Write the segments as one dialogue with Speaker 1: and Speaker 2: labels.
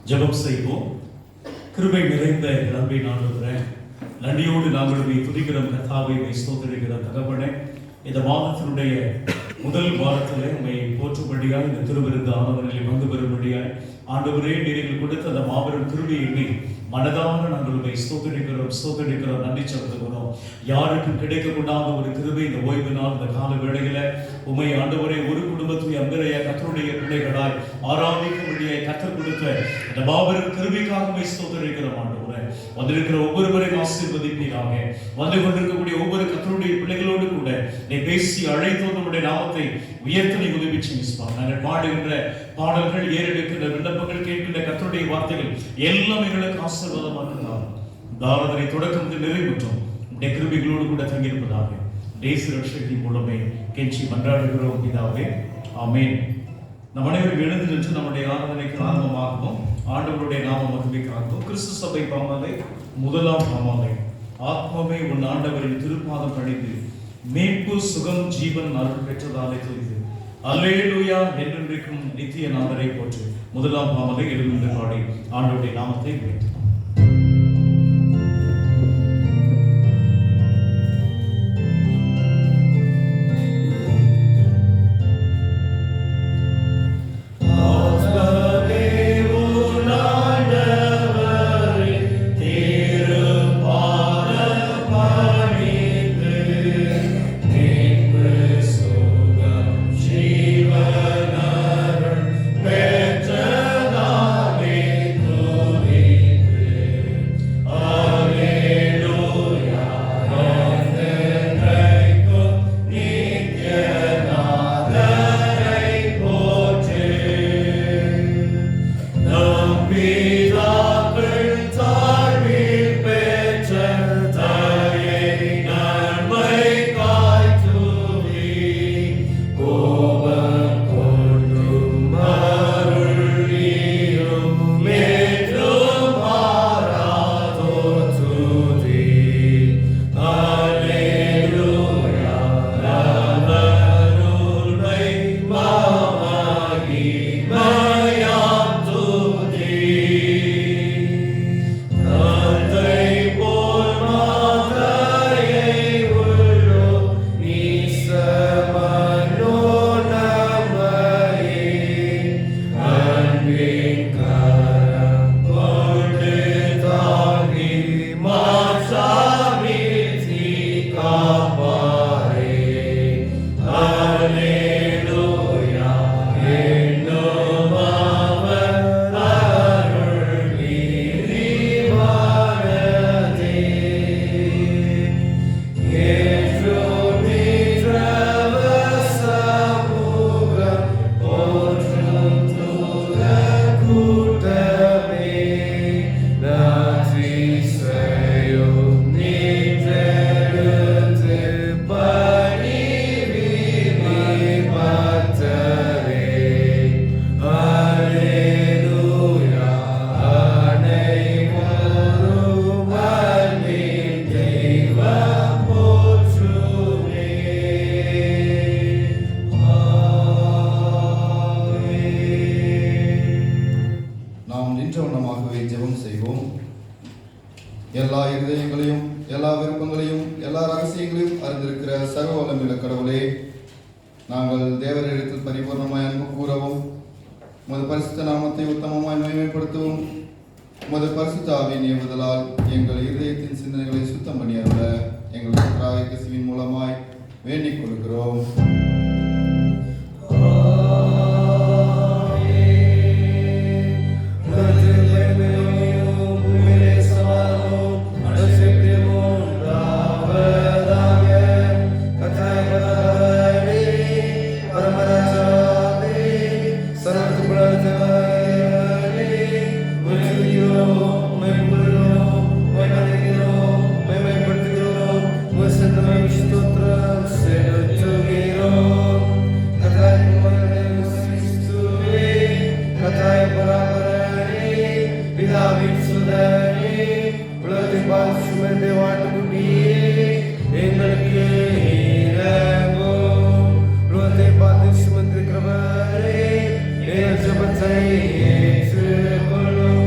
Speaker 1: ஜெபம் செய்வோம். கிருபை நிறைந்த அன்பின் ஆண்டவரே, நன்றியோடு நாங்கள் துதிக்கிறோம் கர்த்தாவே, ஸ்தோத்திரிக்கிறோம் தகப்பனே. இந்த மாதத்தினுடைய முதல் வாரத்திலே உண்மை போற்றும்படியாய் இந்த திருவிருந்து ஆனவர்களை வந்து பெறும்படியாய் ஆண்டவரே நீங்கள் கொடுத்த அந்த மாபெரும் கிருபையை மனதார நாங்கள் உண்மை ஸ்தோத்திரிக்கிறோம் நன்றி செலுத்துகிறோம். யாருக்கும் கிடைக்கக்கூடாத ஒரு கிருபை இந்த ஓய்வு நாள் இந்த கால வேளையில உண்மை ஆண்டவரே ஒரு குடும்பத்துடைய அந்தரைய கர்த்தருடைய பிள்ளைகளாய் ஆராதிக்கும்படியாய் கர்த்தர் கொடுத்த அந்த மாபெரும் கிருபைக்காக ஸ்தோத்திரிக்கிறோம். ஆண்டவரே வந்திருக்கிற ஒவ்வொருவரையும் ஆசீர்வதிப்பீராக. வந்து கொண்டிருக்கக்கூடிய ஒவ்வொரு கர்த்தருடைய பிள்ளைகளோடு கூட நீ பேசி அழைத்து நம்முடைய நாமத்தை உயர்த்த நீ உதவி செய்வாங்க. நாங்கள் பாடுகின்ற பாடல்கள், ஏறெடுக்கின்ற விண்ணப்பங்கள், கேட்கின்ற கர்த்தருடைய வார்த்தைகள் எல்லாம் எங்களுக்கு ஆசீர்வாதமாக தாரதனை தொடக்கம் நிறைவேற்றும் உடைய கிருபைகளோடு கூட தங்கியிருப்பதாக தேச ரட்சகத்தின் மூலமே கெஞ்சி மன்றாடுகிறோம் பிதாவே, ஆமென். நம் அனைவரும் எழுந்து நின்று நம்முடைய ஆராதனைக்கு ஆரம்பமாகவும் ஆண்டவருடைய நாம மகிமைக்காகவும் கிறிஸ்து சபை பாமாலை முதலாம் பாமாலை ஆத்மாவை உன் ஆண்டவரின் திருப்பாதம் பணிந்து மீட்பு சுகம் ஜீவன் அருள் பெற்றதாலே தெரிந்து அல்லேலூயா என்றென்றைக்கும் நித்திய நாமரை போற்று முதலாம் பாமாலை எழுந்து பாடி ஆண்டவருடைய நாமத்தை உயர்த்தும்.
Speaker 2: எல்லா இருதயங்களையும் எல்லா விருப்பங்களையும் எல்லா ரகசியங்களையும் அறிந்திருக்கிற சர்வ வல்லமையுள்ள கடவுளே, நாங்கள் தேவரிடத்தில் பரிபூர்ணமாய் அன்பு கூறவும் உமது பரிசுத்த நாமத்தை உத்தமமாய் மகிமைப்படுத்தவும் உமது பரிசுத்த ஆவியின் ஏவுதலால் எங்கள் இருதயத்தின் சிந்தனைகளை சுத்தம் பண்ணி அருள எங்கள் கர்த்தராகிய கிறிஸ்துவின் மூலமாய் வேண்டிக் கொள்கிறோம்.
Speaker 3: Say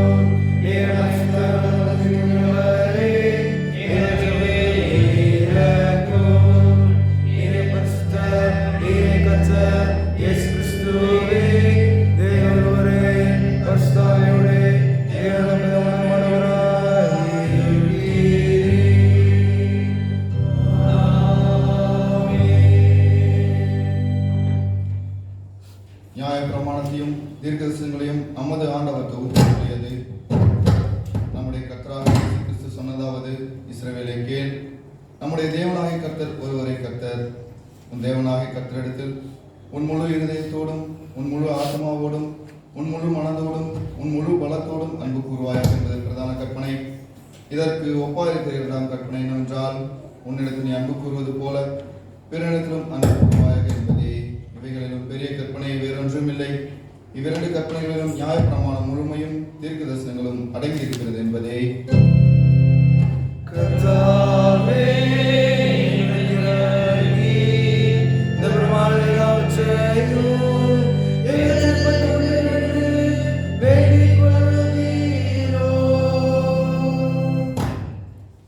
Speaker 2: கர்த்தரிடத்தில் உன் முழு இருதயத்தோடும் உன் முழு ஆத்மாவோடும் உன் முழு மனதோடும் உன் முழு பலத்தோடும் அன்பு கூறுவாயாக என்பது பிரதான கற்பனை. இதற்கு ஒப்பாயிருக்கிற இரண்டாம் கற்பனை என்னவென்றால், உன்னிடத்தில் நீ அன்பு கூறுவது போல பிறனிடத்திலும் அன்பு கூறுவாயாக என்பதே. இவைகளிலும் பெரிய கற்பனை வேறொன்றும் இல்லை. இவ்விரண்டு கற்பனைகளிலும் நியாய பிரமாணம் முழுமையும் தீர்க்க தரிசனங்களும் அடங்கி இருக்கிறது என்பதே.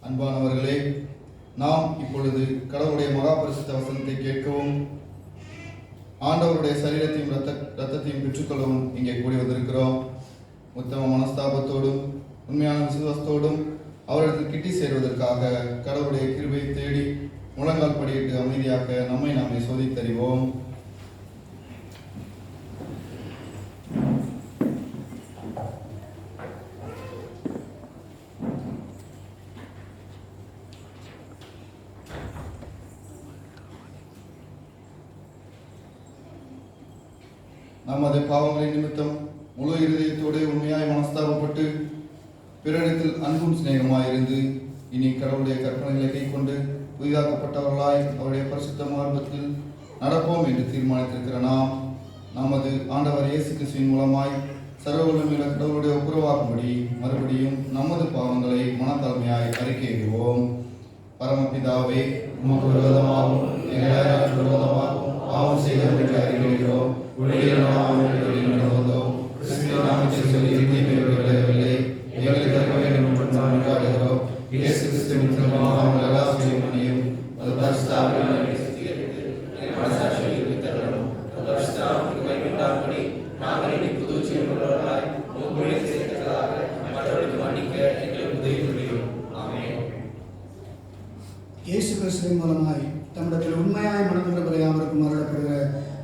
Speaker 2: அன்பானவர்களே, நாம் இப்பொழுது கடவுளுடைய மகா பரிசுத்த வசனத்தை கேட்கவும் ஆண்டவருடைய சரீரத்தையும் இரத்தத்தையும் பெற்றுக்கொள்ளவும் இங்கே கூடி வந்திருக்கிறோம். உத்தம மனஸ்தாபத்தோடும் உண்மையான விசுவாசத்தோடும் அவரிடத்தில் கிட்டி சேர்வதற்காக கடவுளுடைய கிருபை தேடி முழங்கால் படியிட்டு அமைதியாக நம்மை நாமே சோதித்தறிவோம். நமது பாவங்களின் நிமித்தம் முழு இருதயத்தோடு உண்மையாய் மனஸ்தாபப்பட்டு பிறரிடத்தில் அன்பும் சிநேகமாயிருந்து இனி கடவுளுடைய கற்பனைகளை கை கொண்டு புதிதாக்கப்பட்டவர்களாய் அவருடைய பரிசுத்த மார்க்கத்தில் நடப்போம் என்று தீர்மானித்திருக்கிற நாம் நமது ஆண்டவர் இயேசு கிறிஸ்துவின் மூலமாய் சர்வவல்லமையுள்ள கடவுளுடைய ஒப்புரவாகும்படி மறுபடியும் நமது பாவங்களை மனத்தாழ்மையாய் அறிக்கையிடுவோம். பரமபிதாவே, உமக்கு விரோதமாகவும் எங்களால் விரோதமாகவும் பாவம் செய்தோம் என்று அறிவிக்கிறோம். நடந்தோம் கிறிஸ்துவின் நாமத்தில் சொல்லி விளையவில்லை. எங்களுக்கு தர வேண்டும் என்று நாம் கொண்டாடுகிறோம். இயேசு கிறிஸ்துவின் திருமணம் எல்லா செய்யும் அது பரிசுத்தாவின்
Speaker 3: இயேசு கிறிஸ்துவின் மூலமாய் தம்மிடத்தில் உண்மையாய் மனதுள்ளவரை யாவருக்கும் அருளப்படுகிற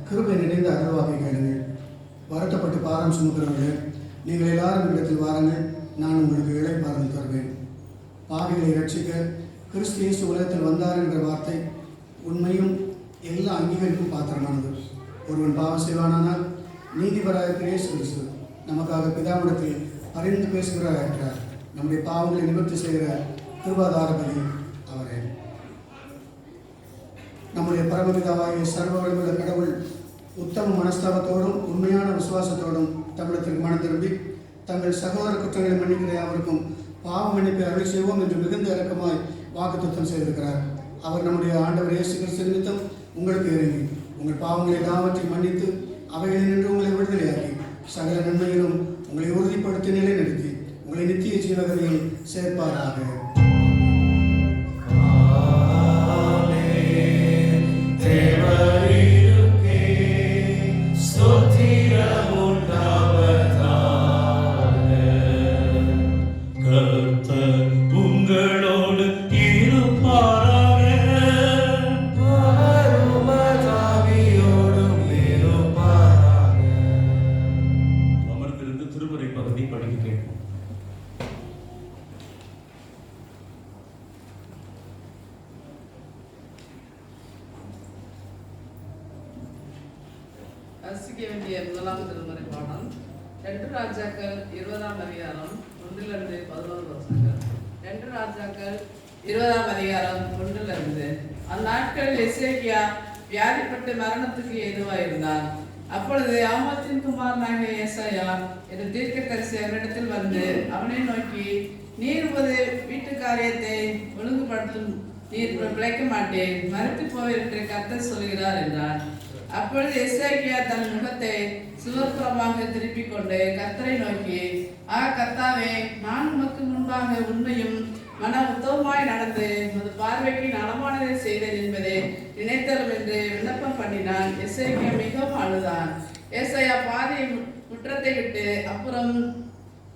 Speaker 3: கிருபை நிறைந்த அருள்வாக்கை கேளுங்கள். வருத்தப்பட்டு பாரம் சுமக்கிறவர்களே, நீங்கள் எல்லாரும் இடத்தில் வாருங்கள், நான் உங்களுக்கு இளைப்பாறுதல் தருவேன். பாவிகளை ரட்சிக்க கிறிஸ்து இயேசு உலகத்தில் வந்தார் என்ற வார்த்தை உண்மையும் எல்லா அங்கீகரிப்பும் பாத்திரமானது. ஒருவன் பாவம் செய்வானானால் நீதிபராயிருக்கிற இயேசு கிறிஸ்து நமக்காக பிதாவிடத்தில் பரிந்து பேசுகிறார் இருக்கிறார். நம்முடைய பாவங்களை நிவர்த்தி செய்கிற கிருபாதார பலி அவரே. நம்முடைய பரமபிதாவாகிய சர்வ வல்லமையுள்ள கடவுள் உத்தம மனஸ்தாபத்தோடும் உண்மையான விசுவாசத்தோடும் தமிழத்திற்கு மனம் திரும்பி தங்கள் சகோதர குற்றங்களை மன்னிக்கிற யாவருக்கும் பாவ மன்னிப்பை அருள் செய்வோம் என்று மிகுந்த இறக்கமாய் வாக்குத்தத்தம் செய்திருக்கிறார். அவர் நம்முடைய ஆண்டவர் இயேசு கிறிஸ்து நிமித்தம் உங்களுக்கு இறங்கி உங்கள் பாவங்களை எல்லாவற்றையும் மன்னித்து அவைகளில் நின்று உங்களை விடுதலையாக்கி சகல நன்மையிலும் உங்களை உறுதிப்படுத்தி நிலைநிறுத்தி உங்களை நித்திய ஜீவகரையில் சேர்ப்பாராக.
Speaker 4: ரசிக்க வேண்டிய முதலாம் திருமறை பாடம் 2 ராஜாக்கள் 20ஆம் அதிகாரம் 1-11 வசனங்கள். 2 ராஜாக்கள் 20ஆம் அதிகாரம் 1-11. அந்நாட்களில் எசேக்கியா வியாதிப்பட்டு மரணத்துக்கு ஏதுவாயிருந்தான். அப்பொழுது ஆமோத்தின் குமாரனாகிய ஏசாயா என்ற தீர்க்கதரிசி அவரிடத்தில் வந்து அவனை நோக்கி, நீர் உமது வீட்டு காரியத்தை ஒழுங்குபடுத்தும், நீர் பிழைக்க மாட்டேன், மறித்து போவென்று கர்த்தர் சொல்கிறார் என்றான். அப்பொழுது எசேக்கியா தன் முகத்தை சுவர்புறமாக திருப்பிக் கொண்டு கர்த்தரை நோக்கி, கர்த்தாவே, நான் உமக்கு முன்பாக உண்மையும் மன உத்தவமாய் நடந்து உமது பார்வைக்கு நலமானதை செய்தேன் என்பதை நினைத்தரும் என்று விண்ணப்பம் பண்ணினான். எசேக்கியா மிகவும் அழுதான். ஏசாயா பாதி முற்றத்தை விட்டு அப்புறம்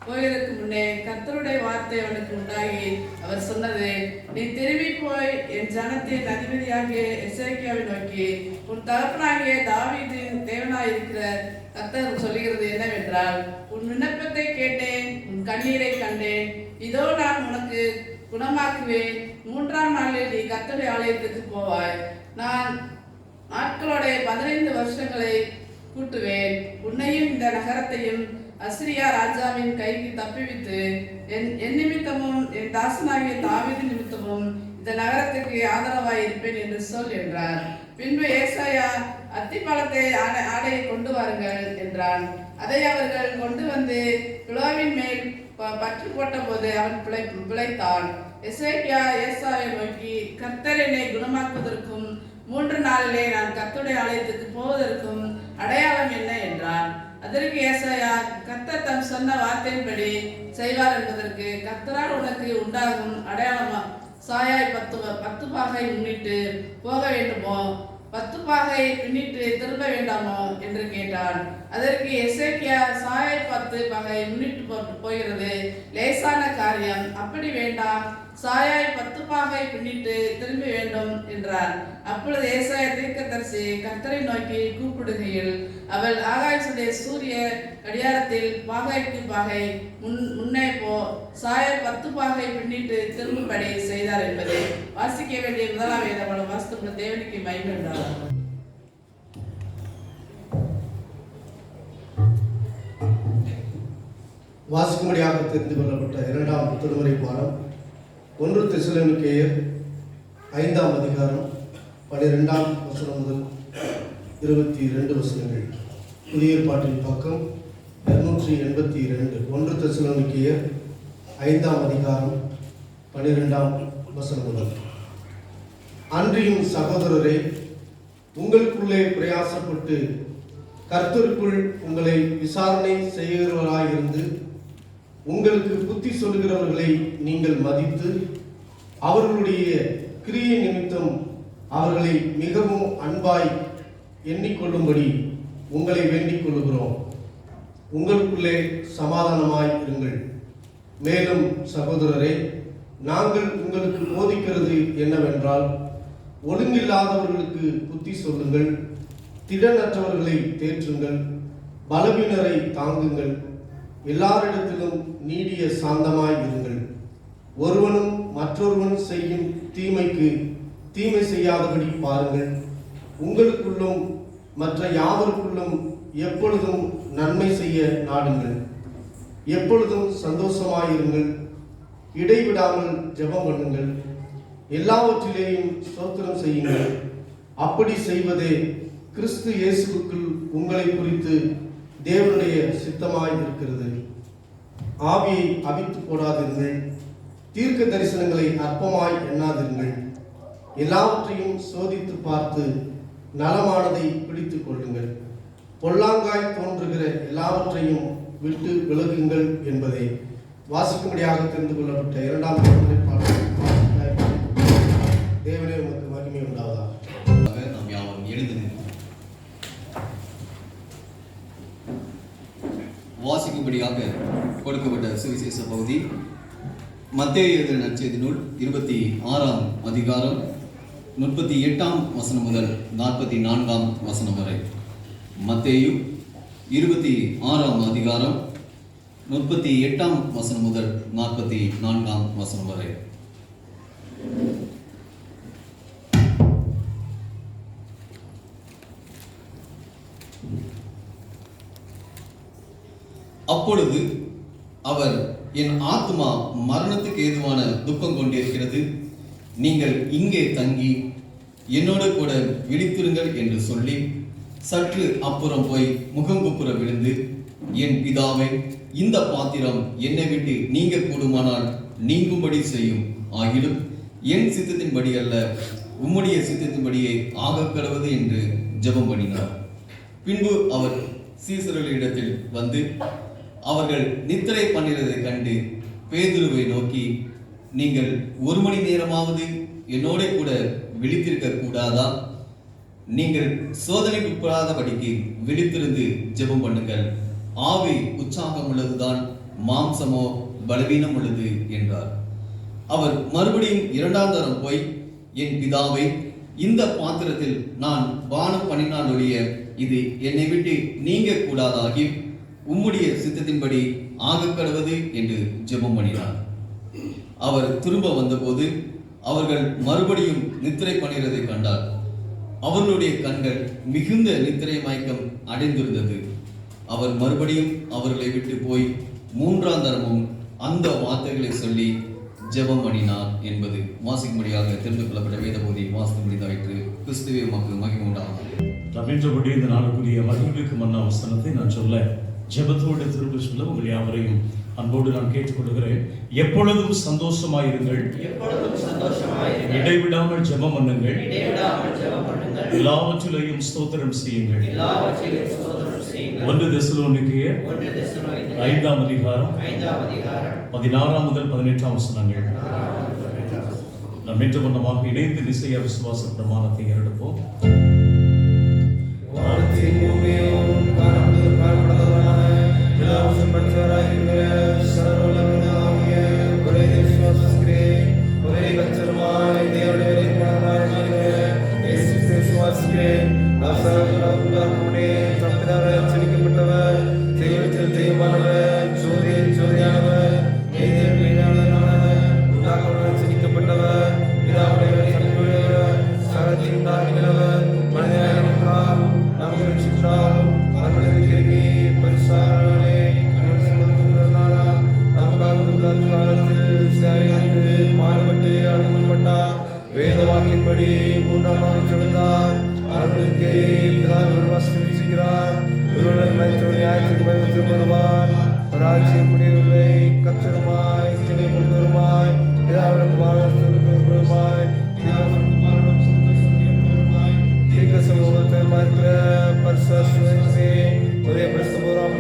Speaker 4: போவதற்கு முன்னே கர்த்தருடைய வார்த்தை அவனுக்கு உண்டாகி அவர் சொன்னது, நீ திரும்பி போய் என் ஜனத்தின் அதிபதியாகிய எசேக்கியாவை நோக்கி, உன் தகப்பனாகிய தாவீதின் தேவனாயிருக்கிற கர்த்தர் சொல்லுகிறது என்னவென்றால், உன் விண்ணப்பத்தை கேட்டேன், உன் கண்ணீரை கண்டேன், இதோ நான் உனக்கு குணமாக்குவேன். 3ஆம் நாளில் நீ கர்த்தருடைய ஆலயத்துக்கு போவாய். நான் நாட்களோட 15 வருஷங்களை கூட்டுவேன். உன்னையும் இந்த நகரத்தையும் அசிரியா ராஜாவின் கைக்கு தப்பிவித்து என் நிமித்தமும் என் தாசனாகிய தாவீது நிமித்தமும் இந்த நகரத்துக்கு ஆதரவாய் இருப்பேன் என்று சொல் என்றார். பின்பு ஏசாயா, அத்திப்பழத்தை ஆடையை கொண்டு வாருங்கள் என்றான். அதை அவர்கள் கொண்டு வந்து பிளவின் மேல் பற்று போட்ட போது அவன் பிழைத்தான். எசேக்கியா ஏசாயை நோக்கி, கர்த்தர் என்னை குணமாக்குவதற்கும் 3 நாளிலே நான் கர்த்தருடைய ஆலயத்துக்கு போவதற்கும் அடையாளம் என்ன என்றான். அதற்கு ஏசாயா, கர்த்தர் தம் சொன்ன வார்த்தையின்படி செய்வார் என்பதற்கு கர்த்தரால் உனக்கு உண்டாகும் அடையாளமா சாயாய் 10 பாகை முன்னிட்டு போக வேண்டுமோ, 10 பாகை பின்னிட்டு திரும்ப வேண்டாமோ என்று கேட்டான். அதற்கு எசேக்கியா, சாயாய் 10 பாகை முன்னிட்டு போகிறது லேசான காரியம், அப்படி வேண்டாம், சாயாய் 10 பாகை பின்னிட்டு திரும்ப வேண்டும் என்றார். அப்பொழுது ஏசாயா தீர்க்கதரிசி கர்த்தரை நோக்கி கூப்பிடுகையில் அவள் ஆகாயத்துடைய சூரிய கடியாரத்தில் பாகைக்கு பாகை முன்னே போ, சாயாய் 10 பாகை பின்னிட்டு திரும்பும்படி செய்தார் என்பதை வாசிக்க வேண்டிய முதலாம் வேதம் வாஸ்து தேவனுக்கு மகிமை உண்டாகும்.
Speaker 5: வாசிக்கும்படியாக தெரிந்து கொள்ளப்பட்ட 2ஆம் திருமுறை பாடம் 1 தெசலோனிக்கேயர் 5ஆம் அதிகாரம் 12ஆம் வசனம் முதல் 22 வசனங்கள். புதிய ஏற்பாட்டின் பக்கம் 282. 1 தெசலோனிக்கேயர் 5ஆம் அதிகாரம் 12ஆம் வசனம் முதல். அன்றியும் சகோதரரே, உங்களுக்குள்ளே பிரயாசப்பட்டு கர்த்தருக்குள் உங்களை விசாரணை செய்கிறவராயிருந்து உங்களுக்கு புத்தி சொல்கிறவர்களை நீங்கள் மதித்து அவர்களுடைய கிரியை நிமித்தம் அவர்களை மிகவும் அன்பாய் எண்ணிக்கொள்ளும்படி உங்களை வேண்டிக் கொள்ளுகிறோம். உங்களுக்குள்ளே சமாதானமாய் இருங்கள். மேலும் சகோதரரே, நாங்கள் உங்களுக்கு போதிக்கிறது என்னவென்றால், ஒழுங்கில்லாதவர்களுக்கு புத்தி சொல்லுங்கள், திடனற்றவர்களை தேற்றுங்கள், பலவீனரை தாங்குங்கள், எல்லாரிடத்திலும் நீடிய சாந்தமாய் இருங்கள். ஒருவனும் மற்றொருவன் செய்யும் தீமைக்கு தீமை செய்யாதபடி பாருங்கள். உங்களுக்குள்ளும் மற்ற யாவருக்குள்ளும் எப்பொழுதும் நன்மை செய்ய நாடுங்கள். எப்பொழுதும் சந்தோஷமாயிருங்கள். இடைவிடாமல் ஜெபம் பண்ணுங்கள். எல்லாவற்றிலேயும் ஸ்தோத்திரம் செய்யுங்கள். அப்படி செய்வதே கிறிஸ்து இயேசுவுக்குள் உங்களை குறித்து தேவனுடைய சித்தமாய் இருக்கிறது. ஆவியை அவித்து போடாதிருங்கள். தீர்க்க தரிசனங்களை அற்பமாய் எண்ணாதிருங்கள். எல்லாவற்றையும் சோதித்து பார்த்து நலமானதை பிடித்துக் கொள்ளுங்கள். பொல்லாங்காய் தோன்றுகிற எல்லாவற்றையும் விட்டு விலகுங்கள் என்பதை வாசிக்கும்படியாக தெரிந்து கொள்ளப்பட்ட 2ஆம் திருமுறை பாடம். தேவனே உமக்கு மகிமை உண்டாவதாக.
Speaker 6: நாம் யாவரும் எழுந்து வாசிக்கும்படியாக கொடுக்கப்பட்ட சுவிசேஷ பகுதி மத்தேயு எழுதின நற்செய்தி நூல் 26ஆம் அதிகாரம் 38ஆம் வசனம் முதல் 44ஆம் வசனம் வரை. மத்தேயு 26ஆம் அதிகாரம் 38ஆம் வசனம் முதல் 44ஆம் வசனம் வரை. அப்பொழுது அவர், என் ஆத்துமா மரணத்துக்கு ஏதுவான துக்கம் கொண்டிருக்கிறது, நீங்கள் இங்கே தங்கி என்னோடு கூட விழித்திருங்கள் என்று சொல்லி சற்று அப்புறம் போய் முகங்குப்புற விழுந்து, என் பிதாவே, இந்த பாத்திரம் என்னை விட்டு நீங்க கூடுமானால் நீங்கும்படி செய்யும், ஆகிலும் என் சித்தத்தின்படி அல்ல உம்முடைய சித்தத்தின்படியே ஆக கடவுது என்று ஜெபம் பண்ணினார். பின்பு அவர் சீசர்களிடத்தில் வந்து அவர்கள் நித்திரை பண்ணினதை கண்டு பேதுருவை நோக்கி, நீங்கள் 1 மணி நேரமாவது என்னோட கூட விழித்திருக்க கூடாதா? நீங்கள் சோதனைக்கு உட்படாதபடிக்கு விழித்திருந்து ஜெபம் பண்ணுங்கள். ஆவி உற்சாகம் உள்ளதுதான், மாம்சமோ பலவீனம் உள்ளது என்றார். அவர் மறுபடியும் 2ஆம் தரம் போய், என் பிதாவை, இந்த பாத்திரத்தில் நான் பானம் பண்ணினால் ஒழிய இது என்னை விட்டு நீங்க கூடாதாகி உம்முடைய சித்தத்தின்படி ஆக கடவது என்று ஜெபம் பண்ணினார். அவர் திரும்ப வந்தபோது அவர்கள் மறுபடியும் நித்திரை பண்ணுகிறதை கண்டார். அவர்களுடைய கண்கள் மிகுந்த நித்திரை மயக்கம் அடைந்திருந்தது. அவர் மறுபடியும் அவர்களை விட்டு போய் 3ஆம் தரமும் அந்த வார்த்தைகளை சொல்லி ஜெபம் பண்ணினார் என்பது வாசிக்கும்படியாக தெரிந்து கொள்ளப்பட்ட வேத பகுதியை வாசித்து முடிந்தாயிற்று. கிறிஸ்துவே உமக்கு மகிமை உண்டாகும்.
Speaker 1: நாம் என்றபடி இந்த நாளுக்குரிய மகிழ்வுக்கு மன்னா வசனத்தை நான் சொல்ல ஜெபத்தோடு திரும்ப சொல்ல உங்கள் யாவரையும் அன்போடு நான் கேட்டுக்கொள்கிறேன். எப்பொழுதும் சந்தோஷமாயிருங்கள், இடைவிடாமல் ஜெபம் பண்ணுங்கள், எல்லாவற்றிலையும் ஸ்தோத்திரம் செய்யுங்கள். 1 தெசலோனிக்கேயர் 5ஆம் அதிகாரம் 16 முதல் 18 வசனங்கள். நாம் என்று வண்ணமாக இணைந்து நிச்சய விசுவாச பிரமாணத்தை ஏறெடுப்போம்.
Speaker 7: வேதவாக்கின்படி 3ஆம் நாள் எழுந்தார். அவர்களுக்கு வசனிக்கிறார். நியாயத்திற்கு வருவார். ராஜ்யம் முடியவில்லை. கத்தருமாய் கொள்வருமாய் தீர்க்க சமூகத்தை மாற்ற ஒரே பிரஸ்தபுரம்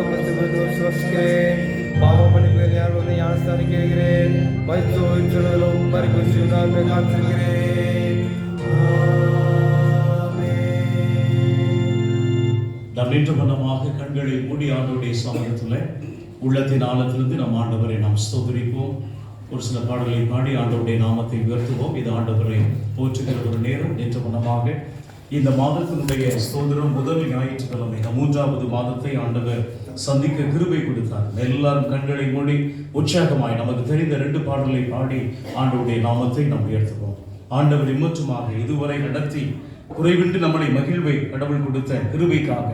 Speaker 7: பாவம் மன்னிப்பு யாரும் ஞானஸ்தானி கேட்கிறேன். வைத்தோய் சொல்லுதலும் மறிப்பு நான் காத்திருக்கிறேன்.
Speaker 1: நாம் நின்ற வண்ணமாக கண்களை மூடி ஆண்டவருடைய சமூகத்தில் உள்ளத்தின் ஆழத்திலிருந்து நம் ஆண்டவரை நாம் ஸ்தோத்திரிப்போம். ஒரு சில பாடல்களை பாடி ஆண்டவருடைய நாமத்தை உயர்த்துவோம். இது ஆண்டவரை போற்றுகிற ஒரு நேரம். நின்ற வண்ணமாக இந்த மாதத்தினுடைய ஸ்தோத்திரம் முதல் ஞாயிற்றுக்கிழமை 3ஆவது மாதத்தை ஆண்டவர் சந்திக்க கிருபை கொடுத்தார். எல்லாரும் கண்களை மூடி உற்சாகமாய் நமக்கு தெரிந்த 2 பாடல்களை பாடி ஆண்டவருடைய நாமத்தை நாம் உயர்த்துவோம். ஆண்டவர் இம்மற்றுமாக இதுவரை நடத்தி குறைவின்றி நம்மளை மகிழ்வை கடவுள் கொடுத்த கிருபைக்காக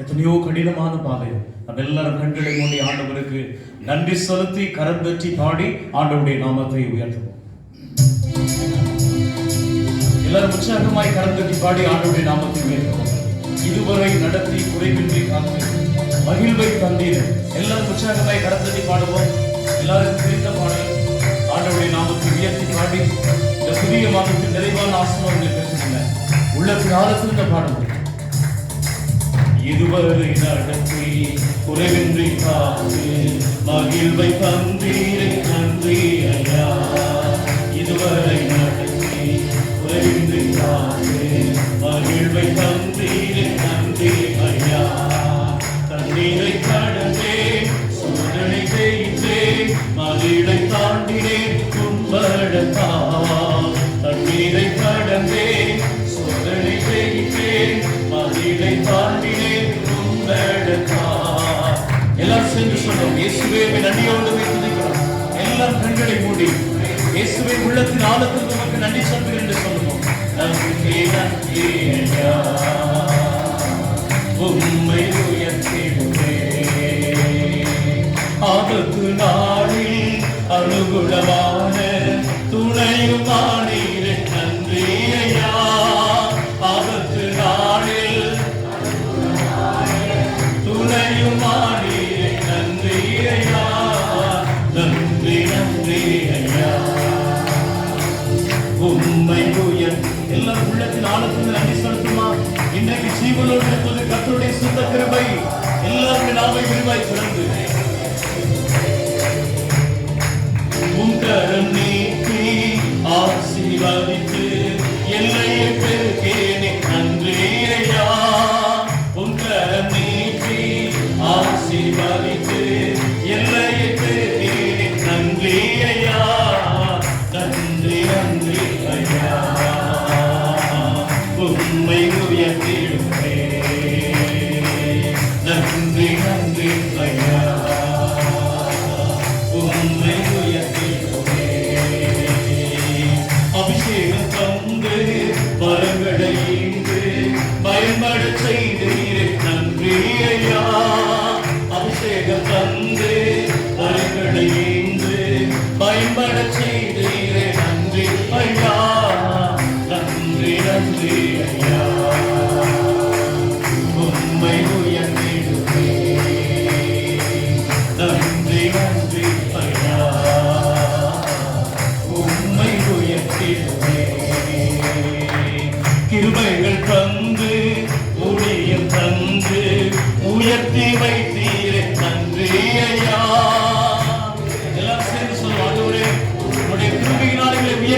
Speaker 1: எத்தனையோ கடினமான பாதை நம்ம எல்லாரும் கண்களை மூடி ஆண்டவருக்கு நன்றி செலுத்தி கரம் தட்டி பாடி ஆண்டவருடைய நாமத்தை உயர்த்துவோம். எல்லாரும் உற்சாகமாய் கரம் தட்டி பாடி ஆண்டவருடைய நாமத்தை உயர்த்துவோம். இதுவரை நடத்தி குறைவின்றி காத்து மகிழ்வை தந்தீர். எல்லாரும் உற்சாகமாய் கரம் தட்டி பாடுவோம். எல்லாரும் தெரிந்த பாடல் ஆண்டவருடைய நாமத்தை உயர்த்தி பாடி இந்த புதிய மாதத்தின் நிறைவான ஆசீர்வாதங்களை பெற்றுக்கொள்ள உள்ளத்தின் ஆழத்திலிருந்த பாடுவோம். இதுவரை நடத்தி குறைவின்றி காத்து மகிழ்வை தந்தீரே நன்றி ஐயா. இதுவரை நடத்தி குறைவின்றி காத்து மகிழ்வை தந்தீரே நன்றி ஐயா. தண்ணீரை கடந்தேன், சோதனை ஜெயித்தேன், மகிழை தாண்டினேன் துன்படத்தா. தண்ணீரை கடந்தேன், சோதனை ஜெயித்தேன், மகிழை தாண்டினேன் துன்படத்தா. எல்லாரும் சென்று சொல்றோம். இயேசுவே நன்றியோடு துதிக்கிறோம். எல்லாரும் கண்களை மூடி இயேசுவே உள்ளத்தின் ஆழத்தில் நமக்கு நன்றி சொல்கிறேன் என்று சொல்லுவோம். நன்றி நன்றி ஐயா, உம்மை உயர்த்திடுவேன். ஆபத்து நாளில் அனுகூலமான துணையுமானீரே நன்றி ஐயா. ஆபத்து நாளில் துணையுமானீரே நன்றி ஐயா. நன்றி நன்றி ஐயா, உம்மை உயர். எல்லாரும் உள்ளத்தின் ஆழத்தில் நன்றி செலுத்துமா. இன்றைக்கு ஜீவனோடு இருப்பது கர்த்தருடைய சுத்த கிருபை. எல்லாருமே நாமை விரிவாய் திறந்து உம் கரம் நீட்டி ஆசீர்வதித்து எல்லையை பெருக்கேனே நன்றி ஐயா. உம் கரம் நீட்டி ஆசீர்வதித்து எல்லையை பெருக்கேனே நன்றி ஐயா. நன்றி நன்றி ஐயா, உம்மை உயர்த்திடுவேன். நன்றி நன்றி ஐயா.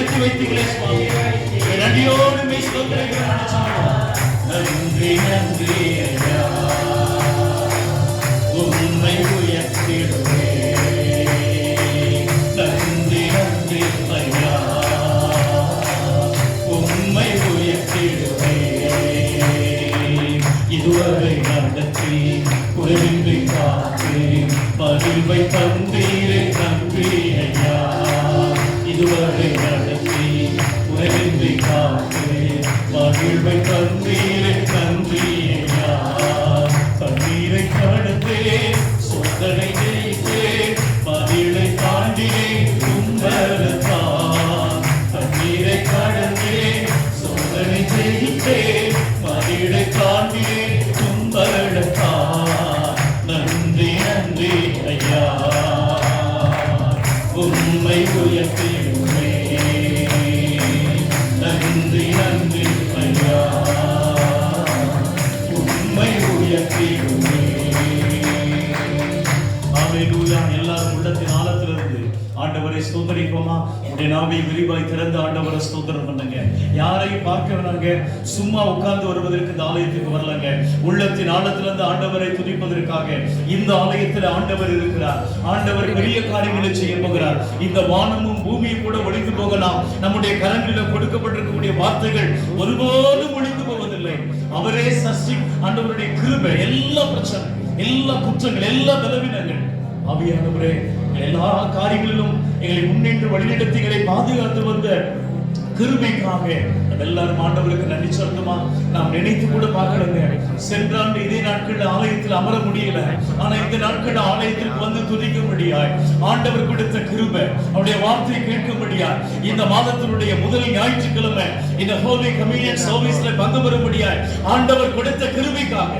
Speaker 1: உயர்த்தி வைத்தீங்களே சுவாமி. நன்றியோடு மெய் ஸ்தோத்திரிக்கிறோம். நன்றி நன்றி ஐயா, உம்மை உயர்த்திடுவே. நன்றி நன்றி ஐயா, உம்மை உயர்த்திடுவே. இதுவரை நடத்தி குறைவின்றி காத்து மகிழ்வை தந்தீரே நன்றி ஐயா. இதுவரை நடத்தி குறைவின்றி காத்து மகிழ்வை தந்தீரே நன்றி ஐயா. தண்ணீரை கடந்தே சோதனை ஜெயித்தே மகிழை தாண்டியே கும்பலத்தான். தண்ணீரை கடந்தே சோதனை ஜெயித்தே மகிழை தாண்டியே கும்பலத்தான். நன்றி நன்றி ஐயா, உம்மை உயர்த்திடுவே. நன்றி நன்றி ஐயா, உம்மை உயர்த்திடுவே. ஹல்லேலூயா. எல்லாரும் உள்ளத்தின் ஆழத்திலிருந்து ஆண்டவரை ஸ்தோத்திரிப்போமா? உடைய நாவை விரிவாய் திறந்து ஆண்டவரை ஸ்தோத்திரம் பண்ணுங்க. யாரையும் பார்க்க வேணாங்க, சும்மா உட்கார்ந்து வருவதற்கு இந்த ஆலயத்துக்கு வரலங்க. உள்ளத்தின் ஆழத்திலிருந்து ஆண்டவரை துதிப்பதற்காக இந்த ஆலயத்தில் ஆண்டவர் இருக்கிறார். ஆண்டவர் பெரிய காரியங்களை செய்ய போகிறார். இந்த வானமும் பூமியும் கூட ஒழிந்து போகலாம். நம்முடைய கரங்களில் கொடுக்கப்பட்டிருக்கக்கூடிய வார்த்தைகள் ஒருபோதும் ஒழிந்து போவதில்லை. அவரே சஷ்டி. ஆண்டவருடைய கிருபை எல்லா பிரச்சனை, எல்லா குற்றங்கள், எல்லா பலவீனங்கள், ஆவியானவரே எல்லா காரியங்களிலும் எங்களை முன்னின்று வழிநடத்தி எங்களை பாதுகாத்து வந்த கிருபைக்காக எல்லாரும் ஆண்டவருக்கு நன்றி சொல்லுமா. நாம் நினைத்து கூட பார்க்கலங்க. சென்ற ஆண்டு இதே நாட்கள் ஆலயத்தில் அமர முடியல. ஆனா இந்த நாட்கள் ஆலயத்திற்கு வந்து துதிக்க முடியாய் ஆண்டவர் கொடுத்த கிருபை, அவருடைய வார்த்தையை கேட்க முடியாய் இந்த மாதத்தினுடைய முதல் ஞாயிற்றுக்கிழமை இந்த ஹோலி கம்யூனியன் சர்வீஸ்ல பங்கு பெற முடியாய் ஆண்டவர் கொடுத்த கிருபைக்காக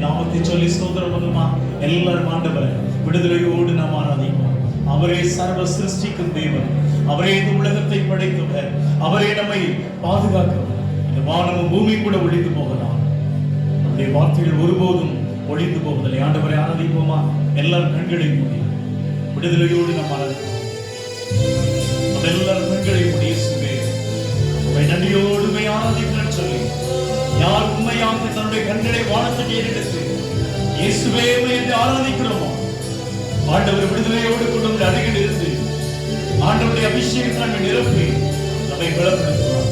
Speaker 1: நாமத்தை சொல்லி ஸ்தோத்திரம் பண்ணுமா. எல்லாரும் ஆண்டவரை விடுதலையோடு நாம் ஆராதிப்போம். அவரே சர்வ சிருஷ்டிக்கும் தேவன். அவரே இந்த உலகத்தை படைத்தவர். அவரே நம்மை பாதுகாக்கும். இந்த வானமும் பூமி கூட ஒழிந்து போகலாம். நம்முடைய வார்த்தைகள் ஒருபோதும் ஒழிந்து போவதில்லை. ஆண்டவரை ஆராதிப்போமா. எல்லாரும் கண்களை மூடி விடுதலையோடு நாம் ஆராதிப்போம். எல்லாரும் கண்களை மூடி இயேசுவே உம்மை நன்றியோடு ஆராதிக்கிறேன் சொல்லி யார் உண்மையாக தன்னுடைய கண்களை வானத்துக்கு ஏறெடுத்து இயேசுவே என்று ஆராதிக்கிறோமோ ஆண்டவர் விடுதலையோடு கொண்டு அருகில் இருந்து ஆண்டவருடைய அபிஷேகத்தை நிரப்பி நம்மை பலப்படுத்துவார்.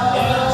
Speaker 1: எல்லாரும்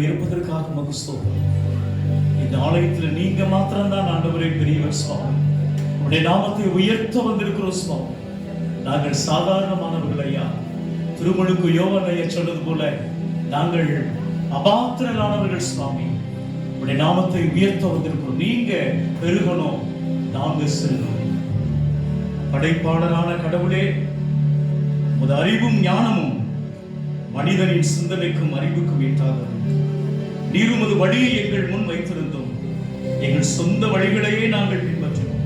Speaker 1: இருப்பதற்காக உமக்கு ஸ்தோத்திரம். இந்த ஆலயத்தில் நீங்க மாத்திரம்தான் ஆண்டவரே பெரியவர் சுவாமி. உடைய நாமத்தை உயர்த்த வந்திருக்கிறோம் சுவாமி. நாங்கள் சாதாரணமானவர்கள் ஐயா. திருமுழுக்கு யோவான் ஐயா சொன்னது போல நாங்கள் அபாத்திரலானவர்கள் சுவாமி. உடைய நாமத்தை உயர்த்த வந்திருக்கிறோம். நீங்க பெருகணும், நாங்க செல்லும். படைப்பாளரான கடவுளே, உமது அறிவும் ஞானமும் மனிதனின் சிந்தனைக்கும் அறிவுக்கும் ஏற்றாதது. நீர் உமது வழியை எங்கள் முன் வைத்திருந்தோம். எங்கள் சொந்த வழிகளையே நாங்கள் பின்பற்றினோம்.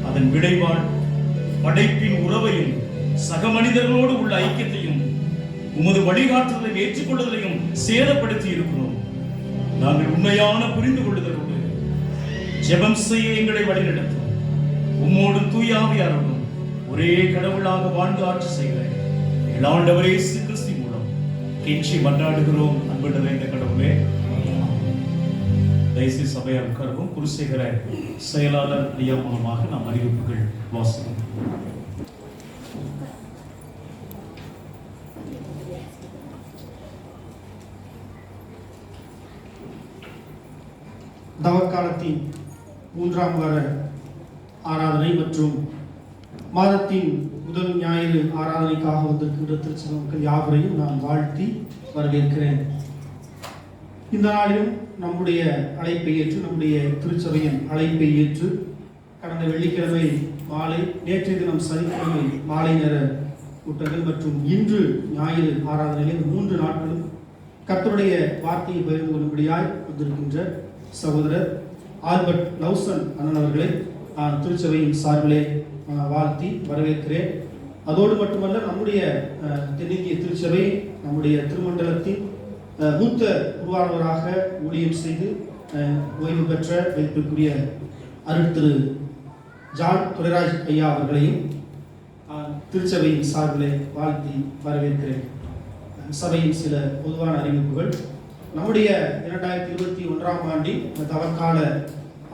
Speaker 1: அதன் விளைவால் படைப்பின் உறவையும் சக மனிதர்களோடு உள்ள ஐக்கியத்தையும் உமது வழிகாட்டுதலையும் ஏற்றுக்கொள்வதையும் சேதப்படுத்தி இருக்கிறோம். நாங்கள் உண்மையான புரிந்து கொள்ளுதலோடு ஜெபம் செய்ய எங்களை வழிநடத்தும். உம்மோடு தூய ஆவியாரோடும் ஒரே கடவுளாக வாழ்ந்து ஆட்சி செய்கிறேன் ஆண்டவரே இயேசு கிறிஸ்து மூலம் கெஞ்சி மன்றாடுகிறோம். அன்பு நிறைந்த கடவுளே, தயவுசெய்து சபையார் உட்கார்வும். குருசேகர செயலாளர் ஐயா மூலமாக நாம் அறிவிப்புகள் வாசிக்கிறோம்.
Speaker 3: தவக்காலத்தின் 3ஆம் வார ஆராதனை மற்றும் மாதத்தின் முதல் ஞாயிறு ஆராதனைக்காக வந்திருக்கின்ற திருச்சபை மக்கள் யாவரையும் நான் வாழ்த்தி வரவேற்கிறேன். இந்த நாளிலும் நம்முடைய அழைப்பை ஏற்று, நம்முடைய திருச்சபையின் அழைப்பை ஏற்று கடந்த வெள்ளிக்கிழமை மாலை, நேற்றைய தினம் சனிக்கிழமை மாலை நேர கூட்டங்கள் மற்றும் இன்று ஞாயிறு ஆராதனையில் 3 நாட்களும் கர்த்தருடைய வார்த்தையை பகிர்ந்து கொள்ளும்படியாய் வந்திருக்கின்ற சகோதரர் ஆல்பர்ட் லவ்சன் அண்ணன் அவர்களை திருச்சபையின் சார்பிலே வாழ்த்தி வரவேற்கிறேன். அதோடு மட்டுமல்ல, நம்முடைய தென்னிந்திய திருச்சபை நம்முடைய திருமண்டலத்தின் மூத்த குருவானவராக ஊழியம் செய்து ஓய்வு பெற்ற வைப்பிற்குரிய அருள் திரு ஜான் துரைராஜ் ஐயா அவர்களையும் திருச்சபையின் சார்பிலே வாழ்த்தி வரவேற்கிறேன். சபையின் சில பொதுவான அறிவிப்புகள். நம்முடைய 2021ஆம் ஆண்டின் தவக்கால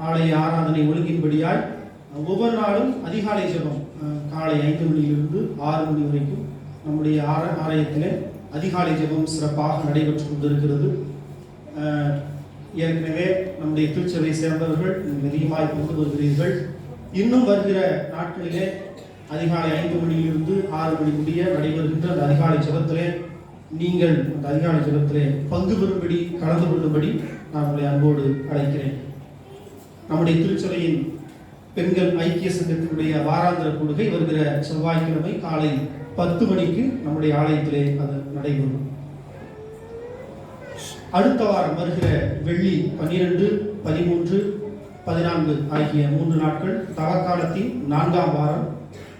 Speaker 3: ஆலய ஆராதனை ஒழுங்கின்படியாய் ஒவ்வொரு நாளும் அதிகாலை ஜெபம் காலை 5 மணியிலிருந்து 6 மணி வரைக்கும் நம்முடைய ஆலயத்திலே அதிகாலை ஜெபம் சிறப்பாக நடைபெற்று கொண்டிருக்கிறது. ஏற்கனவே நம்முடைய திருச்சபையை சேர்ந்தவர்கள் அதிகமாக கொண்டு வருகிறீர்கள். இன்னும் வருகிற நாட்களிலே அதிகாலை 5 மணியிலிருந்து 6 மணி முடிய நடைபெறுகின்ற அந்த அதிகாலை ஜெபத்திலே நீங்கள் அந்த அதிகாலை ஜெபத்திலே பங்கு பெறும்படி, கலந்து கொள்ளும்படி நான் உங்களை அன்போடு அழைக்கிறேன். நம்முடைய திருச்சபையின் பெண்கள் ஐக்கிய சங்கத்தினுடைய வாராந்திர கூடுகை வருகிற செவ்வாய்க்கிழமை காலை 10 மணிக்கு நம்முடைய ஆலயத்திலே அது நடைபெறும். அடுத்த வாரம் வருகிற வெள்ளி 12, 13, 14 ஆகிய 3 நாட்கள் தவக்காலத்தின் 4ஆம் வாரம்.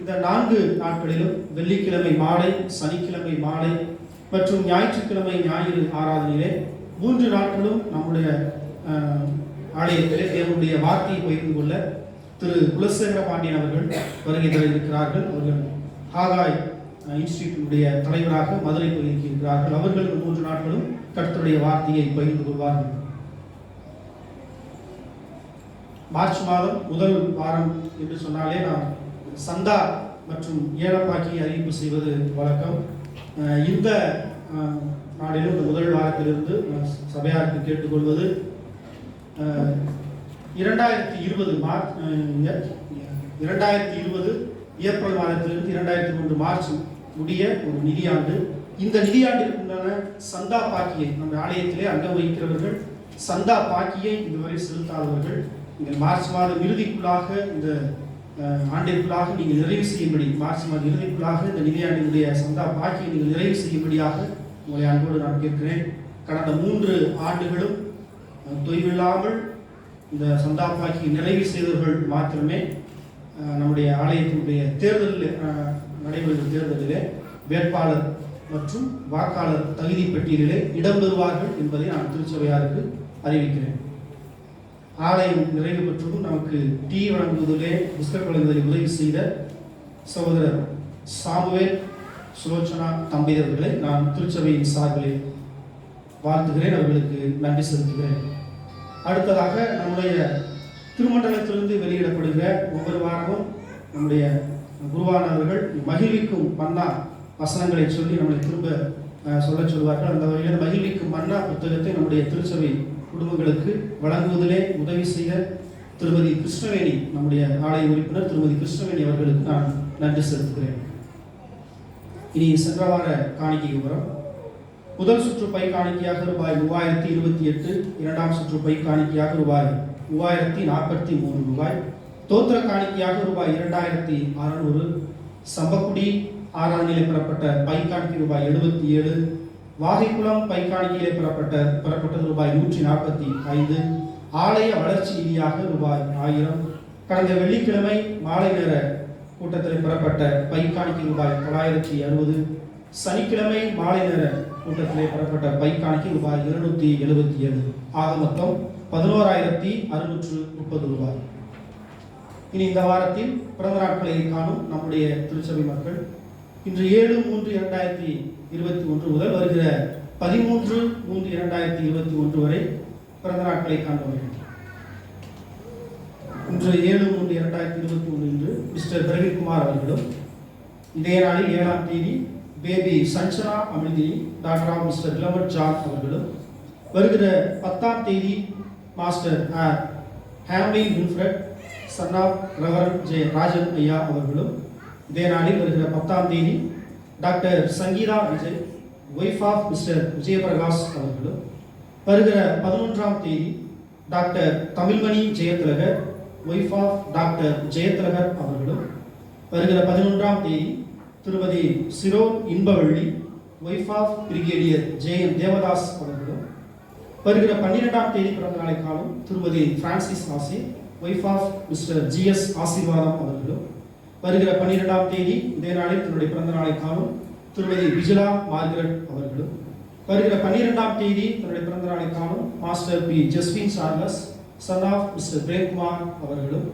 Speaker 3: இந்த 4 நாட்களிலும் வெள்ளிக்கிழமை மாலை, சனிக்கிழமை மாலை மற்றும் ஞாயிற்றுக்கிழமை ஞாயிறு ஆராதனையிலே 3 நாட்களும் நம்முடைய ஆலயத்திலே தேவனுடைய வார்த்தையை பகிர்ந்து கொள்ள திரு குலசேகர பாண்டியன் அவர்கள் வருகை தர இருக்கிறார்கள். அவர்கள் ஹாகாய் இன்ஸ்டிடியூட்டினுடைய தலைவராக மதுரை பகிர்ந்திருக்கிறார்கள். அவர்கள் 3 நாட்களும் கர்த்தருடைய வார்த்தையை பகிர்ந்து கொள்வார்கள். மார்ச் மாதம் முதல் வாரம் என்று சொன்னாலே நாம் சந்தா மற்றும் ஏலப்பாக்கி அறிவிப்பு செய்வது வழக்கம். இந்த நாளிலும் இந்த முதல் வாரத்திலிருந்து சபையாருக்கு கேட்டுக்கொள்வது 2020 ஏப்ரல் மாதத்திலிருந்து 2003 மார்ச் முடிய ஒரு நிதியாண்டு. இந்த நிதியாண்டிற்குண்டான சந்தா பாக்கியை நம்ம ஆலயத்திலே அங்கம் வகிக்கிறவர்கள் சந்தா பாக்கியை இதுவரை செலுத்தாதவர்கள் நீங்கள் மார்ச் மாதம் இறுதிக்குள்ளாக, இந்த ஆண்டிற்குள்ளாக நீங்கள் நிறைவு செய்யும்படி, மார்ச் மாதம் இறுதிக்குள்ளாக இந்த நிதியாண்டினுடைய சந்தா பாக்கியை நீங்கள் நிறைவு செய்யும்படியாக உங்களை அன்போடு நான் கேட்கிறேன். கடந்த 3 ஆண்டுகளும் தொய்வில்லாமல் இந்த சந்தா பாக்கியை நிறைவு செய்தவர்கள் மாத்திரமே நம்முடைய ஆலயத்தினுடைய தேர்தலில் நடைபெறும் தேர்தலிலே வேட்பாளர் மற்றும் வாக்காளர் தகுதி பட்டியலிலே இடம்பெறுவார்கள் என்பதை நான் திருச்சபையாருக்கு அறிவிக்கிறேன். ஆலயம் நிறைவு பெற்றதும் நமக்கு டீ வழங்குவதிலே, புஸ்தக வழங்குவதில் உதவி செய்த சகோதரர் சாமுவேல் சுலோச்சனா தம்பதியர்களை நான் திருச்சபையின் சார்பிலே வாழ்த்துகிறேன், அவர்களுக்கு நன்றி செலுத்துகிறேன். அடுத்ததாக நம்முடைய திருமண்டலத்திலிருந்து வெளியிடப்படுகிற ஒவ்வொரு வாரமும் நம்முடைய குருவானவர்கள் மகிழ்விக்கும் மன்னா வசனங்களை சொல்லி நம்மளை திரும்ப சொல்ல சொல்வார்கள். அந்த வகையில் மகிழ்விக்கும் மன்னா
Speaker 8: மன்னா புத்தகத்தை நம்முடைய திருச்சபை குடும்பங்களுக்கு வழங்குவதிலே உதவி செய்த திருமதி கிருஷ்ணவேணி, நம்முடைய ஆலய உறுப்பினர் திருமதி கிருஷ்ணவேணி அவர்களுக்கு நான் நன்றி செலுத்துகிறேன். இனி சென்ற வார காணிக்கை விவரம். முதல் சுற்று பை காணிக்கையாக ரூபாய் 3028, இரண்டாம் சுற்று பை காணிக்கையாக ரூபாய் 3043 ரூபாய், தோத்திர காணிக்கையாக ரூபாய் 2600, சம்பக்குடி 6ஆம் நிலை பெறப்பட்ட பை காணிக்கை ரூபாய் 77, வாகைக்குளம் பை காணிக்கையிலே பெறப்பட்டது ரூபாய் 145, ஆலய வளர்ச்சி நிதியாக ரூபாய் 1000, கடந்த வெள்ளிக்கிழமை மாலை நேர கூட்டத்தில் பெறப்பட்ட பை காணிக்கை ரூபாய் 960, சனிக்கிழமை மாலை நேர கூட்டத்திலே பெறப்பட்ட பை காணிக்கை ரூபாய் 277, ஆக மொத்தம் 11,630 ரூபாய். இனி இந்த வாரத்தில் பிறந்த நாட்களை காணும் நம்முடைய திருச்சபை மக்கள் இன்று 7/3/2021 முதல் வருகிற 13/3/2021 வரை பிறந்த நாட்களை காண்பவர்கள். இன்று 7/3/2021 இன்று மிஸ்டர் பிரவீன்குமார் அவர்களும், இதே நாளில் 7ஆம் தேதி baby Sanjana Amirthi doctor mister Clement John அவர்களும், வருகிற 10ஆம் தேதி master Hamlin Wilfred son of reverend J Rajan ஐயா அவர்களும், இதே நாளில் வருகிற 10ஆம் தேதி doctor Sangeetha Vijay wife of mister Vijayaprakash அவர்களும், வருகிற 11ஆம் தேதி doctor Tamilmani Jayathilagar wife of doctor Jayathilagar அவர்களும், வருகிற 11ஆம் தேதி Thirumathi Sharon Inbavalli wife of brigadier J M. Devadoss அவர்களும், வருகிற 12ஆம் தேதி பிறந்த நாளை காணும் திருமதி பிரான்சிஸ் ஆசி ஒய்ஃப் ஆஃப் மிஸ்டர் ஜி.எஸ். ஆசீர்வாதம் அவர்களும், வருகிற 12ஆம் தேதி இதே நாளில் தன்னுடைய பிறந்த நாளை காணும் திருமதி விஜிலா மார்கரெட் அவர்களும், வருகிற 12ஆம் தேதி தன்னுடைய பிறந்த நாளை காணும் master P Jaswin Charles son of mister Premkumar அவர்களும்,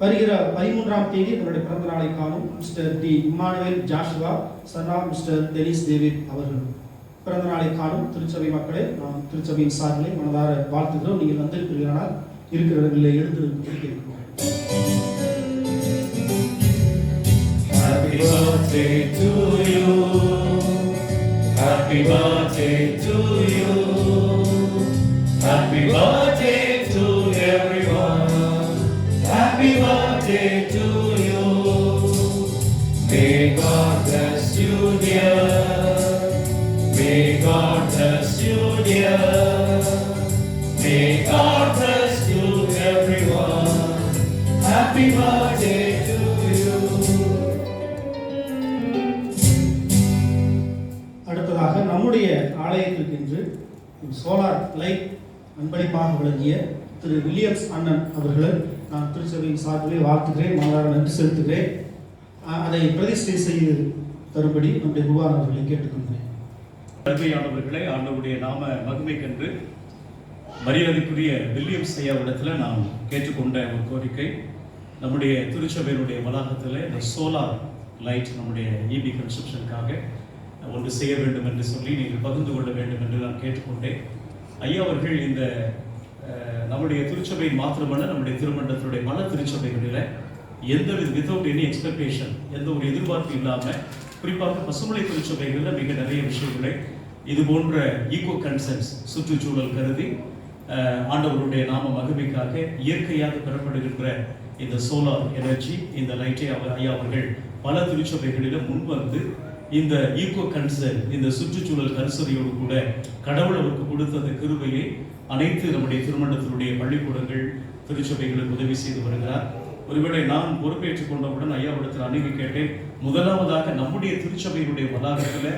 Speaker 8: வருகிற 13ஆம் தேதி தன்னுடைய பிறந்த நாளை காணும் mister D Immanuel Joshua son of mister Denis David அவர்களும். பிறந்த நாளை காணும் திருச்சபை மக்களை நாம் திருச்சபையின் சார்பிலே மனதார வாழ்த்துகிறோம். நீங்கள் வந்திருக்கிறீர்களானால் இருக்கிற இடங்களில் எழுந்து கேட்கிறோம்.
Speaker 1: Happy birthday to you. Happy birthday to you. Happy birthday to everyone. Happy birthday to you. May God bless you, dear. May God bless you, dear. May God bless you, everyone. Happy birthday to you.
Speaker 8: அடுத்ததாக நம்முடைய ஆலயத்திற்கு இன்று solar light அன்பளிப்பாக வழங்கிய திரு Williams அண்ணன் அவர்களை நான் திருச்சபையின் சார்பிலே வாழ்த்துகிறேன், மனதார நன்றி செலுத்துகிறேன். அதை பிரதிஷ்டை செய்து தரும்படி நம்முடைய குருவான் அவர்களை கேட்டுக்கொள்கிறேன்.
Speaker 1: அருமையானவர்களே, ஆண்டவருடைய நாம மகிமைக்கென்று மரியாதைக்குரிய வில்லியம்ஸ் ஐயாவிடத்தில் நாம் கேட்டுக்கொண்ட ஒரு கோரிக்கை, நம்முடைய திருச்சபையினுடைய வளாகத்தில் இந்த சோலார் லைட் நம்முடைய இபி கன்ஸ்ட்ரக்ஷனுக்காக ஒன்று செய்ய வேண்டும் என்று சொல்லி நீங்கள் பகிர்ந்து கொள்ள வேண்டும் என்று நான் கேட்டுக்கொண்டேன். ஐயா அவர்கள் இந்த நம்முடைய திருச்சபையின் மாத்திரமல்ல, நம்முடைய திருமண்டலத்தினுடைய பல திருச்சபைகளில் வித்தவுட் எனி எக்ஸ்பெக்டேஷன், எந்த ஒரு எதிர்பார்ப்பு இல்லாமல், குறிப்பாக பசுமலை திருச்சபைகளில் மிக நிறைய விஷயங்களை இது போன்ற ஈகோ கன்சர்ன்ஸ் சுற்றுச்சூழல் கருதி ஆண்டவருடைய நாம மகிமைக்காக இயற்கையாக பெறப்படுகின்ற இந்த சோலார் எனர்ஜி, இந்த லைட்டை ஐயா அவர்கள் பல திருச்சபைகளிலும் முன்வந்து இந்த ஈகோ கன்சர்ன், இந்த சுற்றுச்சூழல் கன்சரியோடு கூட கடவுள் அவருக்கு கொடுத்த அந்த கிருபையை அனைத்து நம்முடைய திருமண்டலத்தினுடைய பள்ளிக்கூடங்கள் திருச்சபைகளுக்கு உதவி செய்து வருகிறார். ஒருவேளை நான் பொறுப்பேற்றுக் கொண்டவுடன் ஐயாவிடத்தில் அணுகி கேட்டேன், முதலாவதாக நம்முடைய திருச்சபையினுடைய வளாகத்தில்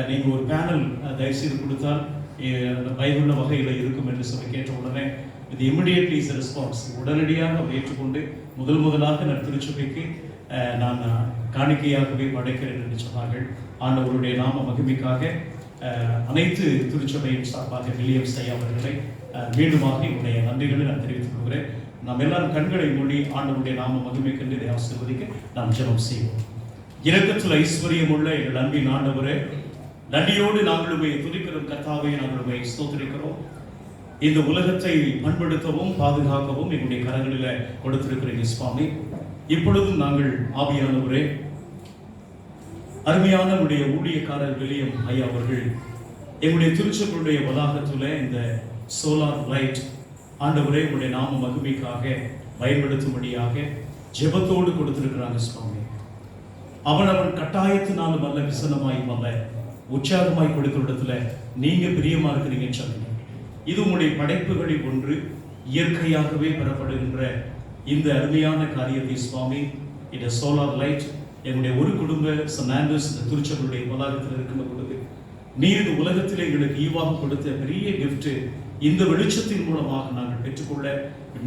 Speaker 1: நீங்கள் ஒரு பேனல் தயவுசெய்து கொடுத்தால் பயனுள்ள வகையில் இருக்கும் என்று சொல்லி கேட்ட உடனே இது இமிடியேட்லி இஸ் ரெஸ்பான்ஸ், உடனடியாக அவர் ஏற்றுக்கொண்டு முதலாக நான் திருச்சபைக்கு நான் காணிக்கையாகவே படைக்கிறேன் என்று சொன்னார்கள். ஆண்டவருடைய நாம மகிமைக்காக அனைத்து திருச்சபையின் சார்பாக வில்லியம்ஸ் ஐயா அவர்களை மீண்டுமாக என்னுடைய நன்றிகளை நான் தெரிவித்துக் கொள்கிறேன். நாம் எல்லாரும் கண்களை மூடி ஆண்டவருடைய நாம மகிமைக்கென்று இதை ஆசீர்வதிக்க நாம் ஜெபம் செய்வோம். இரக்கத்தில் ஐஸ்வர்யம் உள்ள எங்கள் அன்பின் ஆண்டவரே, நன்றியோடு நாங்கள் உம்மை துதிக்கிறோம். கர்த்தாவே, நாங்கள் உம்மை ஸ்தோத்திரிக்கிறோம். இந்த உலகத்தை பண்படுத்தவும் பாதுகாக்கவும் எங்களுடைய கரங்களில் கொடுத்திருக்கிறீங்க சுவாமி. இப்பொழுதும் நாங்கள் ஆவியானவரே, அருமையான நம்முடைய ஊழியக்காரர் வில்லியம் ஐயா அவர்கள் எங்களுடைய திருச்சபையுடைய வளாகத்தில் இந்த சோலார் லைட் ஆண்டவரே உங்களுடைய நாம மகிமைக்காக பயன்படுத்தும்படியாக ஜெபத்தோடு கொடுத்திருக்கிறாங்க சுவாமி. அவன் கட்டாயத்தினாலும் அல்ல, விசனமாயும் அல்ல, உற்சாகமாய் கொடுக்கிற இடத்துல நீங்க பிரியமா இருக்கிறீங்கன்னு சொன்னீங்க. இது உங்களுடைய படைப்புகளில் ஒன்று, இயற்கையாகவே பெறப்படுகின்ற இந்த அருமையான காரியத்தை சுவாமி, இந்த சோலார் லைட் எங்களுடைய ஒரு குடும்ப சனாண்டஸ் இந்த திருச்சபையுடைய வளாகத்தில் இருக்கிற பொழுது நீர் இந்த உலகத்தில் எங்களுக்கு ஈவாக கொடுத்த பெரிய கிஃப்ட் இந்த வெளிச்சத்தின் மூலமாக நாங்கள் பெற்றுக்கொள்ள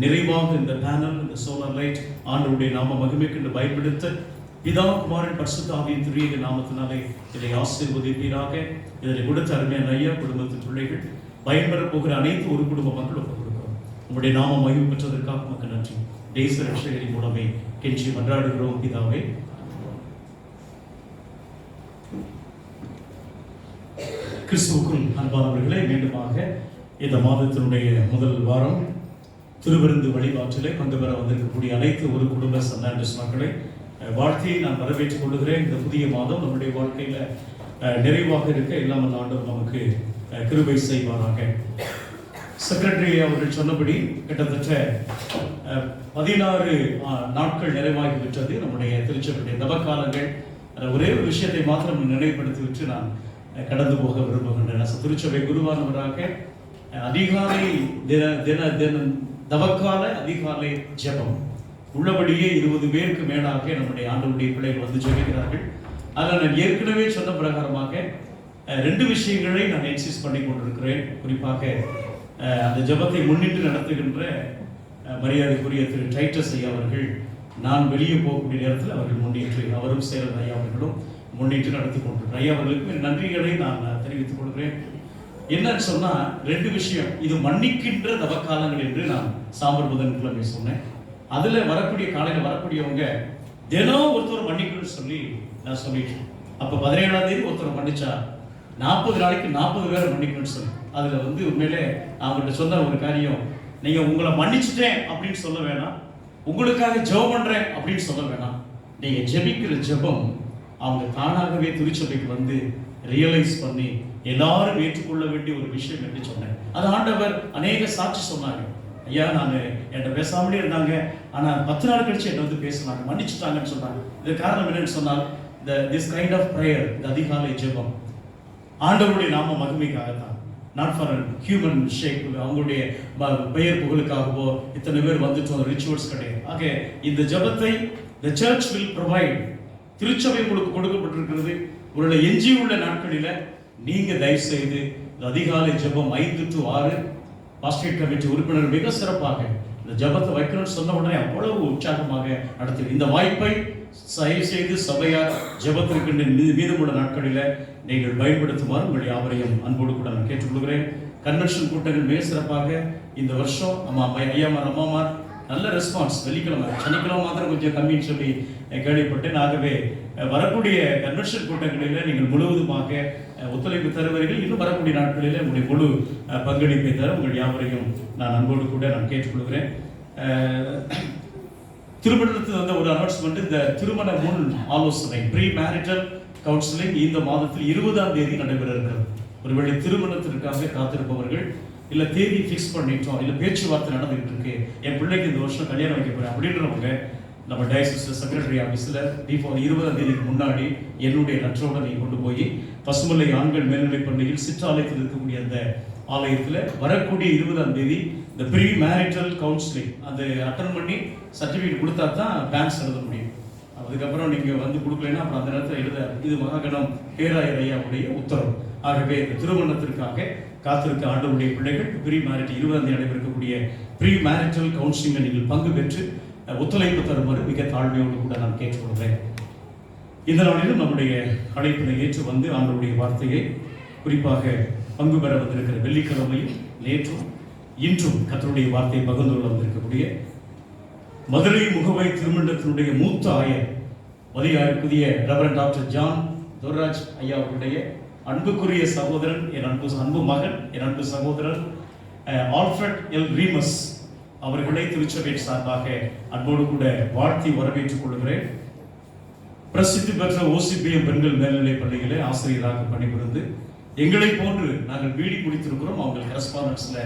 Speaker 1: நிறைவாக இந்த பேனல், இந்த சோலார் லைட் ஆண்டவருடைய நாம மகிமைக்கு பயன்படுத்த பிதா குமாரன் பரிசுத்த ஆவியின் திரியேக நாமத்தினாலே இதை ஆசீர்வதிப்பீராக. இதனை கொடுத்த அருமையான ஐயா, குடும்பத்தின் பிள்ளைகள், பயன்பெற போகிற அனைத்து ஒரு குடும்ப மக்களும் கொடுக்கிறோம். உங்களுடைய நாம மகிமை பெற்றதற்காக மக்கள் நன்றி. தேச ரட்சகரின் மூலமே கெஞ்சி மன்றாடுகிறோம் பிதாவே. கிறிஸ்துவுக்குள் அன்பானவர்களே, மீண்டுமாக இந்த மாதத்தினுடைய முதல் வாரம் திருவிருந்து வழிபாட்டிலே பங்கு பெற வந்திருக்கக்கூடிய அனைத்து ஒரு குடும்ப சன்னாண்டஸ் மக்களை வாழ்க்கையை நான் வரவேற்றுக் கொள்கிறேன். இந்த புதிய மாதம் நம்முடைய வாழ்க்கையில நிறைவாக இருக்க இல்லாமல் ஆண்டவர் நமக்கு கிருபை செய்வாராக. செக்ரட்டரி அவர்கள் சொன்னபடி கிட்டத்தட்ட 16 நாட்கள் நிறைவாகிவிட்டது நம்முடைய திருச்சபையுடைய தவக்காலங்கள். ஒரே ஒரு விஷயத்தை மாத்திரம் நினைவுபடுத்தி விட்டு நான் கடந்து போக விரும்புகின்றேன். திருச்சபை குருவானவராக அதிகாலை தவக்கால அதிகாலை ஜெபம் உள்ளபடியே 20 பேருக்கு மேலாக நம்முடைய ஆண்டவருடைய பிள்ளைகள் வந்து ஜெபிக்கிறார்கள். அதில் நான் ஏற்கனவே சொன்ன பிரகாரமாக 2 விஷயங்களை நான் இன்சிஸ்ட் பண்ணி கொண்டிருக்கிறேன். குறிப்பாக அந்த ஜெபத்தை முன்னிட்டு நடத்துகின்ற மரியாதைக்குரிய திரு டைட்டஸ் ஐயா அவர்கள் நான் வெளியே போகக்கூடிய நேரத்தில் அவர்கள் முன்னிட்டு, அவரும் சேரன் ஐயா அவர்களும் முன்னிட்டு நடத்தி கொண்டிருக்கிறார். ஐயா அவர்களுக்கு நன்றிகளை நான் தெரிவித்துக் கொள்கிறேன். என்னன்னு சொன்னா 2 விஷயம். இது மன்னிக்கின்ற தவக்காலங்கள் என்று நான் சாம்பர் புதன்கிழமை சொன்னேன். அதுல வரக்கூடிய காலையில் வரக்கூடியவங்க தினம் ஒருத்தர் மன்னிக்கணும்னு சொல்லி நான் சொல்லிட்டேன். அப்ப 17ஆம் தேதி ஒருத்தர் மன்னிச்சா 40 நாளைக்கு 40 பேரை மன்னிக்கணும்னு சொல்லி அதுல உண்மையிலே அவங்கள்ட்ட சொன்ன ஒரு காரியம், நீங்க உங்களை மன்னிச்சுட்டேன் அப்படின்னு சொல்ல வேணாம், உங்களுக்காக ஜெபம் பண்றேன் அப்படின்னு சொல்ல வேணாம். நீங்க ஜெபிக்கிற ஜெபம் அவங்க தானாகவே திருச்சபைக்கு வந்து ரியலைஸ் பண்ணி எல்லாரும் ஏற்றுக்கொள்ள வேண்டிய ஒரு விஷயம் என்று சொன்னேன். அது ஆண்டவர் அநேக சாட்சி சொன்னாங்க. ஐயா, நான் என்கிட்ட பேசாமலே இருந்தாங்க, ஆனால் 10 நாள் கழிச்சு என்னை வந்து பேசினாங்க, மன்னிச்சுட்டாங்கன்னு சொன்னாங்க. இது காரணம் என்னன்னு சொன்னால் திஸ் கைண்ட் ஆஃப் ப்ரேயர், இந்த அதிகாலை ஜெபம் ஆண்டவருடைய நாம மகிமைக்காகத்தான், நாட் ஃபார் ஹியூமன் ஷேக், அவங்களுடைய பெயர் புகழுக்காகவோ இத்தனை பேர் வந்துட்டோம் ரிச்சுவல்ஸ் கிடையாது. ஆக இந்த ஜெபத்தை the church will provide. திருச்சபை உங்களுக்கு கொடுக்கப்பட்டிருக்கிறது. உங்களுடைய எஞ்சியுள்ள நாட்களில நீங்க தயவு செய்து அதிகாலை ஜெபம் 5 to 6 பாஸ்டேட் கமிட்டி உறுப்பினர் மிக சிறப்பாக இந்த ஜெபத்தை வைக்கணும்னு சொன்ன உடனே அவ்வளவு உற்சாகமாக நடத்தி இந்த வாய்ப்பை தயவு செய்து சபையார் ஜெபத்திற்கு மீதமுள்ள நாட்களில நீங்கள் பயன்படுத்துமாறு உங்கள் யாவரையும் அன்போடு கூட நான் கேட்டுக்கொள்கிறேன். கன்வென்ஷன் கூட்டங்கள் மிக சிறப்பாக இந்த வருஷம் ஐயாமார் அம்மாமார் நல்ல ரெஸ்பான்ஸ். வெள்ளிக்கிழமை சனிக்கிழமை மாத்திரம் கொஞ்சம் கம்மின்னு சொல்லி கேள்விப்பட்டேன். ஆகவே வரக்கூடிய கன்வென்ஷன் கூட்டங்களில் நீங்கள் முழுவதுமாக ஒத்துழைப்பு தருவீர்கள். இன்னும் வரக்கூடிய நாட்களில் உங்களுடைய முழு பங்களிப்பை தர உங்கள் யாவரையும் நான் அன்போடு கூட நான் கேட்டுக்கொள்கிறேன். திருமணத்தில் வந்த ஒரு அனௌன்ஸ்மெண்ட், இந்த திருமண முன் ஆலோசனை ப்ரீ மேரிட்டல் கவுன்சிலிங் இந்த மாதத்தில் 20ஆம் தேதி நடைபெற இருக்கிறது. ஒருவேளை திருமணத்திற்காக காத்திருப்பவர்கள், இல்லை தேதி ஃபிக்ஸ் பண்ணிட்டோம், இல்லை பேச்சுவார்த்தை நடந்துகிட்டு இருக்கு, என் பிள்ளைக்கு இந்த வருஷம் கல்யாணம் வைக்க போறேன் அப்படின்றவங்க நம்ம டயசிஸ் செக்ரட்டரி ஆஃபீஸில் பிஃபோர் 20ஆம் தேதிக்கு முன்னாடி என்னுடைய லெட்டரோட நீங்கள் கொண்டு போய் பசுமலை ஆண்கள் மேல்நிலைப் பள்ளியில் சிற்றாலயத்தில் இருக்கக்கூடிய அந்த ஆலயத்தில் வரக்கூடிய 20ஆம் தேதி இந்த ப்ரீ மேரிட்டல் கவுன்சிலிங் அது அட்டன் பண்ணி சர்டிஃபிகேட் கொடுத்தா தான் பேங்க்ஸ் எழுத முடியும். அதுக்கப்புறம் நீங்கள் வந்து கொடுக்கலைன்னா அப்புறம் அந்த நேரத்தில் எழுத இது மகாகணம் பேராயர் ஐயாவுடைய உத்தரவு. ஆகவே இந்த திருமணத்திற்காக காத்திருக்க ஆண்டவருடைய பிள்ளைகள் ப்ரீ மேரிட்டல் 20ஆம் தேதி நடைபெறக்கூடிய ப்ரீ மேரிட்டல் கவுன்சிலிங்கை நீங்கள் பங்கு பெற்று ஒத்துழைப்பு தருமாறு மிக தாழ்மையோடு கூட நான் கேட்டுக்கொள்கிறேன். இந்த நாளிலும் நம்முடைய அழைப்பினை ஏற்று வந்து ஆண்டவருடைய வார்த்தையை குறிப்பாக பங்கு பெற வந்திருக்கிற வெள்ளிக்கிழமையும் நேற்றும் இன்றும் கர்த்தருடைய வார்த்தையை பகிர்ந்து கொள்ள வந்திருக்கக்கூடிய மதுரை முகவை திருமண்டலத்தினுடைய மூத்த ஆயர் மதியாருக்குரிய ரெவரண்ட் டாக்டர் ஜான் துர்ராஜ் ஐயா அவருடைய அன்புக்குரிய சகோதரன், என் அன்பு மகன், என் அன்பு சகோதரன் ஆல்ஃபிரட் எல் ரீமஸ் அவர்களை திருச்சபை சார்பாக அன்போடு கூட வாழ்த்தி வரவேற்றுக் கொள்கிறேன். பிரசித்தி பெற்ற OCPM பெண்கள் மேல்நிலைப் பள்ளியிலே ஆசிரியராக பணிபுரிந்து எங்களை போன்று நாங்கள் பிடி முடித்திருக்கிறோம். அவங்க கரஸ்பாண்டன்ஸ்ல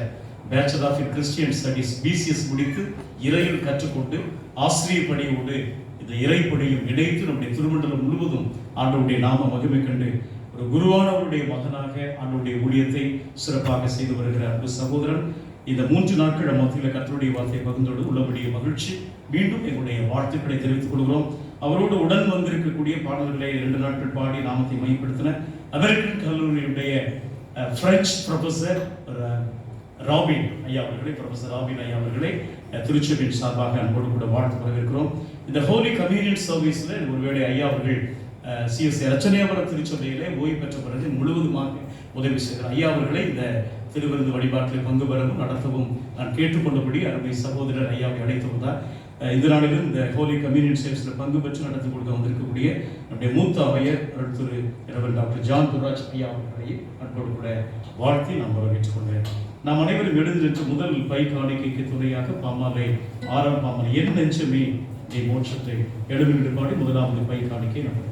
Speaker 1: bachelor of Christian studies BCS முடித்து இறையில் கற்றுக்கொண்டு ஆசிரியர் பணியோடு இந்த இறைப்பணியும் இணைத்து நம்முடைய திருமண்டலம் முழுவதும் ஆண்டவருடைய நாம மகிமை கண்டு ஒரு குருவானவருடைய மகனாக ஆண்டவருடைய ஊழியத்தை சிறப்பாக செய்து வருகிற அன்பு சகோதரன் இந்த 3 நாட்கள் மத்தியில் கர்த்தருடைய வார்த்தையை பகிர்ந்தோடு உள்ளபடிய மகிழ்ச்சி. மீண்டும் எங்களுடைய வாழ்த்துக்களை தெரிவித்துக் கொள்கிறோம். அவரோடு உடன் வந்திருக்கக்கூடிய பாடல்களை 2 நாட்கள் பாடி நாமத்தை மையப்படுத்தின அமெரிக்கன் கல்லூரியுடைய பிரெஞ்சு ப்ரொஃபசர் ராபின் ஐயா அவர்களை, ப்ரொஃபசர் ராபின் ஐயா அவர்களை திருச்சபையின் சார்பாக அன்போடு கூட வாழ்த்து வரவேற்கிறோம். இந்த ஹோலி கம்யூனியன் சர்வீஸ்ல ஒருவேளை ஐயா அவர்கள் CSI ரச்சனையாபுரம் திருச்சபையிலே ஓய்வு பெற்ற பிறகு முழுவதுமாக உதவி செய்கிறார். ஐயா அவர்களை இந்த திருவிருந்து வழிபாட்டில் பங்கு பெறவும் நடத்தவும் நான் கேட்டுக்கொண்டபடி அருமை சகோதரர் ஐயாவை அழைத்து வந்தார். இந்த நாளிலும் இந்த ஹோலி கம்யூனியன் சர்வீஸில் பங்கு பெற்று நடத்தி கொடுக்க வந்திருக்கக்கூடிய நம்முடைய மூத்த அவையர் திரு டாக்டர் ஜான் துராஜ் ஐயா அவர்களை அன்போடு கூட வாழ்த்தி நாம் வரவேற்றுக் கொண்டேன். நாம் அனைவரும் எழுந்திருச்சு முதல் பை காணிக்கைக்கு துணையாக பாமாலை ஆறாம் பாமாலை என் நெஞ்சமே நீ மோட்சத்தை எழுமிட்டு பாடி முதலாவது பை காணிக்கை நம்ம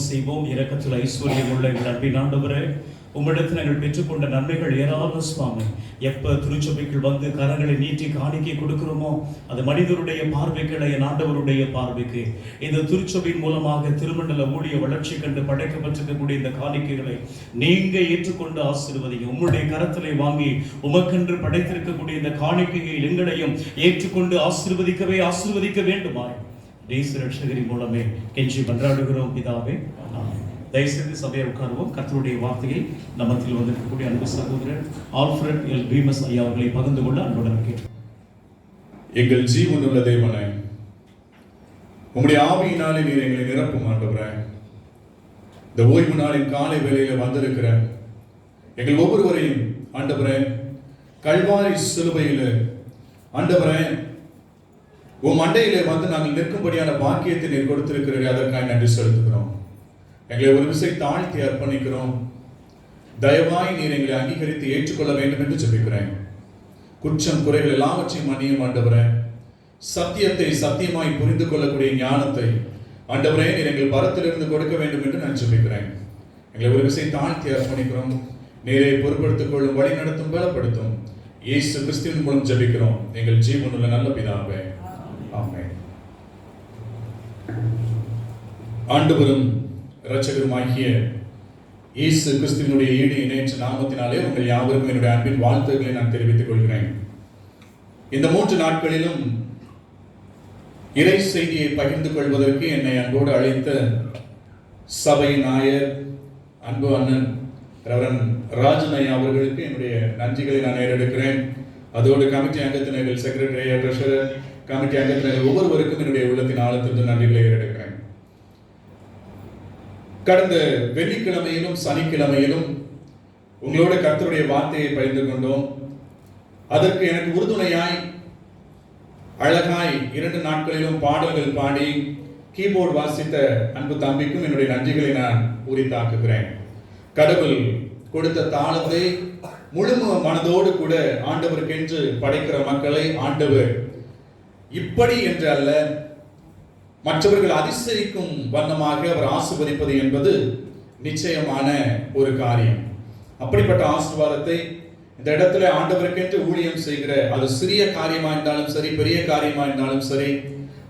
Speaker 1: செய்வோம். இரக்கத்தில் ஐஸ்வர்யம் உள்ள எங்கள் அன்பின் ஆண்டவரே, உம்மிடத்தில் நாங்கள் பெற்றுக்கொண்ட நன்மைகள் ஏராளம் சுவாமி. எப்ப திருச்சபைக்குள் வந்து கரங்களை நீட்டி காணிக்கை கொடுக்கிறோமோ அது மனிதருடைய பார்வைக்கு என் ஆண்டவருடைய பார்வைக்கு இந்த திருச்சபையின் மூலமாக திருமண்டல ஊழிய வளர்ச்சி கண்டு படைக்கப்பட்டிருக்கக்கூடிய இந்த காணிக்கைகளை நீங்க ஏற்றுக்கொண்டு ஆசீர்வதிங்க. உம்முடைய கரத்திலே வாங்கி உமக்கென்று படைத்திருக்கக்கூடிய இந்த காணிக்கையை எங்களையும் ஏற்றுக்கொண்டு ஆசீர்வதிக்க வேண்டுமாய் ரட்சகரின் மூலமே கெஞ்சி மன்றாடுகிறோம் பிதாவே. தயவுசெய்து சபையை உட்காருவோம். கர்த்தருடைய வார்த்தையை நம்மத்தில் வந்திருக்கக்கூடிய அன்பு சகோதரர் ஆல்ஃபிரட் எல் பீமஸ் ஐயா அவர்களை பகிர்ந்து கொள்ள அன்புடன் கேட்கிறோம்.
Speaker 9: எங்கள் ஜீவனுள்ள தேவனே, உம்முடைய ஆவியினாலே நீர் எங்களை நிரப்பும் ஆண்டவரே. இந்த ஓய்வு நாளின் காலை வேளையில வந்திருக்கிற எங்கள் ஒவ்வொருவரையும் ஆண்டவரே, கல்வாரி சிலுவையில ஆண்டவரே உம் மண்டையிலே வந்து நாங்கள் நிற்கும்படியான பாக்கியத்தை நீர் கொடுத்திருக்கிறீர்கள், அதற்காக நன்றி செலுத்துகிறோம். எங்களை ஒரு விசை தாழ்த்தி அர்ப்பணிக்கிறோம். தயவாய் நீர் எங்களை அங்கீகரித்து ஏற்றுக்கொள்ள வேண்டும் என்று ஜெபிக்கிறேன். குற்றம் குறைகள் எல்லாவற்றையும் மன்னியும் ஆண்டவரே. சத்தியத்தை சத்தியமாய் புரிந்து கொள்ளக்கூடிய ஞானத்தை ஆண்டவரே நீர் எங்கள் பரத்திலிருந்து கொடுக்க வேண்டும் என்று நான் ஜெபிக்கிறேன். எங்களை ஒரு விசை தாழ்த்தி அர்ப்பணிக்கிறோம். நீரை பொறுப்படுத்திக் கொள்ளும், வழி நடத்தும், பலப்படுத்தும். இயேசு கிறிஸ்துவின் மூலம் ஜெபிக்கிறோம் எங்கள் ஜீவனுள்ள நல்ல பிதாவே, ஆமென். ஆண்டவரும் இரட்சகருமாகிய இயேசு கிறிஸ்துவினுடைய ஈடு இணையற்ற நாமத்தினாலே உங்கள் யாவருக்கும் என்னுடைய அன்பின் வாழ்த்துக்களை நான் தெரிவித்துக் கொள்கிறேன். இந்த 3 நாட்களிலும் இறை செய்தியை பகிர்ந்து கொள்வதற்கு என்னை அன்போடு அழைத்த சபை நாயர் அன்பு அண்ணன் ரெவரன் ராஜனையா அவர்களுக்கு என்னுடைய நன்றிகளை நான் ஏறெடுக்கிறேன். அதோடு கமிட்டி அங்கத்தினர்கள், செக்ரட்டரி, ட்ரெஷரர், கமிட்டி அங்கத்தினர்கள் ஒவ்வொருவருக்கும் என்னுடைய உள்ளத்தின் ஆழத்திலிருந்து நன்றிகளை ஏறெடுக்கிறேன். கடந்த வெள்ளிக்கிழமையிலும் சனிக்கிழமையிலும் உங்களோட கர்த்தருடைய வார்த்தையை பகிர்ந்து கொண்டோம். அதற்கு எனக்கு உறுதுணையாய் அழகாய் 2 நாட்களிலும் பாடல்கள் பாடி கீபோர்டு வாசித்த அன்பு தம்பிக்கும் என்னுடைய நன்றிகளை நான் உரித்தாக்குகிறேன். கடவுள் கொடுத்த தாளத்தை முழு மனதோடு கூட ஆண்டவருக்கென்று படைக்கிற மக்களை ஆண்டவர் இப்படி என்று அல்ல, மற்றவர்கள் அதிசயிக்கும் வண்ணமாக அவர் ஆசீர்வதிப்பது என்பது நிச்சயமான ஒரு காரியம். அப்படிப்பட்ட ஆசீர்வாதத்தை இந்த இடத்துல ஆண்டவருக்கென்று ஊழியம் செய்கிற, அது சிறிய காரியமா இருந்தாலும் சரி, பெரிய காரியமா இருந்தாலும் சரி,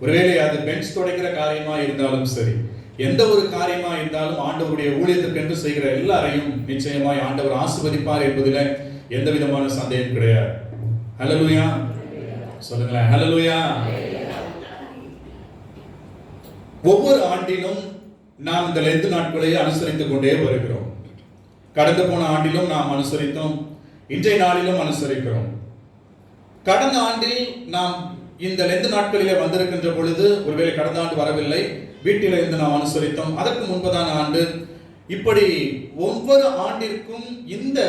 Speaker 9: ஒருவேளை அது பெஞ்ச் துடைக்கிற காரியமா இருந்தாலும் சரி, எந்த ஒரு காரியமா இருந்தாலும் ஆண்டவருடைய ஊழியத்திற்கென்று செய்கிற எல்லாரையும் நிச்சயமாய் ஆண்டவர் ஆசீர்வதிப்பார் என்பதில் எந்த விதமான சந்தேகம் கிடையாது. ஹல்லேலூயா சொல்லுங்களேன், ஹல்லேலூயா. ஒவ்வொரு ஆண்டிலும் நாம் இந்த லெந்து நாட்களை அனுசரித்துக் கொண்டே வருகிறோம். கடந்து போன ஆண்டிலும் நாம் அனுசரித்தோம், இன்றைய நாளிலும் அனுசரிக்கிறோம். கடந்த ஆண்டில் நாம் இந்த லெந்து நாட்களிலே வந்திருக்கின்ற பொழுது, ஒருவேளை கடந்த ஆண்டு வரவில்லை, வீட்டில் இருந்து நாம் அனுசரித்தோம். அதற்கு முன்பதான ஆண்டு, இப்படி ஒவ்வொரு ஆண்டிற்கும் இந்த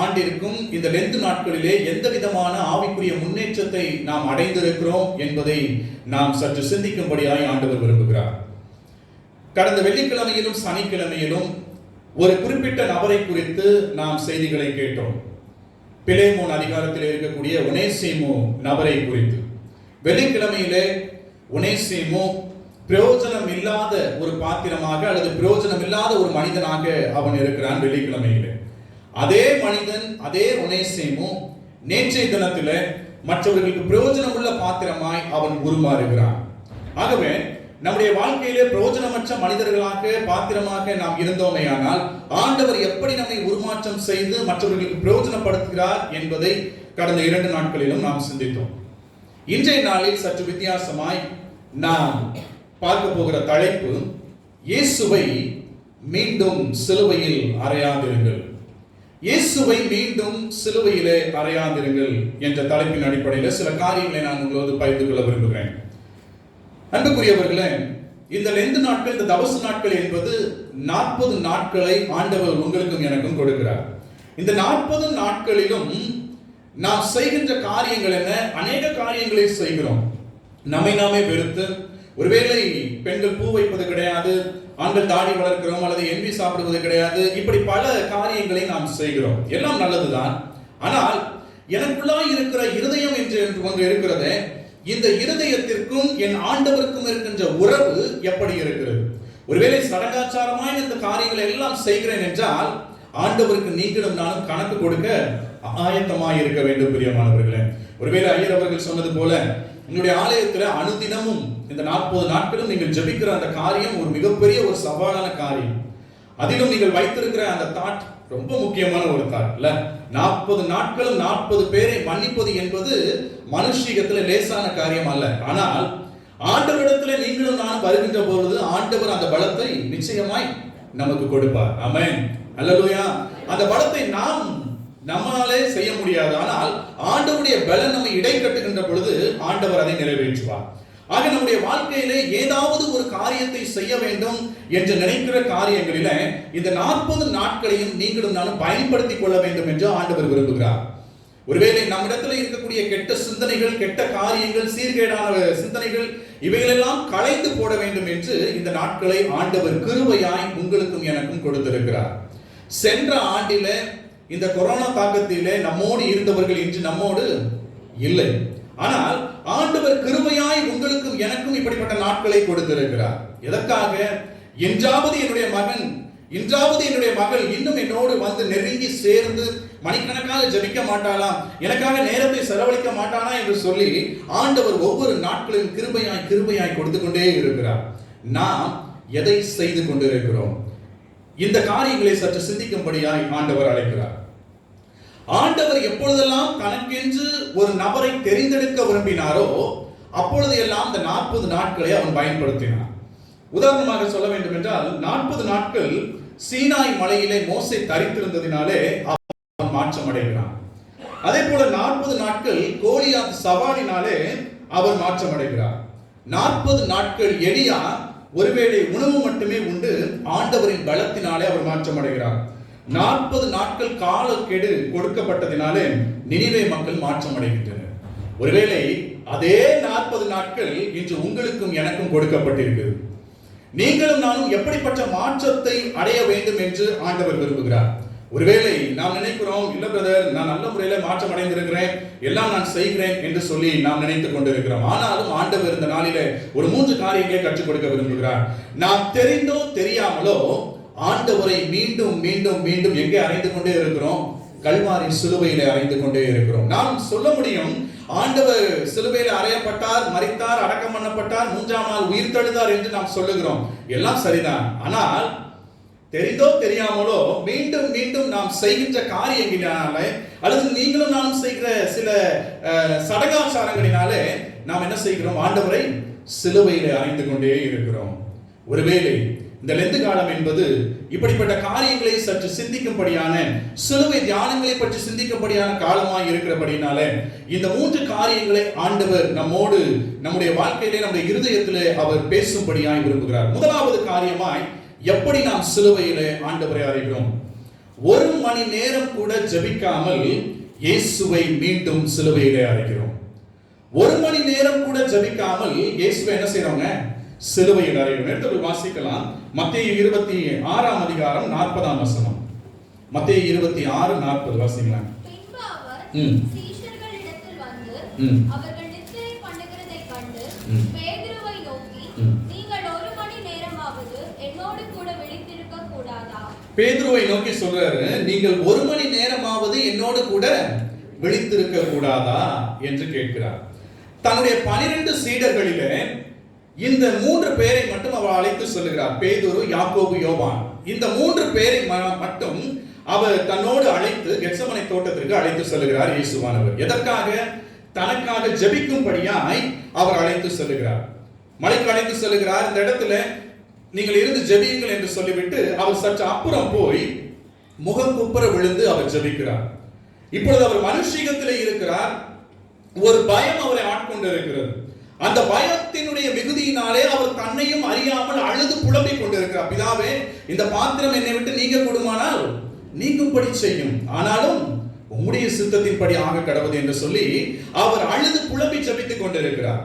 Speaker 9: ஆண்டிற்கும் இந்த லெந்து நாட்களிலே எந்த விதமான ஆவிக்குரிய முன்னேற்றத்தை நாம் அடைந்திருக்கிறோம் என்பதை நாம் சற்று சிந்திக்கும்படியாய் ஆண்டவர் விரும்புகிறார். கடந்த வெள்ளிக்கிழமையிலும் சனிக்கிழமையிலும் ஒரு குறிப்பிட்ட நபரை குறித்து நாம் செய்திகளை கேட்டோம். பிலேமோன் அதிகாரத்தில் இருக்கக்கூடிய ஒனேசிமு நபரை குறித்து. வெள்ளிக்கிழமையிலே ஒனேசிமு பிரயோஜனம் இல்லாத ஒரு பாத்திரமாக அல்லது பிரயோஜனம் இல்லாத ஒரு மனிதனாக அவன் இருக்கிறான் வெள்ளிக்கிழமையிலே. அதே மனிதன், அதே ஒனேசிமு நேற்றைய தினத்திலே மற்றவர்களுக்கு பிரயோஜனம் உள்ள பாத்திரமாய் அவன் உருமாறுகிறான். ஆகவே நம்முடைய வாழ்க்கையிலே பிரயோஜனமற்ற மனிதர்களாக, பாத்திரமாக நாம் இருந்தோமேயானால் ஆண்டவர் எப்படி நம்மை உருமாற்றம் செய்து மற்றவர்களுக்கு பிரயோஜனப்படுத்துகிறார் என்பதை கடந்த 2 நாட்களிலும் நாம் சிந்தித்தோம். இன்றைய நாளில் சற்று வித்தியாசமாய் நாம் பார்க்க போகிற தலைப்பு, இயேசுவை மீண்டும் சிலுவையில் அறையாதிருங்கள். இயேசுவை மீண்டும் சிலுவையிலே அறையாதிருங்கள் என்ற தலைப்பின் அடிப்படையில் சில காரியங்களை நான் உங்களோடு பகிர்ந்து கொள்ள விரும்புகிறேன். அன்புக்குரியவர்களே, இந்த லெந்து நாட்கள், இந்த தபசு நாட்கள் என்பது 40 நாட்களை ஆண்டவர் உங்களுக்கும் எனக்கும் கொடுக்கிறார். இந்த 40 நாட்களிலும் நாம் செய்கின்ற காரியங்கள் என்ன? அநேக காரியங்களை செய்கிறோம். நம்மை நாமே வெறுத்து, ஒருவேளை பெண்கள் பூ வைப்பது கிடையாது, ஆண்கள் தாடி வளர்க்கிறோம், அல்லது எம்பி சாப்பிடுவது கிடையாது, இப்படி பல காரியங்களை நாம் செய்கிறோம். எல்லாம் நல்லதுதான். ஆனால் எனக்குள்ளாய் இருக்கிற இருதயம் என்று ஒன்று இருக்கிறதே, இந்த இருதயத்திற்கும் என் ஆண்டவருக்கும் இருக்கின்ற உறவு எப்படி இருக்கிறது? ஒருவேளை சடங்காச்சாரமாய் இந்த காரியங்களை எல்லாம் செய்கிறேன் என்றால் ஆண்டவருக்கு நீங்களும் நானும் கணக்கு கொடுக்க ஆயத்தமாய் இருக்க வேண்டும். பிரியமானவர்களே, ஒருவேளை ஐயர் அவர்கள் சொன்னது போல உங்களுடைய ஆலயத்தில் அனுதினமும் இந்த 40 நாட்களும் நீங்கள் ஜெபிக்கிற அந்த காரியம் ஒரு மிகப்பெரிய ஒரு சவாலான காரியம். அதிலும் நீங்கள் வைத்திருக்கிற அந்த தாட் ரொம்ப முக்கியமான ஒரு தாட் இல்ல. 40 நாட்களும் 40 பேரை மன்னிப்பது என்பது மனுஷீகத்தில் லேசான காரியம் அல்ல. ஆனால் ஆண்டவரிடத்தில் நீங்களும் நான் வருகின்ற பொழுது ஆண்டவர் அந்த பலத்தை நிச்சயமாய் நமக்கு கொடுப்பார். ஆமென், அல்லேலூயா. அந்த பலத்தை நாம் நம்மாலே செய்ய முடியாது. ஆனால் ஆண்டவருடைய பலன் நம்மை இடை கட்டுகின்ற பொழுது ஆண்டவர் அதை நிறைவேற்றுவார். ஆக நம்முடைய வாழ்க்கையிலே ஏதாவது ஒரு காரியத்தை செய்ய வேண்டும் என்று நினைக்கிற காரியங்களில இந்த 40 நாட்களையும் நீங்களும் நானும் பயன்படுத்திக் கொள்ள வேண்டும் என்று ஆண்டவர் விரும்புகிறார். ஒருவேளை நம்மிடத்தில் இருக்கக்கூடிய கெட்ட சிந்தனைகள், கெட்ட காரியங்கள், சீர்கேடான சிந்தனைகள் இவைகளெல்லாம் களைந்து போட வேண்டும் என்று இந்த நாட்களை ஆண்டவர் கிருபையாய் உங்களுக்கும் எனக்கும் கொடுத்திருக்கிறார். சென்ற ஆண்டில இந்த கொரோனா தாக்கத்திலே நம்மோடு இருந்தவர்கள் இன்று நம்மோடு இல்லை. ஆனால் ஆண்டவர் கிருபையாய் உங்களுக்கும் எனக்கும் இப்படிப்பட்ட நாட்களை கொடுத்திருக்கிறார். எதற்காக? என்றாவது என்னுடைய மகன், இன்றாவது என்னுடைய மகள் இன்னும் என்னோடு வந்து நெருங்கி சேர்ந்து மணிக்கணக்காக ஜெபிக்க மாட்டாளாம், எனக்காக நேரத்தை செலவழிக்க மாட்டானா என்று சொல்லி ஆண்டவர் ஒவ்வொரு நாட்களிலும் கிருபையாய் கிருபையாய் கொடுத்து கொண்டே இருக்கிறார். நாம் எதை செய்து கொண்டிருக்கிறோம்? இந்த காரியங்களை சற்று சிந்திக்கும்படியாய் ஆண்டவர் அழைக்கிறார். ஆண்டவர் எப்பொழுதெல்லாம் தனக்கென்று ஒரு நபரை தெரிந்தெடுக்க விரும்பினாரோ அப்பொழுது எல்லாம் இந்த 40 நாட்களை அவன் பயன்படுத்தினார். உதாரணமாக சொல்ல வேண்டும் என்றால் 40 நாட்கள் சீனாய் மலையிலே மோசே தரித்திருந்ததினாலே அவன் மாற்றம் அடைகிறான். அதே போல 40 நாட்கள் கோலியாத் சவாலினாலே அவர் மாற்றம் அடைகிறார். 40 நாட்கள் எலியா ஒருவேளை உணவு மட்டுமே உண்டு ஆண்டவரின் பலத்தினாலே அவர் மாற்றம் அடைகிறார். 40 நாட்கள் காலக்கெடு கொடுக்கப்பட்டதினாலே நினிவே மக்கள் மாற்றம் அடைகின்றனர். ஒருவேளை அதே 40 நாட்கள் இன்று உங்களுக்கும் எனக்கும் கொடுக்கப்பட்டிருக்கிறது. நீங்களும் நானும் எப்படிப்பட்ட மாற்றத்தை அடைய வேண்டும் என்று ஆண்டவர் விரும்புகிறார். ஒருவேளை நாம் நினைக்கிறோம், இல்ல பிரதர், நான் நல்ல முறையில மாற்றம் அடைந்திருக்கிறேன், எல்லாம் நான் செய்கிறேன் என்று சொல்லி நாம் நினைத்துக் கொண்டிருக்கிறோம். ஆனாலும் ஆண்டவர் இந்த நாளிலே ஒரு 3 காரியங்களை கற்றுக் கொடுக்க விரும்புகிறார். நாம் தெரிந்தோ தெரியாமலோ ஆண்டவரை மீண்டும் மீண்டும் மீண்டும் எங்கே அறைந்து கொண்டே இருக்கிறோம்? கல்வாரி சிலுவையிலே அறைந்து கொண்டே இருக்கிறோம். நாம் சொல்ல முடியும், ஆண்டவர் சிலுவையில் அறையப்பட்டார், மரித்தார், அடக்கம் பண்ணப்பட்டார், 3ஆம் நாள் உயிர் தெழுந்தார் என்று நாம் சொல்லுகிறோம். எல்லாம் சரிதான். ஆனால் தெரிந்தோ தெரியாமலோ மீண்டும் மீண்டும் நாம் செய்கின்ற காரியங்களினாலே அல்லது நீங்களும் நானும் செய்கிற சில சடங்காச்சாரங்களினாலே நாம் என்ன செய்கிறோம்? ஆண்டவரை சிலுவையிலே அறைந்து கொண்டே இருக்கிறோம். ஒருவேளை இந்த லெந்து காலம் என்பது இப்படிப்பட்ட காரியங்களை சற்று சிந்திக்கும்படியான, சிலுவை தியானங்களை பற்றி சிந்திக்கும்படியான காலமாய் இருக்கிறபடினாலே இந்த 3 காரியங்களை ஆண்டவர் நம்மோடு நம்முடைய வாழ்க்கையிலே, நம்முடைய இருதயத்திலே அவர் பேசும்படியாய் விரும்புகிறார். முதலாவது காரியமாய் எப்படி நாம் சிலுவையிலே ஆண்டவரை அறைகிறோம்? 1 மணி நேரம் கூட ஜெபிக்காமல் இயேசுவை மீண்டும் சிலுவையிலே அறைகிறோம். 1 மணி நேரம் கூட ஜெபிக்காமல் இயேசுவை என்ன செய்றோங்க? சிலுவையில் அறைகிறோம். எடுத்து வாசிக்கலாம். மத்தேயு 26ஆம் அதிகாரம் 40ஆம் வசனம். மத்தேயு 26:40 வாசிக்கலாம்.
Speaker 10: பின்பு அவர் சீஷர்களிடத்தில் வந்து அவர்கள் நித்திரை பண்ணுகிறதைக் கண்டு பேதுருவை நோக்கி, நீங்கள் 1 மணி நேரமாவது என்னோடு கூட விழித்திருக்க கூடாதா?
Speaker 9: பேதுருவை நோக்கி சொல்றாரு, நீங்கள் 1 மணி நேரமாவது என்னோடு கூட விழித்திருக்க கூடாதா என்று கேட்கிறார். தன்னுடைய 12 சீடர்களிலே இந்த 3 பேரை மட்டும் அவர் அழைத்து சொல்லுகிறார். பேதுரு, யாக்கோபு, யோவான். இந்த 3 பேரை மட்டும் அவர் தன்னோடு அழைத்து கெத்சமனை தோட்டத்திற்கு அழைத்து சொல்லுகிறார் இயேசுவானவர். எதற்காக? தனக்காக ஜெபிக்கும்படியாய் அவர் அழைத்து சொல்லுகிறார். மலைக்கு அழைத்து சொல்லுகிறார். இந்த இடத்துல நீங்கள் இருந்து ஜெபியுங்கள் என்று சொல்லிவிட்டு அவர் சற்று அப்புறம் போய் முகம் குப்புற விழுந்து அவர் ஜெபிக்கிறார். இப்பொழுது அவர் மனுஷீகத்திலே இருக்கிறார். ஒரு பயம் அவரை ஆட்கொண்டு இருக்கிறது. அந்த பயத்தினுடைய மிகுதியினாலே அவர் தன்னையும் அறியாமல் அழுது புலம்பிக் கொண்டிருக்கிறார். பிதாவே, இந்த பாத்திரம் என்னை விட்டு நீங்க கூடுமானால் நீங்கும்படி செய்யும், ஆனாலும் உம்முடைய சித்தத்தின்படி ஆக கடவுது என்று சொல்லி அவர் அழுது புலம்பி ஜெபித்துக் கொண்டிருக்கிறார்.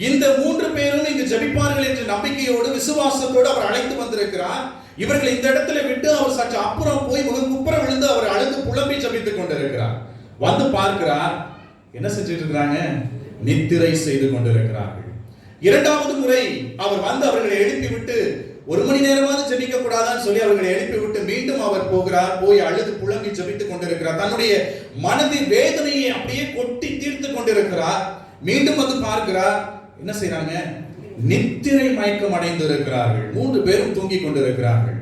Speaker 9: இந்த 3 பேரும் இங்கு ஜெபிப்பார்கள் என்ற நம்பிக்கையோடு விசுவாசத்தோடு அவர் அழைத்து வந்திருக்கிறார். இவர்கள் இந்த இடத்துல விட்டு அவர் சற்று அப்புறம் போய் முகம் குப்புற விழுந்து அவர் அழுது புலம்பி ஜெபித்துக் கொண்டிருக்கிறார். வந்து பார்க்கிறார், என்ன செஞ்சிட்டு இருக்கிறாங்க? நித்திரை செய்து கொண்டிருக்கிறார்கள். 2வது முறை அவர் வந்து அவர்களை எழுப்பி விட்டு 1 மணி நேரமாவது ஜெபிக்க கூடாதான்னு சொல்லி அவர்களை எழுப்பி விட்டு மீண்டும் அவர் போகிறார். போய் அழுது புலம்பி ஜெபித்துக் கொண்டிருக்கிறார். தன்னுடைய மனதின் வேதனையை அப்படியே கொட்டி தீர்த்து கொண்டிருக்கிறார். மீண்டும் வந்து பார்க்கிறார், என்ன செய்றாங்க? நித்திரை மயக்கம் அடைந்து இருக்கிறார்கள். 3 பேரும் தூங்கிக் கொண்டிருக்கிறார்கள்.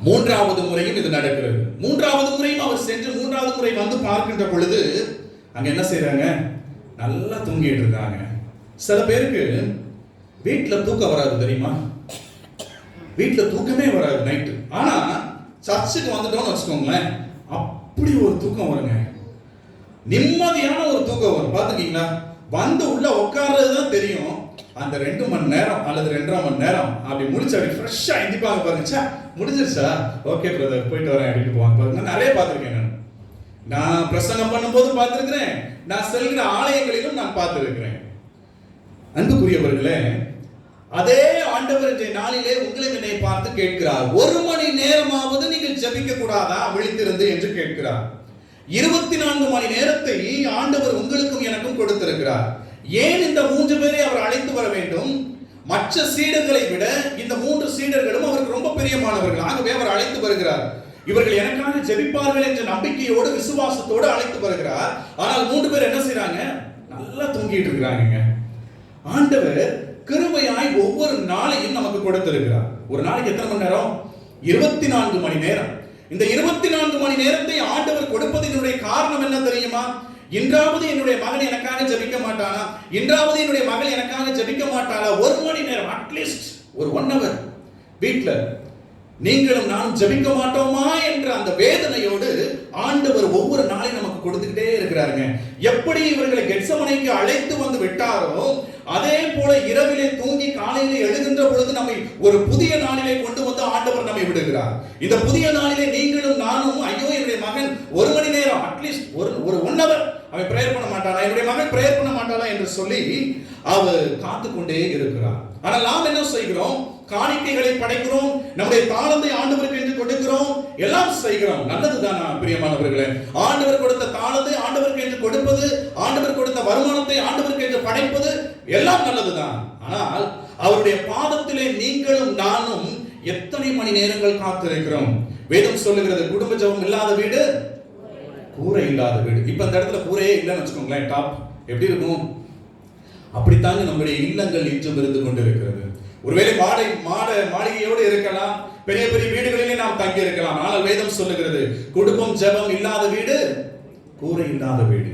Speaker 9: 3வது முறையும் இது நடக்கிறது. 3வது முறையும் அவர் சென்று 3வது முறை வந்து பார்க்கின்ற பொழுது அங்க என்ன செய்றாங்க? நல்லா தூங்கிட்டு இருக்காங்க. சில பேருக்கு வீட்டுல தூக்கம் வராது தெரியுமா? வீட்டுல தூக்கமே வராது நைட்டு. ஆனா சர்ச்சுக்கு வந்துட்டோம்னு வச்சுக்கோங்களேன், அப்படி ஒரு தூக்கம் வருங்க. நிம்மதியான ஒரு தூக்கம் வரும். பாத்துக்கீங்களா? வந்து உள்ள உட்கார்றதுதான் தெரியும். அந்த 2 மணி நேரம் அல்லது 2.5 மணி நேரம் அப்படி முடிச்சு அப்படி ஃப்ரெஷ்ஷா எந்திப்பாங்க பாருங்க. முடிஞ்சிருச்சா? ஓகே பிரதர், போயிட்டு வரேன் அப்படின்னு போவாங்க பாருங்க. நிறைய பார்த்துருக்கேன் நான். நான் பிரசங்கம் பண்ணும்போது பார்த்திருக்கிறேன், நான் செல்கிற ஆலயங்களிலும் நான் பார்த்திருக்கிறேன். அன்புக்குரியவர்களே, அதே ஆண்டவர் இன்றைய நாளிலே உங்களை என்னை பார்த்து கேட்கிறார், 1 மணி நேரமாவது நீங்கள் ஜெபிக்க கூடாதா விழித்திருந்து என்று கேட்கிறார். 24 மணி நேரத்தை ஆண்டவர் உங்களுக்கும் எனக்கும் கொடுத்திருக்கிறார். ஏன் இந்த 3 பேரை அவர் அழைத்து வர வேண்டும்? மற்ற சீடர்களை விட இந்த 3 சீடர்களும் அவருக்கு ரொம்ப பிரியமானவர்கள். ஆகவே அவர் அழைத்து வருகிறார். இவர்கள் எனக்காக ஜெபிப்பார்கள் என்ற நம்பிக்கையோடு விசுவாசத்தோடு அழைத்து வருகிறார். ஆனால் 3 பேர் என்ன செய்றாங்க? நல்லா தூங்கிட்டு இருக்கிறாங்க. ஆண்டவர் கிருபையாய் ஒவ்வொரு நாளையும் நமக்கு கொடுத்திருக்கிறார். ஒரு நாளைக்கு எத்தனை மணி நேரம்? 24 மணி நேரம். இந்த 24 மணி நேரத்தை ஆண்டவர் கொடுப்பதனுடைய காரணம் என்ன தெரியுமா? இன்றாவது என்னுடைய மகன் எனக்காக ஜெபிக்க மாட்டானா? இன்றாவது என்னுடைய மகள் எனக்காக ஜெபிக்க மாட்டாளா? 1 மணி நேரம், அட்லீஸ்ட் ஒரு 1 hour வீட்ல நீங்களும் நானும் ஜெபிக்க மாட்டோமா என்ற அந்த வேதனையோடு ஆண்டவர் ஒவ்வொரு நாளையும் நமக்கு கொடுத்துக்கிட்டே இருக்கிறாருங்க. எப்படி இவர்களை கெத்சமனைக்கு அழைத்து வந்து விட்டாரோ, அதே போல இரவிலே தூங்கி காலையிலே எழுகின்ற பொழுது நம்மை ஒரு புதிய நாளிலே கொண்டு வந்து ஆண்டவர் நம்மை விடுகிறார். இந்த புதிய நாளிலே நீங்களும் நானும், ஐயோ என்னுடைய மகன் 1 மணி நேரம், அட்லீஸ்ட் ஒரு 1 hour அவன் பிரேயர் பண்ண மாட்டானா, என்னுடைய மகன் பிரேயர் பண்ண மாட்டானா என்று சொல்லி அவர் காத்து கொண்டே இருக்கிறார். ஆனால் நாம் என்ன செய்கிறோம்? காணிக்கைகளை படைக்கிறோம், நம்முடைய தாளந்தை ஆண்டவருக்கு என்று கொடுக்கிறோம், எல்லாம் செய்கிறோம். நல்லதுதானா பிரியமானவர்களே? ஆண்டவர் கொடுத்த தாளந்தை ஆண்டவருக்கு என்று கொடுப்பது, ஆண்டவர் கொடுத்த வருமானத்தை ஆண்டவருக்கு என்று படைப்பது எல்லாம் நல்லதுதான். ஆனால் அவருடைய பாதத்திலே நீங்களும் நானும் எத்தனை மணி நேரங்கள் காத்திருக்கிறோம்? வேதம் சொல்லுகிறது, குடும்ப ஜெபம் இல்லாத வீடு கூரை இல்லாத வீடு. இப்ப அந்த இடத்துல கூரையே இல்லைன்னு வச்சுக்கோங்களேன், டாப் எப்படி இருக்கும்? அப்படித்தாங்க நம்முடைய இல்லங்கள் இன்றும் இருந்து கொண்டிருக்கிறது. ஒருவேளை மாளிகையோடு இருக்கலாம், பெரிய பெரிய வீடுகளிலே நாம் தங்கி இருக்கலாம். ஆனால் வேதம் சொல்லுகிறது, குடும்பம் ஜெபம் இல்லாத வீடு கூரை இல்லாத வீடு.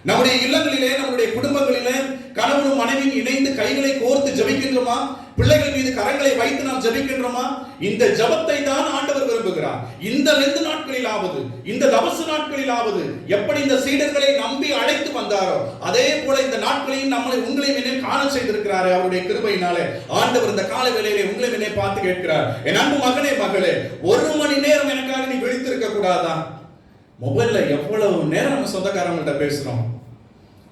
Speaker 9: நம்முடைய இல்லங்களிலே, நம்முடைய குடும்பங்களிலே கணவனும் மனைவியும் இணைந்து கைகளை கோர்த்து ஜெபிக்கின்றோமா? பிள்ளைகள் மீது கரங்களை வைத்து நாம் ஜெபிக்கின்றோமா? இந்த ஜெபத்தை தான் ஆண்டவர் விரும்புகிறார். இந்த லெந்து நாட்களிலாவது, இந்த தபசு நாட்களிலாவது எப்படி இந்த சீடர்களை நம்பி அழைத்து வந்தாரோ, அதே போல இந்த நாட்களையும் நம்மளை உங்களையும் என்னை காண செய்திருக்கிறாரே அவருடைய கிருபையினாலே. ஆண்டவர் இந்த கால வேளையிலே உங்களையும் என்னை பார்த்து கேட்கிறார், என் அன்பு மகனே மகளே, 1 மணி நேரம் எனக்காக நீ விழித்திருக்க கூடாதா? மொபைல்ல எவ்வளவு நேரம் நம்ம சொந்தக்காரங்கள்ட்ட பேசுறோம்.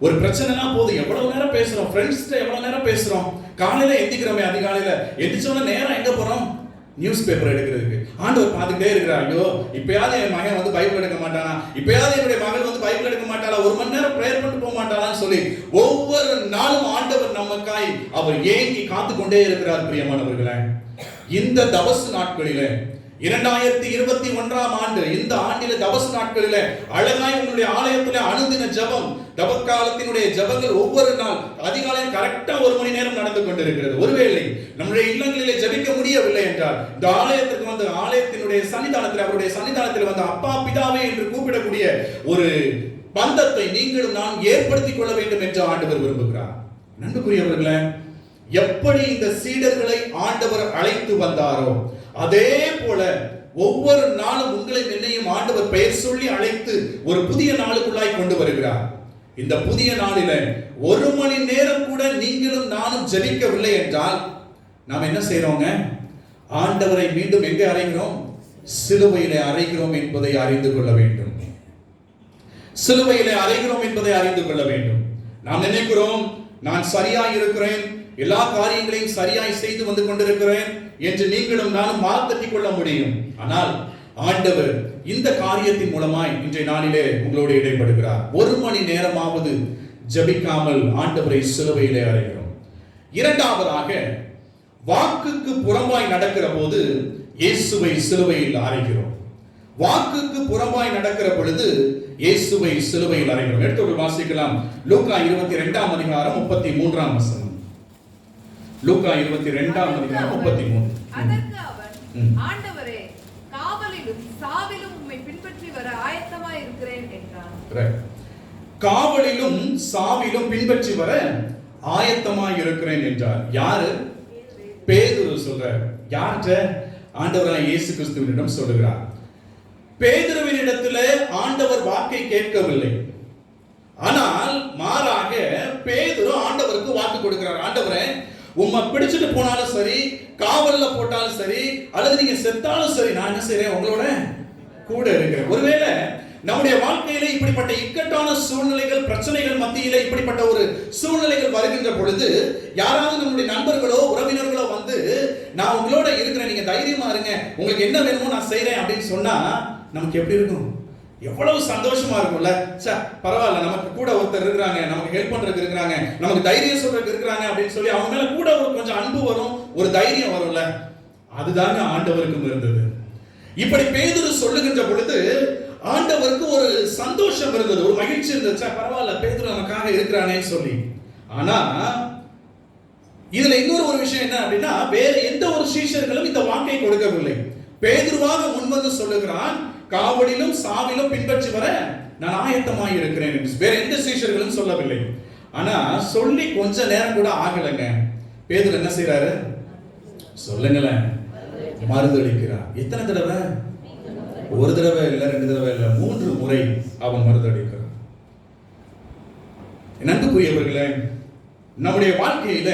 Speaker 9: ஒரு பிரச்சனைனா போதும் எவ்வளவு நேரம் பேசுறோம், ஃப்ரெண்ட்ஸ்கிட்ட எவ்வளவு நேரம் பேசுறோம். காலையில எந்திக்கிறோமே, அதிகாலையில எந்திச்சோன்னா நேரம் எங்க போறோம்? நியூஸ் பேப்பர் எடுக்கிறதுக்கு. ஆண்டவர் பார்த்துக்கிட்டே இருக்கிறார், ஐயோ இப்பயாவது என் மகன் வந்து பைபிள் எடுக்க மாட்டானா, இப்பயாவது என்னுடைய மகள் வந்து பைபிள் எடுக்க மாட்டாளா, 1 மணி நேரம் பிரேயர் பண்ணிட்டு போக மாட்டாளான்னு சொல்லி ஒவ்வொரு நாளும் ஆண்டவர் நமக்காய் அவர் ஏங்கி காத்து கொண்டே இருக்கிறார். பிரியமானவர்களே, இந்த தபசு நாட்களிலே 2021ஆம் ஆண்டு, இந்த ஆண்டில தபசு நாட்களிலே அழகாய் உங்களுடைய ஆலயத்திலே அனுதின ஜெபம், தபக்காலத்தினுடைய ஜெபங்கள் ஒவ்வொரு நாள் அதிகாலையில் கரெக்டா 1 மணி நேரம் நடந்து கொண்டிருக்கிறது. ஒருவேளை நம்முடைய இல்லங்களிலே ஜெபிக்க முடியவில்லை என்றால், இந்த ஆலயத்திற்கு வந்து ஆலயத்தினுடைய சன்னிதானத்தில், அவருடைய சன்னிதானத்தில் வந்து அப்பா பிதாவே என்று கூப்பிடக்கூடிய ஒரு பந்தத்தை நீங்களும் நான் ஏற்படுத்திக் கொள்ள வேண்டும் என்று ஆண்டவர் விரும்புகிறார். நன்றிக்குரியவர்களே, எப்படி இந்த சீடர்களை ஆண்டவர் அழைத்து வந்தாரோ, அதே போல ஒவ்வொரு நாளும் உங்களை என்னையும் ஆண்டவர் பெயர் சொல்லி அழைத்து ஒரு புதிய நாளுக்குள்ளாய் கொண்டு வருகிறார். இந்த புதிய நாளில 1 மணி நேரம் கூட நீங்களும் நானும் ஜெபிக்கவில்லை என்றால் நாம் என்ன செய்றோங்க? ஆண்டவரை மீண்டும் எங்கே அறைகிறோம்? சிலுவையிலே அறைகிறோம் என்பதை அறிந்து கொள்ள வேண்டும். சிலுவையிலே அறைகிறோம் என்பதை அறிந்து கொள்ள வேண்டும். நாம் நினைக்கிறோம், நான் சரியாய் இருக்கிறேன், எல்லா காரியங்களையும் சரியாய் செய்து வந்து கொண்டிருக்கிறேன் என்று நீங்களும் நானும் மாத்தட்டிக் கொள்ள முடியும். ஆனால் ஆண்டவர் இந்த காரியத்தின் மூலமாய் இன்றைய நாளிலே உங்களோடு இடைப்படுகிறார். 1 மணி நேரமாவது ஜெபிக்காமல் ஆண்டவரை சிலுவையிலே அறைகிறோம். இரண்டாவதாக, வாக்குக்கு புறம்பாய் நடக்கிற போது இயேசுவை சிலுவையில் அறைகிறோம். வாக்குக்கு புறம்பாய் நடக்கிற பொழுது இயேசுவை சிலுவையில் அறைகிறோம். எடுத்து வாசிக்கலாம். லூக்கா 22ஆம் அதிகாரம் 33ஆம் வசனம். லூக்கா 22ஆம் அதிகாரம் 33.
Speaker 11: அதற்கு அவர், ஆண்டவரே, காவலிலும் சாவிலும் உம்மை பின்பற்றி வர ஆயத்தமாய் இருக்கிறேன் என்றார்.
Speaker 9: காவலிலும் சாவிலும் பின்பற்றி வர ஆயத்தமாய் இருக்கிறேன் என்றார். யாரு? பேதுரு சொல்றார். யார்கிட்ட? ஆண்டவராகிய இயேசு கிறிஸ்துவினிடம் சொல்லுகிறார். பேதுருவினிடத்திலே ஆண்டவர் வாக்கை கேட்கவில்லை. ஆனால் மாறாக பேதுரு ஆண்டவருக்கு வாக்கு கொடுக்கிறார். ஆண்டவரே, உம்மை பிடிச்சிட்டு போனாலும் சரி, காவல்ல போட்டாலும் சரி, அல்லது நீங்க செத்தாலும் சரி, நான் என்ன செய்றேன்? உங்களோட கூட இருக்கிறேன். ஒருவேளை நம்முடைய வாழ்க்கையிலே இப்படிப்பட்ட இக்கட்டான சூழ்நிலைகள், பிரச்சனைகள் மத்தியிலே இப்படிப்பட்ட ஒரு சூழ்நிலைகள் வருகின்ற பொழுது யாராவது நம்முடைய நண்பர்களோ உறவினர்களோ வந்து நான் உங்களோட இருக்கிறேன், நீங்க தைரியமா இருங்க, உங்களுக்கு என்ன வேணுமோ நான் செய்றேன் அப்படின்னு சொன்னா நமக்கு எப்படி இருக்கும்? எவ்வளவு சந்தோஷமா இருக்கும்ல. பரவாயில்ல, நமக்கு கூட ஒருத்தர் இருக்கிறாங்க, நமக்கு ஹெல்ப் பண்றதுக்கு இருக்கிறாங்க, நமக்கு தைரியம் சொல்றதுக்கு இருக்கிறாங்க அப்படின்னு சொல்லி அவங்க மேல கூட ஒரு கொஞ்சம் அன்பு வரும், ஒரு தைரியம் வரும்ல. அதுதாங்க ஆண்டவருக்கும் இருந்தது. இப்படி பேதுரு சொல்லுகின்ற பொழுது ஆண்டவருக்கு ஒரு சந்தோஷம் இருந்தது, ஒரு மகிழ்ச்சி இருந்துச்சு. பரவாயில்ல, பேதுரு நமக்காக இருக்கிறானேன்னு சொல்லி. ஆனா இதுல இன்னொரு ஒரு விஷயம் என்ன அப்படின்னா, வேற எந்த ஒரு சீஷர்களும் இந்த வாக்கை கொடுக்கவில்லை. பேதுருவாக முன்வந்து சொல்லுகிறான், காவலிலும் சாவிலும் பின்பற்றி வர நான் ஆயத்தமாய் இருக்கிறேன். வேற எந்த சீஷர்களும் சொல்லவில்லை. ஆனா சொல்லி கொஞ்ச நேரம் கூட ஆகலைங்க, பேதுரு என்ன செய்யறாரு சொல்லுங்களேன், மறுதளிக்கிறார். எத்தனை தடவை? ஒரு தடவை இல்ல, 2 தடவை இல்ல, 3 முறை அவன் மறுதளிக்கிறான். நண்புக்குரியவர்களே, நம்முடைய வாழ்க்கையில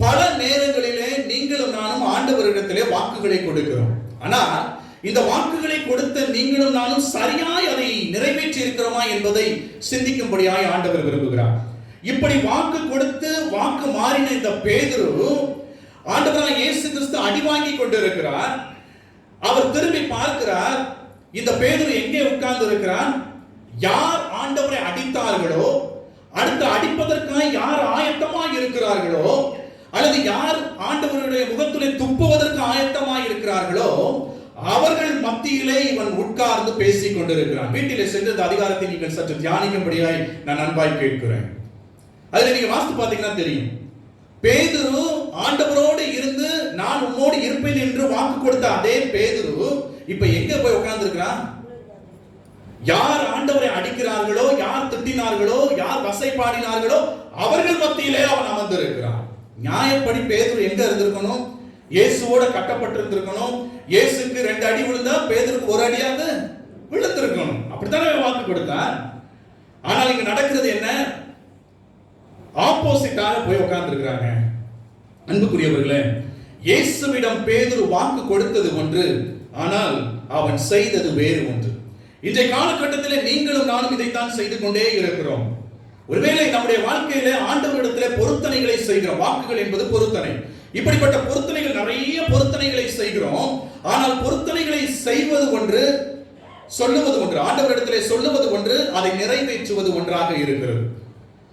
Speaker 9: பல நேரங்களிலே நீங்களும் நானும் ஆண்டவரிடத்திலே வாக்குகளை கொடுக்கிறோம். ஆனா இந்த வாக்குகளை கொடுத்த நீங்களும் நானும் சரியாய் அதை நிறைவேற்றி இருக்கிறோமா என்பதை சிந்திக்கும்படியாய் ஆண்டவர் விரும்புகிறார். இப்படி வாக்கு கொடுத்து வாக்கு மாறின இந்த பேதுரு ஆண்டவராகிய இயேசு கிறிஸ்து அடி வாங்கி கொண்டிருக்கிறார். அவர் திரும்பி பார்க்கிறார், இந்த பேதுரு எங்கே உட்கார்ந்து இருக்கிறார்? யார் ஆண்டவரை அடித்தார்களோ, அடுத்து அடிப்பதற்காக யார் ஆயத்தமாய் இருக்கிறார்களோ, அல்லது யார் ஆண்டவருடைய முகத்திலே துப்புவதற்கு ஆயத்தமாய் இருக்கிறார்களோ அவர்கள் மத்தியிலே இவன் உட்கார்ந்து பேசிக் கொண்டிருக்கிறான். வீட்டிலே சென்று இந்த அதிகாரத்தை நீங்கள் சற்று தியானிக்கும்படியாய் நான் அன்பாய் கேட்கிறேன். அதுல நீங்க வாசித்து பார்த்தீங்கன்னா தெரியும், பேதுரு ஆண்டவரோடு இருந்து நான் உன்னோடு இருப்பேன் என்று வாக்கு கொடுத்த அதே பேதுரு இப்ப எங்க போய் உட்கார்ந்து இருக்கிறான்? யார் ஆண்டவரை அடிக்கிறார்களோ, யார் திட்டினார்களோ, யார் வசைபாடினார்களோ அவர்கள் மத்தியிலே அவன் அமர்ந்திருக்கிறான். நியாயப்படி பேதுரு எங்க இருந்திருக்கணும்? இயேசுவோட கட்டப்பட்டிருந்திருக்கணும். இயேசுக்கு 2 அடி விழுந்தா பேதுருக்கு 1 அடியாவது விழுந்திருக்கணும். அப்படித்தானே வாக்கு கொடுத்தார். ஆனால் இங்க நடக்கிறது என்ன? ஆப்போசிட்டாக போய் உட்கார்ந்து இருக்கிறாங்க. அன்புக்குரியவர்களே, இயேசுவிடம் பேதுரு வாக்கு கொடுத்தது ஒன்று, ஆனால் அவன் செய்தது வேறு ஒன்று. இன்றைய காலகட்டத்தில் நீங்களும் நானும் இதைத்தான் செய்து கொண்டே இருக்கிறோம். ஒருவேளை நம்முடைய வாழ்க்கையில ஆண்டவரிடத்திலே பொருத்தனைகளை செய்கிறோம். வாக்குகள் என்பது பொருத்தனை. இப்படிப்பட்ட பொருத்தனைகள், நிறைய பொருத்தனைகளை செய்கிறோம். ஆனால் பொருத்தனைகளை செய்வது ஒன்று, சொல்லுவது ஒன்று. ஆண்டவரிடத்திலே சொல்லுவது ஒன்று, அதை நிறைவேற்றுவது ஒன்றாக இருக்கிறது.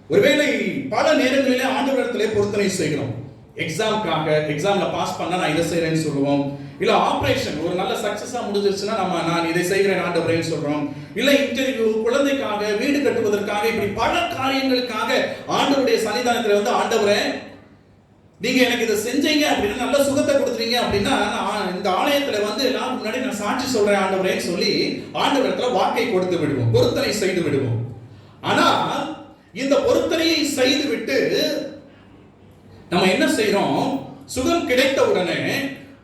Speaker 9: ஒருவேளை பல நேரங்களிலே ஆண்டவரிடத்திலே பொருத்தனை செய்கிறோம். எக்ஸாம்ல பாஸ் பண்ணா நான் இதை செய்யறேன்னு சொல்லுவோம். இல்ல ஆபரேஷன் ஒரு நல்ல சக்சஸா முடிஞ்சிருச்சுன்னா நான் இதை செய்கிறேன் ஆண்டவரேன்னு சொல்றோம். இல்ல இன்டர்வியூ, குழந்தைக்காக, வீடு கட்டுவதற்காக, இப்படி பல காரியங்களுக்காக ஆண்டவருடைய சன்னிதானத்துல வந்து ஆண்டவரே நீங்க எனக்கு இதை செஞ்சீங்க அப்படின்னா, நல்ல சுகத்தை கொடுத்துறீங்க அப்படின்னா, நான் இந்த ஆலயத்துல வந்து எல்லாரும் முன்னாடி நான் சாட்சி சொல்றேன் ஆண்டவரேன்னு சொல்லி ஆண்டவரிடத்துல வாக்கை கொடுத்து விடுவோம், பொருத்தனை செய்து விடுவோம். ஆனா இந்த பொருத்தனையை செய்து விட்டு நம்ம என்ன செய்யறோம்? சுகம் கிடைத்த உடனே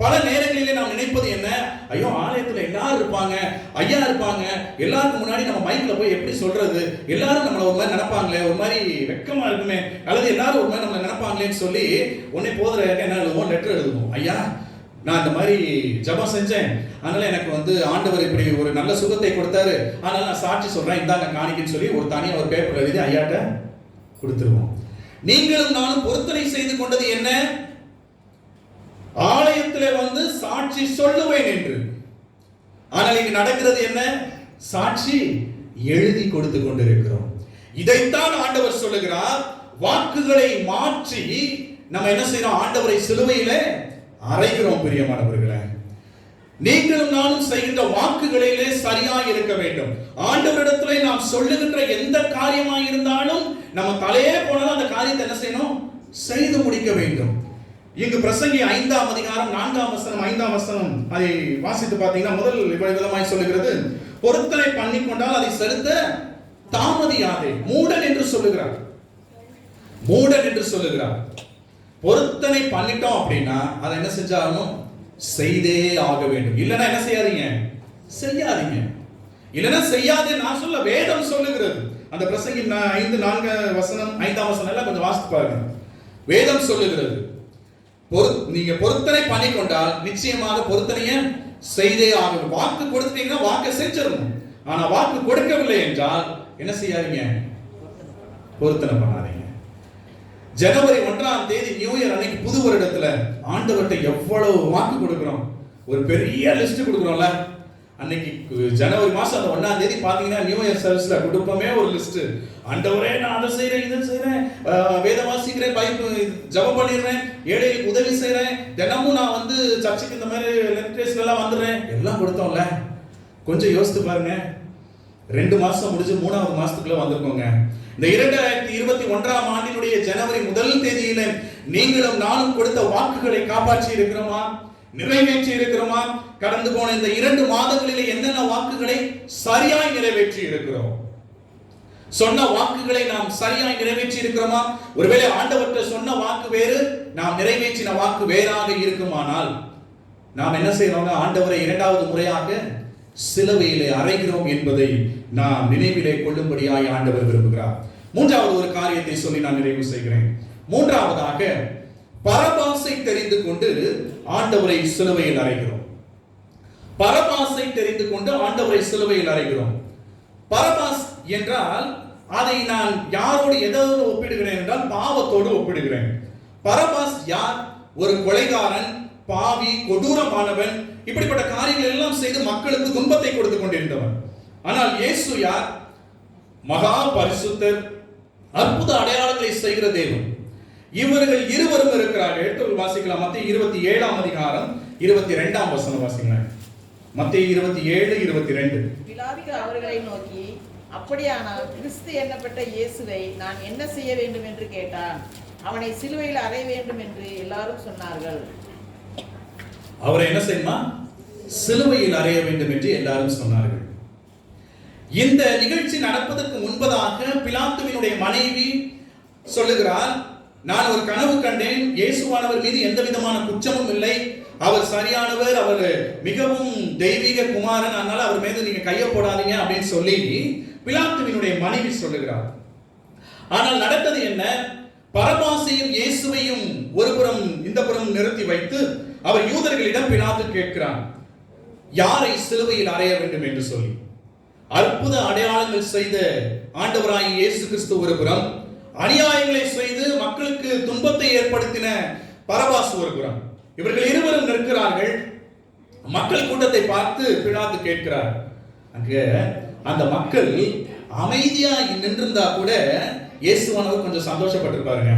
Speaker 9: பல நேரங்களிலே நாம் நினைப்பது என்ன? ஐயோ, ஆலயத்துல எல்லாரும் இருப்பாங்க, ஐயா இருப்பாங்க, எல்லாருக்கும் முன்னாடி நம்ம மைக்ல போய் எப்படி சொல்றது? எல்லாரும் நம்மள ஒரு மாதிரி நினைப்பாங்களே, ஒரு மாதிரி வெக்கமா இருக்குமே, அல்லது எல்லாரும் ஒரு மாதிரி நம்மள நினைப்பாங்களேன்னு சொல்லி உடனே போதுற என்ன எழுதுவோம்? லெட்டர் எழுதுவோம். ஐயா, நான் இந்த மாதிரி ஜெபம் செஞ்சேன், அதனால எனக்கு வந்து ஆண்டவர் இப்படி ஒரு நல்ல சுகத்தை கொடுத்தாரு, அதனால நான் சாட்சி சொல்றேன், இந்தாங்க காணிக்கைன்னு சொல்லி ஒரு தனியா ஒரு பேப்பர் எழுதி ஐயாட்ட கொடுத்துருவோம். நீங்களும் நானும் பொருத்தனை செய்து கொண்டது என்ன? ஆலயத்திலே வந்து சாட்சி சொல்லுவேன் என்று. ஆனால் இங்கு நடக்கிறது என்ன? சாட்சி எழுதி கொடுத்து கொண்டிருக்கிறோம். இதைத்தான் ஆண்டவர் சொல்லுகிறார். வாக்குகளை மாற்றி நம்ம என்ன செய்யறோம்? ஆண்டவரை சிலுவையிலே அறைகிறோம். பிரியமானவர்களே, நீங்களும் நானும் செய்கின்ற வாக்குகளிலே சரியாய் இருக்க வேண்டும். ஆண்டவரிடத்திலே நாம் சொல்லுகின்ற எந்த காரியமாய் இருந்தாலும் நம்ம தலையே போனாலும் அந்த காரியத்தை என்ன செய்யணும்? செய்து முடிக்க வேண்டும். இங்கு பிரசங்கி 5ஆம் அதிகாரம் 4ஆம் வசனம் 5ஆம் வசனம் அதை வாசித்து பார்த்தீங்கன்னா முதல் விதமாய் சொல்லுகிறது, பொருத்தனை பண்ணி கொண்டால் அதை செலுத்த தாமதியாதே. மூடன் என்று சொல்லுகிறார். மூடன் என்று சொல்லுகிறார். பொருத்தனை பண்ணிட்டோம் அப்படின்னா அதை என்ன செஞ்சாலும் செய்தே ஆக வேண்டும். இல்லைன்னா என்ன செய்யாதீங்க? செய்யாதீங்க. இல்லைன்னா செய்யாதே. நான் சொல்ல வேதம் சொல்லுகிறது. அந்த பிரசங்கி 5:4 வசனம் 5ஆம் வசனம் எல்லாம் கொஞ்சம் வாசித்து பாருங்க. வேதம் சொல்லுகிறது, நீங்க பொருத்தனை பண்ணிக்கொண்டால் நிச்சயமாக பொருத்தனைய செய்தே ஆகணும். வாக்கு கொடுத்தீங்கன்னா வாக்கை செஞ்சிடணும். ஆனா வாக்கு கொடுக்கவில்லை என்றால் என்ன செய்யாதீங்க, பொருத்தனை பண்ணாதீங்க. ஜனவரி 1ஆம் தேதி நியூ இயர் அன்னைக்கு புது வருடத்துல ஆண்டவர்கிட்ட எவ்வளவு வாக்கு கொடுக்கிறோம், ஒரு பெரிய லிஸ்ட் கொடுக்கிறோம்ல. அன்னைக்கு ஜனவரி மாசம் அந்த 1ஆம் தேதி பாத்தீங்கன்னா நியூ இயர் சர்வீஸ்ல கொடுப்போமே ஒரு லிஸ்ட். ஆண்டவரே நான் அதை செய்யறேன், இதை செய்யறேன், வேதம் வாசிக்கிறேன், பைபிள் ஜெபம் பண்ணிடுறேன், ஏழைகளுக்கு உதவி செய்யறேன், தினமும் நான் வந்து சர்ச்சுக்கு இந்த மாதிரி லெக்சர்ஸ்ல எல்லாம் வந்துடுறேன், எல்லாம் கொடுத்தோம்ல. கொஞ்சம் யோசித்து பாருங்க, 2 மாசம் முடிஞ்சு 3வது மாசத்துக்குள்ள வந்திருக்கோங்க. இந்த 2021ஆம் ஆண்டினுடைய ஜனவரி 1 தேதியில நீங்களும் நானும் கொடுத்த வாக்குகளை காப்பாற்றி இருக்கிறோமா, நிறைவேற்றி இருக்கிறோமா? கடந்து போன இந்த 2 மாதங்களிலே என்னென்ன வாக்குகளை சரியாய் நிறைவேற்றி இருக்கிறோம்? சொன்ன வாக்குகளை நாம் சரியாய் நிறைவேற்றி இருக்கிறோமா? ஒருவேளை ஆண்டவர்கிட்ட சொன்ன வாக்கு வேறு, நாம் நிறைவேற்றின வாக்கு வேறாக இருக்குமானால் நாம் என்ன செய்யறோம்? ஆண்டவரை 2வது முறையாக சிலுவையிலே அறைகிறோம் என்பதை நாம் நினைவிலே கொள்ளும்படியாய் ஆண்டவர் விரும்புகிறார். 3வது ஒரு காரியத்தை சொல்லி நான் நிறைவு செய்கிறேன். 3வதாக பரபாசை தெரிந்து கொண்டு ஆண்டவரை சிலுவையில் அறைகிறோம். பரபாசை தெரிந்து கொண்டு ஆண்டவரை சிலுவையில் அறைகிறோம். பரபாஸ் என்றால் அதை நான் யாரோடு எதோடு ஒப்பிடுகிறேன் என்றால் பாவத்தோடு ஒப்பிடுகிறேன். பரபாஸ் யார்? ஒரு கொலைகாரன், பாவி, கொடூரமானவன், இப்படிப்பட்ட காரியங்கள் எல்லாம் செய்து மக்களுக்கு துன்பத்தை கொடுத்து கொண்டிருந்தவன். ஆனால் இயேசு யார்? மகா பரிசுத்தர், அற்புத அடையாளங்களை செய்கிற தேவன். இவர்கள் இருவரும் இருக்கிறார்கள். எடுத்து வாசிக்கலாம். மத்தேயு 27ஆம் அதிகாரம் 22ஆம் வசனம் வாசிக்கலாம். மத்தேயு 27:22.
Speaker 12: பிலாத்து அவர்களை நோக்கி, அப்படியானால் கிறிஸ்து எண்ணப்பட்ட இயேசுவை நான் என்ன செய்ய வேண்டும் என்று கேட்டான். அவனை சிலுவையில் அறைய வேண்டும் என்று எல்லாரும் சொன்னார்கள்.
Speaker 9: அவரை என்ன செய்யுமா? சிலுவையில் அறைய வேண்டும் என்று எல்லாரும் சொன்னார்கள். இந்த நிகழ்ச்சி நடப்பதற்கு முன்பதாக பிலாத்துவினுடைய மனைவி சொல்லுகிறார், நான் ஒரு கனவு கண்டேன், இயேசுவானவர் மீது எந்த விதமான குற்றமும் இல்லை, அவர் சரியானவர், அவர் மிகவும் தெய்வீக குமாரன், அதனால அவர் மீது நீங்க கையை போடாதீங்க அப்படின்னு சொல்லி பிலாத்துவினுடைய மனைவி சொல்லுகிறார். ஆனால் நடந்தது என்ன? பரபாசையும் இயேசுவையும் ஒரு புறம் இந்த புறம் நிறுத்தி வைத்து அவர் யூதர்களிடம் பிலாத்து கேட்கிறார், யாரை சிலுவையில் அறைய வேண்டும் என்று சொல்லி. அற்புத அடையாளங்கள் செய்த ஆண்டவராகிய இயேசு கிறிஸ்து ஒரு புறம், அநியாயங்களை செய்து மக்களுக்கு துன்பத்தை ஏற்படுத்தின பரபாஸ் ஒரு புறம். இவர்கள் இருவரும் நிற்கிறார்கள். மக்கள் கூட்டத்தை பார்த்து பிலாத்து கேட்கிறார். அங்க அந்த மக்கள் அமைதியா நின்றிருந்தா கூட இயேசுவானவர் கொஞ்சம் சந்தோஷப்பட்டிருப்பாருங்க.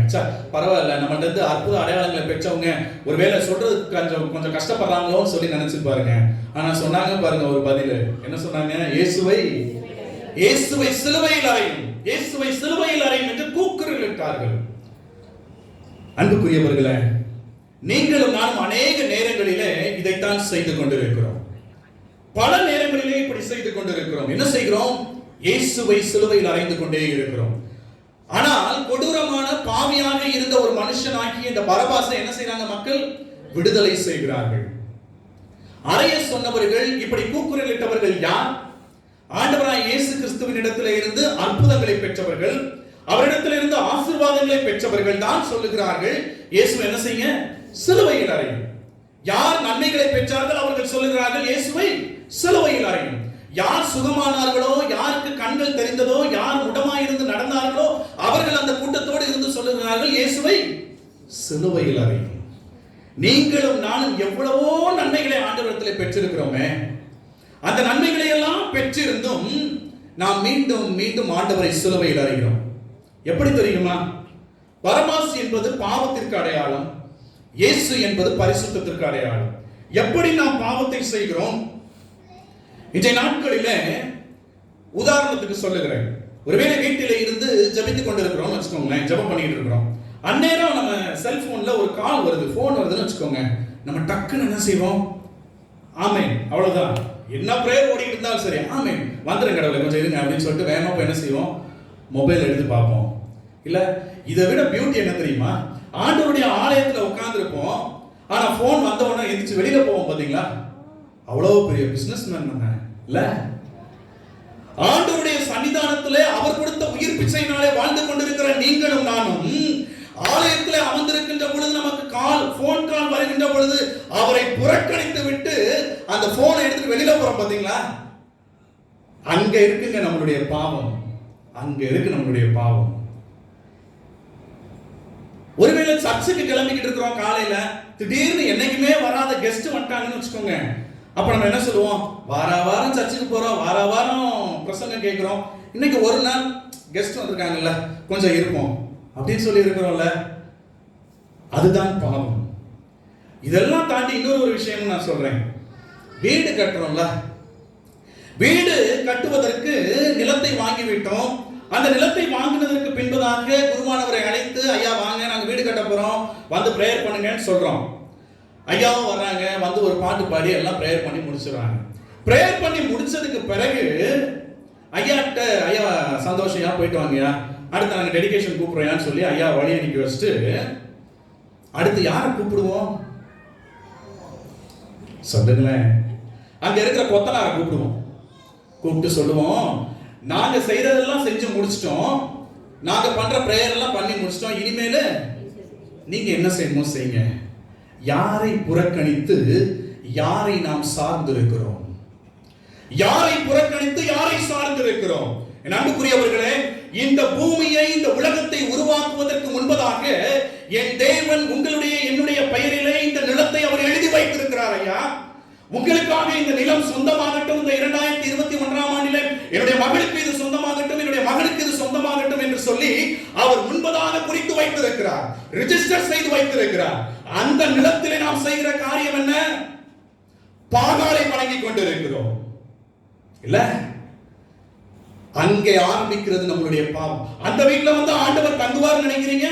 Speaker 9: பரவாயில்ல, நம்மள்ட்ட இருந்து அற்புத அடையாளங்களை பெற்றவங்க ஒருவேளை சொல்றதுக்கு கொஞ்சம் கஷ்டப்படுறாங்களோன்னு சொல்லி நினைச்சிருப்பாருங்க. ஆனா சொன்னாங்க பாருங்க ஒரு பதில். என்ன சொன்னாங்க? இயேசுவை சிலுவையில் அறையும், இயேசுவை சிலுவையில் அறையும் என்று கூக்குரலிட்டார்கள். அன்புக்குரியவர்களே, நீங்களும் நானும் அநேக நேரங்களிலே இதைத்தான் செய்து கொண்டிருக்கிறோம். பல நேரங்களிலே இப்படி செய்து கொண்டிருக்கிறோம். என்ன செய்கிறோம்? இயேசுவை சிலுவையில் அறைந்து கொண்டே இருக்கிறோம். ஆனால் கொடூரமான பாவியாக இருந்த ஒரு மனுஷனாகிய இந்த பரபாசை என்ன செய்றாங்க? மக்கள் விடுதலை செய்கிறார்கள். அறைய சொன்னவர்கள், இப்படி கூக்குரலிட்டவர்கள் யார்? ஆண்டவராய் இயேசு கிறிஸ்துவின் இடத்திலே இருந்து அற்புதங்களை பெற்றவர்கள், அவரிடத்திலிருந்து ஆசீர்வாதங்களை பெற்றவர்கள் தான் சொல்லுகிறார்கள், இயேசு என்ன செய்ய? சிலுவையில் அறையும். யார் நன்மைகளை பெற்றார்கள் அவர்கள் சொல்லுகிறார்கள், இயேசுவை சிலுவையில் அறையும். யார் சுகமானார்களோ, யாருக்கு கண்கள் தெரிந்ததோ, யார் முடமாயிருந்து நடந்தார்களோ அவர்கள் அந்த கூட்டத்தோடு இருந்து சொல்லுகிறார்கள், இயேசுவை சிலுவையில் அறையும். நீங்களும் நானும் எவ்வளவோ நன்மைகளை ஆண்டவரிடத்தில் பெற்றிருக்கிறோமே. அந்த நன்மைகளை எல்லாம் பெற்றிருந்தும் நாம் மீண்டும் மீண்டும் ஆண்டவரை சிலுவையில் அறைகிறோம். எப்படி தெரியுமா? பரபாஸ் என்பது பாவத்திற்கு அடையாளம், இயேசு என்பது பரிசுத்தத்திற்கு அடையாளம். எப்படி நாம் பாவத்தை செய்கிறோம்? இன்றைய நாட்களில உதாரணத்துக்கு சொல்லுகிறேன். ஒருவேளை வீட்டில இருந்து ஜெபித்துக் கொண்டிருக்கிறோம் வச்சுக்கோங்களேன், ஜெபம் பண்ணிட்டு இருக்கிறோம். அந்நேரம் நம்ம செல்போன்ல ஒரு கால் வருது, போன் வருதுன்னு வச்சுக்கோங்க. நம்ம டக்குன்னு என்ன செய்வோம்? ஆமென், அவ்வளவுதான். என்ன பிரேயர் ஓடிட்டு இருந்தாலும் சரி, ஆமென் வந்துருங்க கடவுளே கொஞ்சம் இருங்க அப்படின்னு சொல்லிட்டு வேகமா போய் என்ன செய்வோம்? மொபைல் எடுத்து பார்ப்போம். இல்ல இதை விட பியூட்டி என்ன தெரியுமா? ஆண்டவருடைய ஆலயத்துல உட்கார்ந்து இருப்போம், ஆனா போன் வந்த உடனே எந்திரிச்சு வெளியில போவோம். பாத்தீங்களா? அவ்வளவு பெரிய பிசினஸ் மேன் பண்ண இல்ல? ஆண்டவருடைய சன்னிதானத்திலே அவர் கொடுத்த உயிர் பிச்சையினாலே வாழ்ந்து கொண்டிருக்கிற நீங்களும் நானும் ஆலயத்திலே அமர்ந்திருக்கின்ற பொழுது நமக்கு போன் கால் வருகின்ற பொழுது அவரை புறக்கணித்து விட்டு அந்த போனை எடுத்துட்டு வெளியில போறோம். பாத்தீங்களா? அங்க இருக்குங்க நம்மளுடைய பாவம், அங்க இருக்கு நம்மளுடைய பாவம். ஒருவேளை சர்ச்சுக்கு கிளம்பிக்கிட்டு இருக்கிறோம், காலையில திடீர்னு என்னைக்குமே வராத கெஸ்ட் வந்துட்டாங்கன்னு வச்சுக்கோங்க. அப்ப நம்ம என்ன சொல்லுவோம்? வாரம் சர்ச்சுக்கு போறோம், வாரம் பிரசங்கம் கேட்கிறோம், இன்னைக்கு ஒரு நாள் கெஸ்ட் வந்திருக்காங்கல்ல, கொஞ்சம் இருப்போம் அப்படின்னு சொல்லி இருக்கிறோம்ல. அதுதான் பாவம். இதெல்லாம் தாண்டி இன்னொரு ஒரு விஷயம் நான் சொல்றேன். வீடு கட்டுறோம்ல, வீடு கட்டுவதற்கு நிலத்தை வாங்கிவிட்டோம். அந்த நிலத்தை வாங்கினதற்கு பின்பதாக குருவானவரை அழைத்து, ஐயா வாங்க நாங்க வீடு கட்ட போறோம், வந்து பிரேயர் பண்ணுங்கன்னு சொல்றோம். ஐயாவும் வர்றாங்க, வந்து ஒரு பாட்டு பாடி எல்லாம் பிரேயர் பண்ணி முடிச்சிடுறாங்க. பிரேயர் பண்ணி முடிச்சதுக்கு பிறகு ஐயாட்ட, ஐயா சந்தோஷம், போயிட்டு வாங்கயா, அடுத்து நாங்க டெடிகேஷன் கூப்பிடுறோம்னு சொல்லி ஐயா வழி அனுப்பி வச்சுட்டு அடுத்து யாரை கூப்பிடுவோம் சொல்லுங்களேன்? அங்க இருக்கிற கொத்தனாரை கூப்பிடுவோம். கூப்பிட்டு சொல்லுவோம், நாங்க செய்யறதெல்லாம் செஞ்சு முடிச்சிட்டோம், நாங்க பண்ற பிரேயர் எல்லாம் பண்ணி முடிச்சிட்டோம், இனிமேல நீங்க என்ன செய்யணுமோ செய்யுங்க. யாரை புறக்கணித்து யாரை நாம் சார்ந்திருக்கிறோம்? யாரை புறக்கணித்து யாரை சார்ந்திருக்கிறோம்? என் அன்புக்குரியவர்களே, இந்த பூமியை, இந்த உலகத்தை உருவாக்குவதற்கு முன்பதாக என் தேவன் உங்களுடைய என்னுடைய பெயரிலே இந்த நிலத்தை அவர் எழுதி வைத்திருக்கிறார். ஐயா, உங்களுக்காக இந்த நிலம் சொந்தமாகட்டும், இந்த 2021ஆம் ஆண்டிலே என்னுடைய மகளுக்கு இது சொந்தமாகட்டும், என்னுடைய மகனுக்கு இது சொந்தமாகட்டும் என்று சொல்லி அவர் முன்பதாக குறித்து வைத்திருக்கிறார், ரிஜிஸ்டர் செய்து வைத்திருக்கிறார். அந்த நிலத்திலே நாம் செய்கிற காரியம் என்ன? பாகாலை வணங்கி கொண்டிருக்கிறோம் இல்ல? அங்கே ஆரம்பிக்கிறது நம்மளுடைய பாவம். அந்த வீட்டுல வந்து ஆண்டவர் தங்குவார் நினைக்கிறீங்க?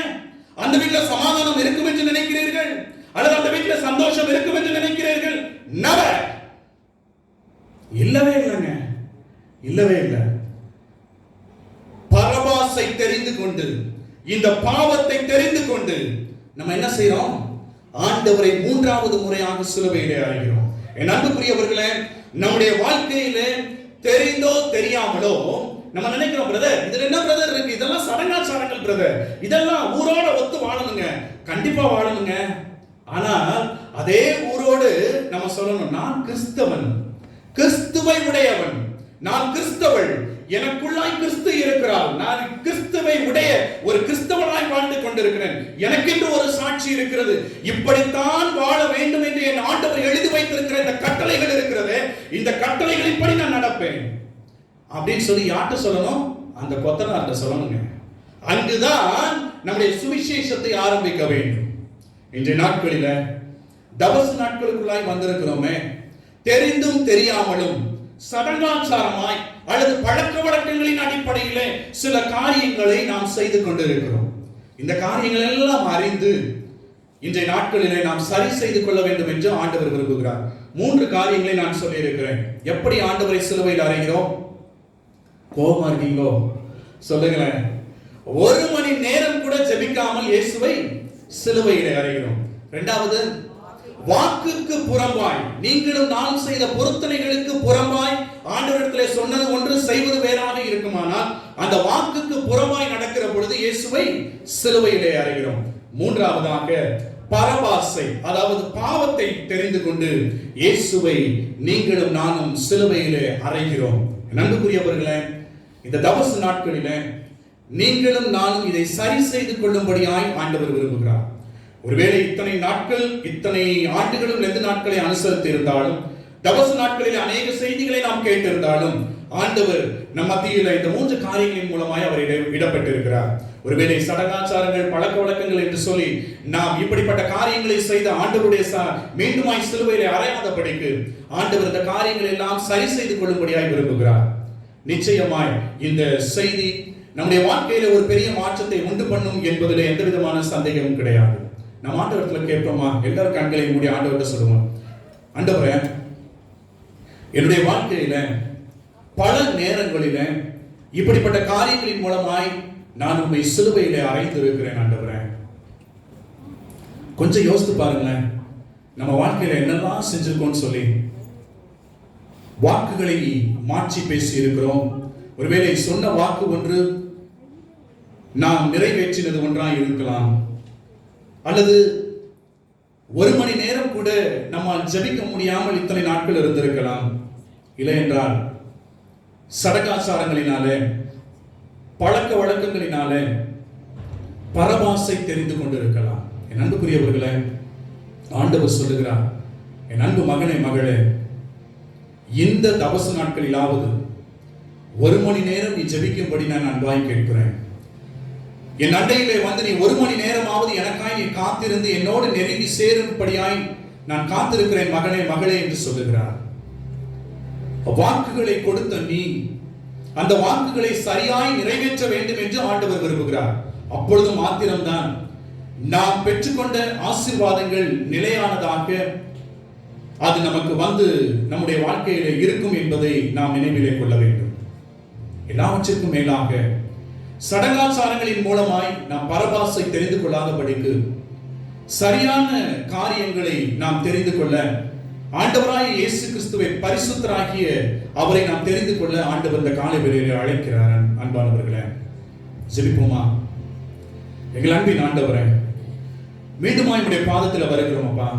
Speaker 9: அந்த வீட்டுல சமாதானம் இருக்கும் என்று நினைக்கிறீர்கள்? அல்லது அந்த வீட்டுல சந்தோஷம் இருக்கும் என்று நினைக்கிறீர்கள்? நெவர். இல்லவே இல்லைங்க, இல்லவே இல்லை. பரபாசை தெரிந்து கொண்டு, இந்த பாவத்தை தெரிந்து கொண்டு நம்ம என்ன செய்யறோம்? ஆண்டவரை மூன்றாவது முறையாக சிலுவையிலே அறைகிறோம். என் அன்புக்குரியவர்களே, நம்முடைய வாழ்க்கையிலே தெரிந்தோ தெரியாமலோ நம்ம நினைக்கிறோம், பிரதர் இதுல என்ன பிரதர் இருக்கு, இதெல்லாம் சடங்காச்சாரங்கள் பிரதர், இதெல்லாம் ஊரோட ஒத்து வாழணுங்க. கண்டிப்பா வாழணுங்க. ஆனால் அதே ஊரோடு நம்ம சொல்லணும், நான் கிறிஸ்தவன், கிறிஸ்துவை உடையவன், நான் கிறிஸ்தவள், எனக்குள்ளாய் கிறிஸ்து இருக்கிறார், நான் கிறிஸ்துவை உடைய ஒரு கிறிஸ்தவனாய் வாழ்ந்து கொண்டிருக்கிறேன், எனக்கென்று ஒரு சாட்சி இருக்கிறது, இப்படித்தான் வாழ வேண்டும் என்று என் ஆண்டவர் எழுதி வைத்திருக்கிற இந்த கட்டளைகள் இருக்கிறது, இந்த கட்டளைகளின்படி நான் நடப்பேன் அப்படின்னு சொல்லி யார்கிட்ட சொல்லணும்? அந்த கொத்தனார்கிட்ட சொல்லணுங்க. அங்குதான் நம்முடைய சுவிசேஷத்தை ஆரம்பிக்க வேண்டும். இன்றைய நாட்களில தபசு நாட்களுக்குள்ளாய் வந்திருக்கிறோமே, தெரிந்தும் தெரியாமலும் சடங்காச்சாரமாய் அல்லது பழக்க வழக்கங்களின் அடிப்படையிலே சில காரியங்களை நாம் செய்து கொண்டிருக்கிறோம். இந்த காரியங்கள் எல்லாம் அறிந்து இன்றைய நாட்களிலே நாம் சரி செய்து கொள்ள வேண்டும் என்று ஆண்டவர் விரும்புகிறார். 3 காரியங்களை நான் சொல்லி இருக்கிறேன். எப்படி ஆண்டவரை சிலுவையில் அறைகிறோம்? கோபமா இருக்கீங்களோ சொல்லுங்களேன். 1 மணி நேரம் கூட ஜெபிக்காமல் இயேசுவை சிலுவையிலே அறைகிறோம். 2வது, வாக்குக்கு புறம்பாய், நீங்களும் நான் செய்த பொருத்தனைகளுக்கு புறம்பாய் ஆண்டவரிடத்திலே சொன்னது ஒன்று செய்வது வேறாக இருக்குமானால் அந்த வாக்குக்கு புறம்பாய் நடக்கிற பொழுது இயேசுவை சிலுவையிலே அறைகிறோம். 3வதாக, பரபாசை, அதாவது பாவத்தை தெரிந்து கொண்டு இயேசுவை நீங்களும் நானும் சிலுவையிலே அறைகிறோம். அன்புக்குரியவர்களே, இந்த தபசு நாட்களிலே நீங்களும் நானும் இதை சரி செய்து கொள்ளும்படியாய் ஆண்டவர் விரும்புகிறார். ஒருவேளை இத்தனை நாட்கள், இத்தனை ஆண்டுகளும் லெந்து நாட்களை அனுசரித்து இருந்தாலும், தபசு நாட்களில் அநேக செய்திகளை நாம் கேட்டிருந்தாலும், ஆண்டவர் நம் மத்தியில் இந்த 3 காரியங்களின் மூலமாய் அவர் இடப்பட்டிருக்கிறார். ஒருவேளை சடங்காச்சாரங்கள், பழக்க வழக்கங்கள் என்று சொல்லி நாம் இப்படிப்பட்ட காரியங்களை செய்த ஆண்டவருடைய மீண்டுமாய் சிலுவையிலே அறையாதபடிக்கு ஆண்டவர் இந்த காரியங்கள் எல்லாம் சரி செய்து கொள்ளும்படியாய் விரும்புகிறார். நிச்சயமாய் இந்த செய்தி நம்முடைய வாழ்க்கையில ஒரு பெரிய மாற்றத்தை உண்டு பண்ணும் என்பதில் எந்த விதமான சந்தேகமும் கிடையாது. நம்ம ஆண்டவரத்துல கேட்போமா? எல்லாரும் கண்களை மூடி ஆண்டவர்கிட்ட சொல்லுவோம், ஆண்டவரே, என்னுடைய வாழ்க்கையில பல நேரங்களில இப்படிப்பட்ட காரியங்களின் மூலமாய் நான் உம்மை சிலுவையிலே அறைந்திருக்கிறேன். ஆண்டவரே, கொஞ்சம் யோசித்து பாருங்களேன், நம்ம வாழ்க்கையில என்னெல்லாம் செஞ்சிருக்கோம்னு சொல்லி. வாக்குகளை மாற்றி பேசி இருக்கிறோம். ஒருவேளை சொன்ன வாக்கு ஒன்று, நாம் நிறைவேற்றினது ஒன்றாக இருக்கலாம், அல்லது 1 மணி நேரம் கூட நம்மால் ஜெபிக்க முடியாமல் இத்தனை நாட்கள் இருந்திருக்கலாம். இல்லை என்றால் சடங்காச்சாரங்களினாலே, பழக்க வழக்கங்களினாலே பரபாசை தெரிந்து கொண்டிருக்கலாம். என் அன்புக்குரியவர்களே, ஆண்டவர் சொல்லுகிறார், என் அன்பு மகனே மகளே, இந்த தபசு நாட்களிலாவது 1 மணி நேரம் நீ ஜெபிக்கும்படி நான் அன்பாய் கேட்கிறேன். என் அண்டையிலே வந்து நீ 1 மணி நேரமாவது எனக்காய் நீ காத்திருந்து என்னோடு நெருங்கி சேரும்படியாய் நான் காத்திருக்கிறேன் மகனே மகளே என்று சொல்லுகிறார். வாக்குகளை கொடுத்த நீ அந்த வாக்குகளை சரியாய் நிறைவேற்ற வேண்டும் என்று ஆண்டவர் விரும்புகிறார். அப்பொழுது மாத்திரம்தான் நாம் பெற்றுக்கொண்ட ஆசீர்வாதங்கள் நிலையானதாக அது நமக்கு வந்து நம்முடைய வாழ்க்கையில இருக்கும் என்பதை நாம் நினைவிலே கொள்ள வேண்டும். எல்லாவற்றிற்கும் மேலாக சடங்காச்சாரங்களின் மூலமாய் நாம் பரபாசை தெரிந்து கொள்ளாதபடிக்கு சரியான காரியங்களை நாம் தெரிந்து கொள்ள, ஆண்டவராகிய இயேசு கிறிஸ்துவை பரிசுத்தராகிய அவரை நாம் தெரிந்து கொள்ள ஆண்டவர் இந்த காலை வேளையிலே அழைக்கிறார். அன்பானவர்களே, ஜெபிப்போமா? எங்கள் அன்பின் ஆண்டவரே, மீண்டும் என்னுடைய பாதத்தில் வருகிறோம் அப்பா.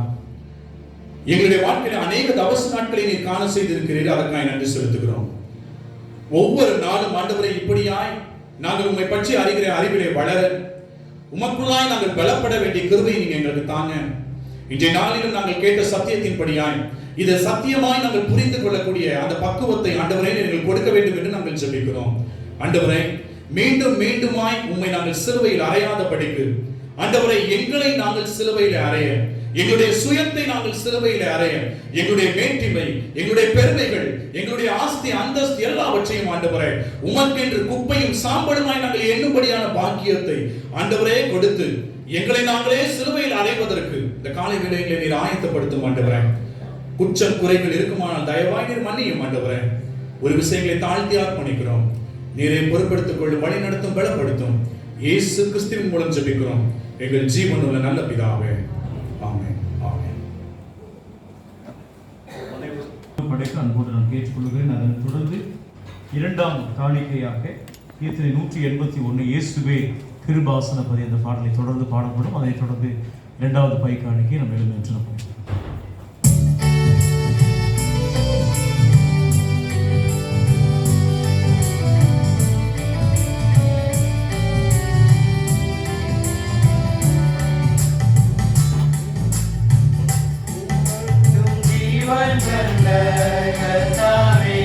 Speaker 9: எங்களுடைய வாழ்க்கையில அநேக தபசு நாட்களை நீர் காண செய்திருக்கிறீர்கள், அதற்காக நன்றி செலுத்துகிறோம். ஒவ்வொரு நாளும் ஆண்டவரை இப்படியாய் நாங்கள் உம்மை பற்றி அறிகிற அறிவிலே வளர, உமக்குள்ளாய் நாங்கள் பலப்பட வேண்டிய கிருபையை நீங்க எங்களுக்கு தாங்க. இன்றைய நாளிலும் நாங்கள் கேட்ட சத்தியத்தின்படியாய் இதை சத்தியமாய் நாங்கள் புரிந்து கொள்ளக்கூடிய அந்த பக்குவத்தை ஆண்டவரே நீங்கள் கொடுக்க வேண்டும் என்று நாங்கள் ஜெபிக்கிறோம். ஆண்டவரே, மீண்டும் மீண்டுமாய் உம்மை நாங்கள் சிலுவையில் அறையாதபடிக்கு ஆண்டவரே, எங்களை நாங்கள் சிலுவையில் அறைய, எங்களுடைய சுயத்தை நாங்கள் சிலுவையில் அறைய, எங்களுடைய மேன்மை, எங்களுடைய பெருமைகள், எங்களுடைய ஆஸ்தி அந்தஸ்து எல்லாவற்றையும் ஆண்டவரே உமக்கென்று குப்பையும் சாம்பலுமாய் நாங்கள் எண்ணும்படியான பாக்கியத்தை ஆண்டவரே கொடுத்து எங்களை நாங்களே சிலுவையில் அறைவதற்கு இந்த காலை வேளையிலே நீர் ஆயத்தப்படுத்தும் ஆண்டவரே. குற்றம் குறைகள் இருக்குமானால் தயவாய் நீர் மன்னியும் ஆண்டவரே. ஒரு விஷயங்களை தாழ்த்தி அர்ப்பணிக்கிறோம். நீரை பொறுப்படுத்திக் கொள்ளும், வழி நடத்தும், பலப்படுத்தும். இயேசு கிறிஸ்துவின் மூலம் ஜெபிக்கிறோம் எங்கள் ஜீவனுள்ள நல்ல பிதாவே. ஆமென். ஆமென்.
Speaker 1: படைக்க அன்போடு நான் கேட்டுக்கொள்கிறேன். அதன் தொடர்ந்து 2ஆம் காணிக்கையாக கீர்த்தனை 181 இயேசுவே கிருபாசனபதி என்ற பாடலை தொடர்ந்து பாடப்படும். அதைத் தொடர்ந்து 2வது பை காணிக்கை நம்ம எழுந்து நம்ம
Speaker 13: Katavi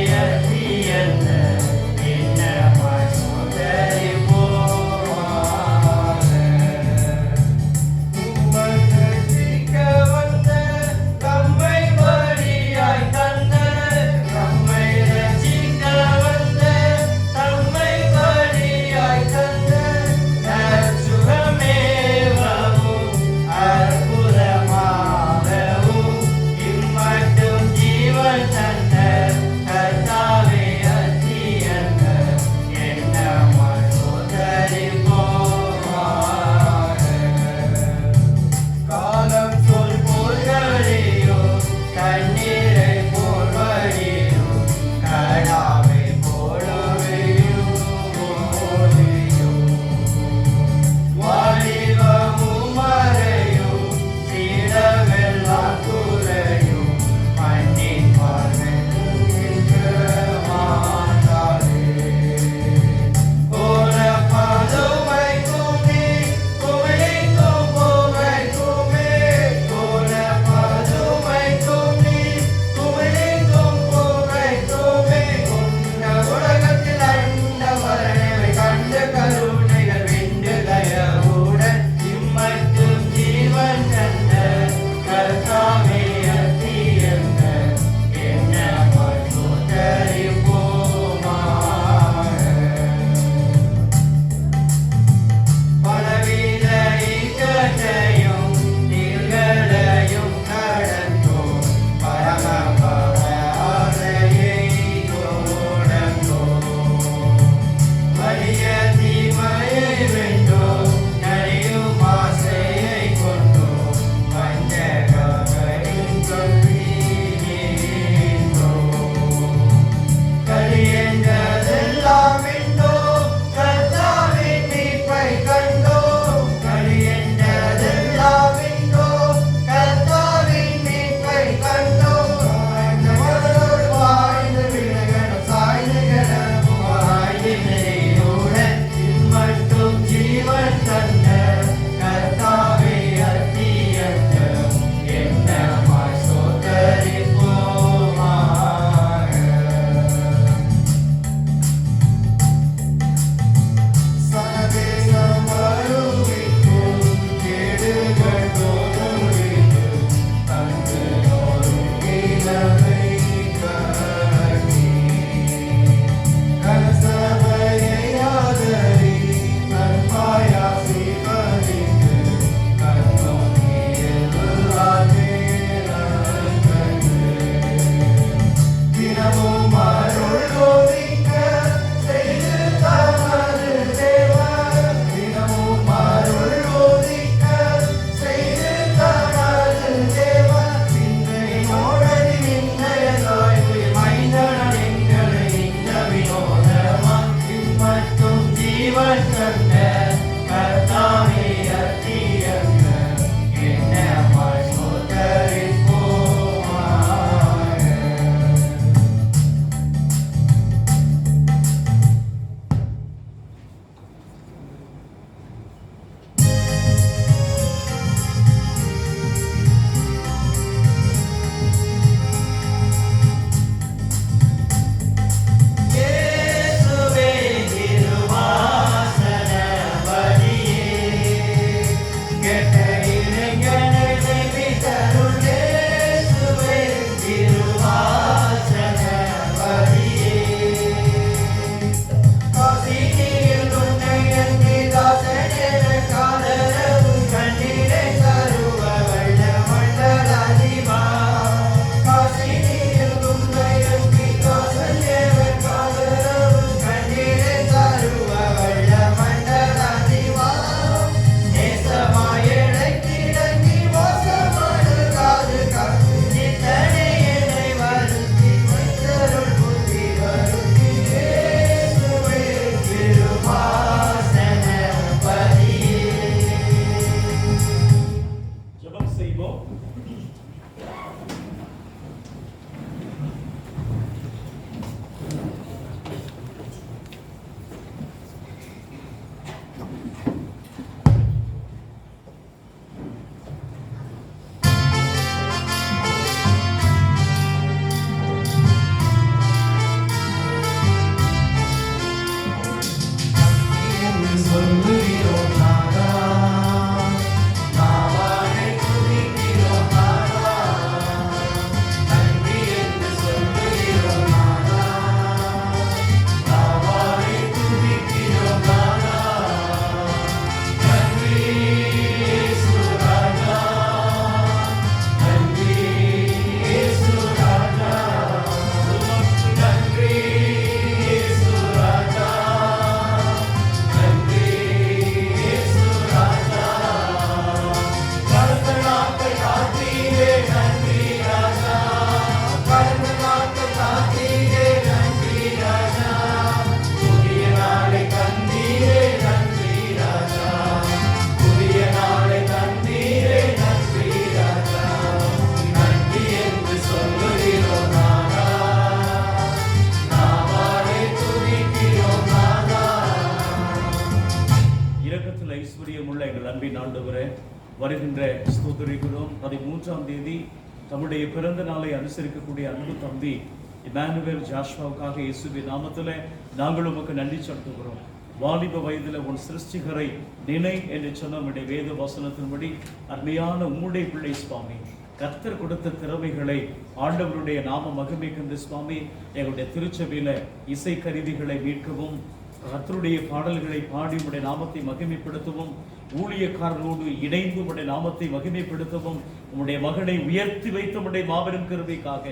Speaker 1: வருகின்ற ஸ்தோத்திரிக்கிறோம் 13ஆம் தேதி தம்முடைய பிறந்த நாளை அனுசரிக்கக்கூடிய அன்பு தம்பி இமானுவேல் ஜாஷ்வாவுக்காக இயேசுவின் நாமத்தில் நாங்கள் உமக்கு நன்றி செலுத்துகிறோம். வாலிப வயதில் உன் சிருஷ்டிகரை நினை என்று சொன்ன நம்முடைய வேத வசனத்தின்படி அருமையான உம்முடைய பிள்ளை சுவாமி கர்த்தர் கொடுத்த திறமைகளை ஆண்டவருடைய நாம மகிமைக்கின்ற சுவாமி எங்களுடைய திருச்சபையில இசை கருவிகளை மீட்கவும் கர்த்தருடைய பாடல்களை பாடி உடைய நாமத்தை மகிமைப்படுத்தவும் ஊழியக்காரர்களோடு இணைந்து உடைய நாமத்தை மகிமைப்படுத்தவும் உம்முடைய மகனை உயர்த்தி வைத்த உடைய மாபெரும் கிருபைக்காக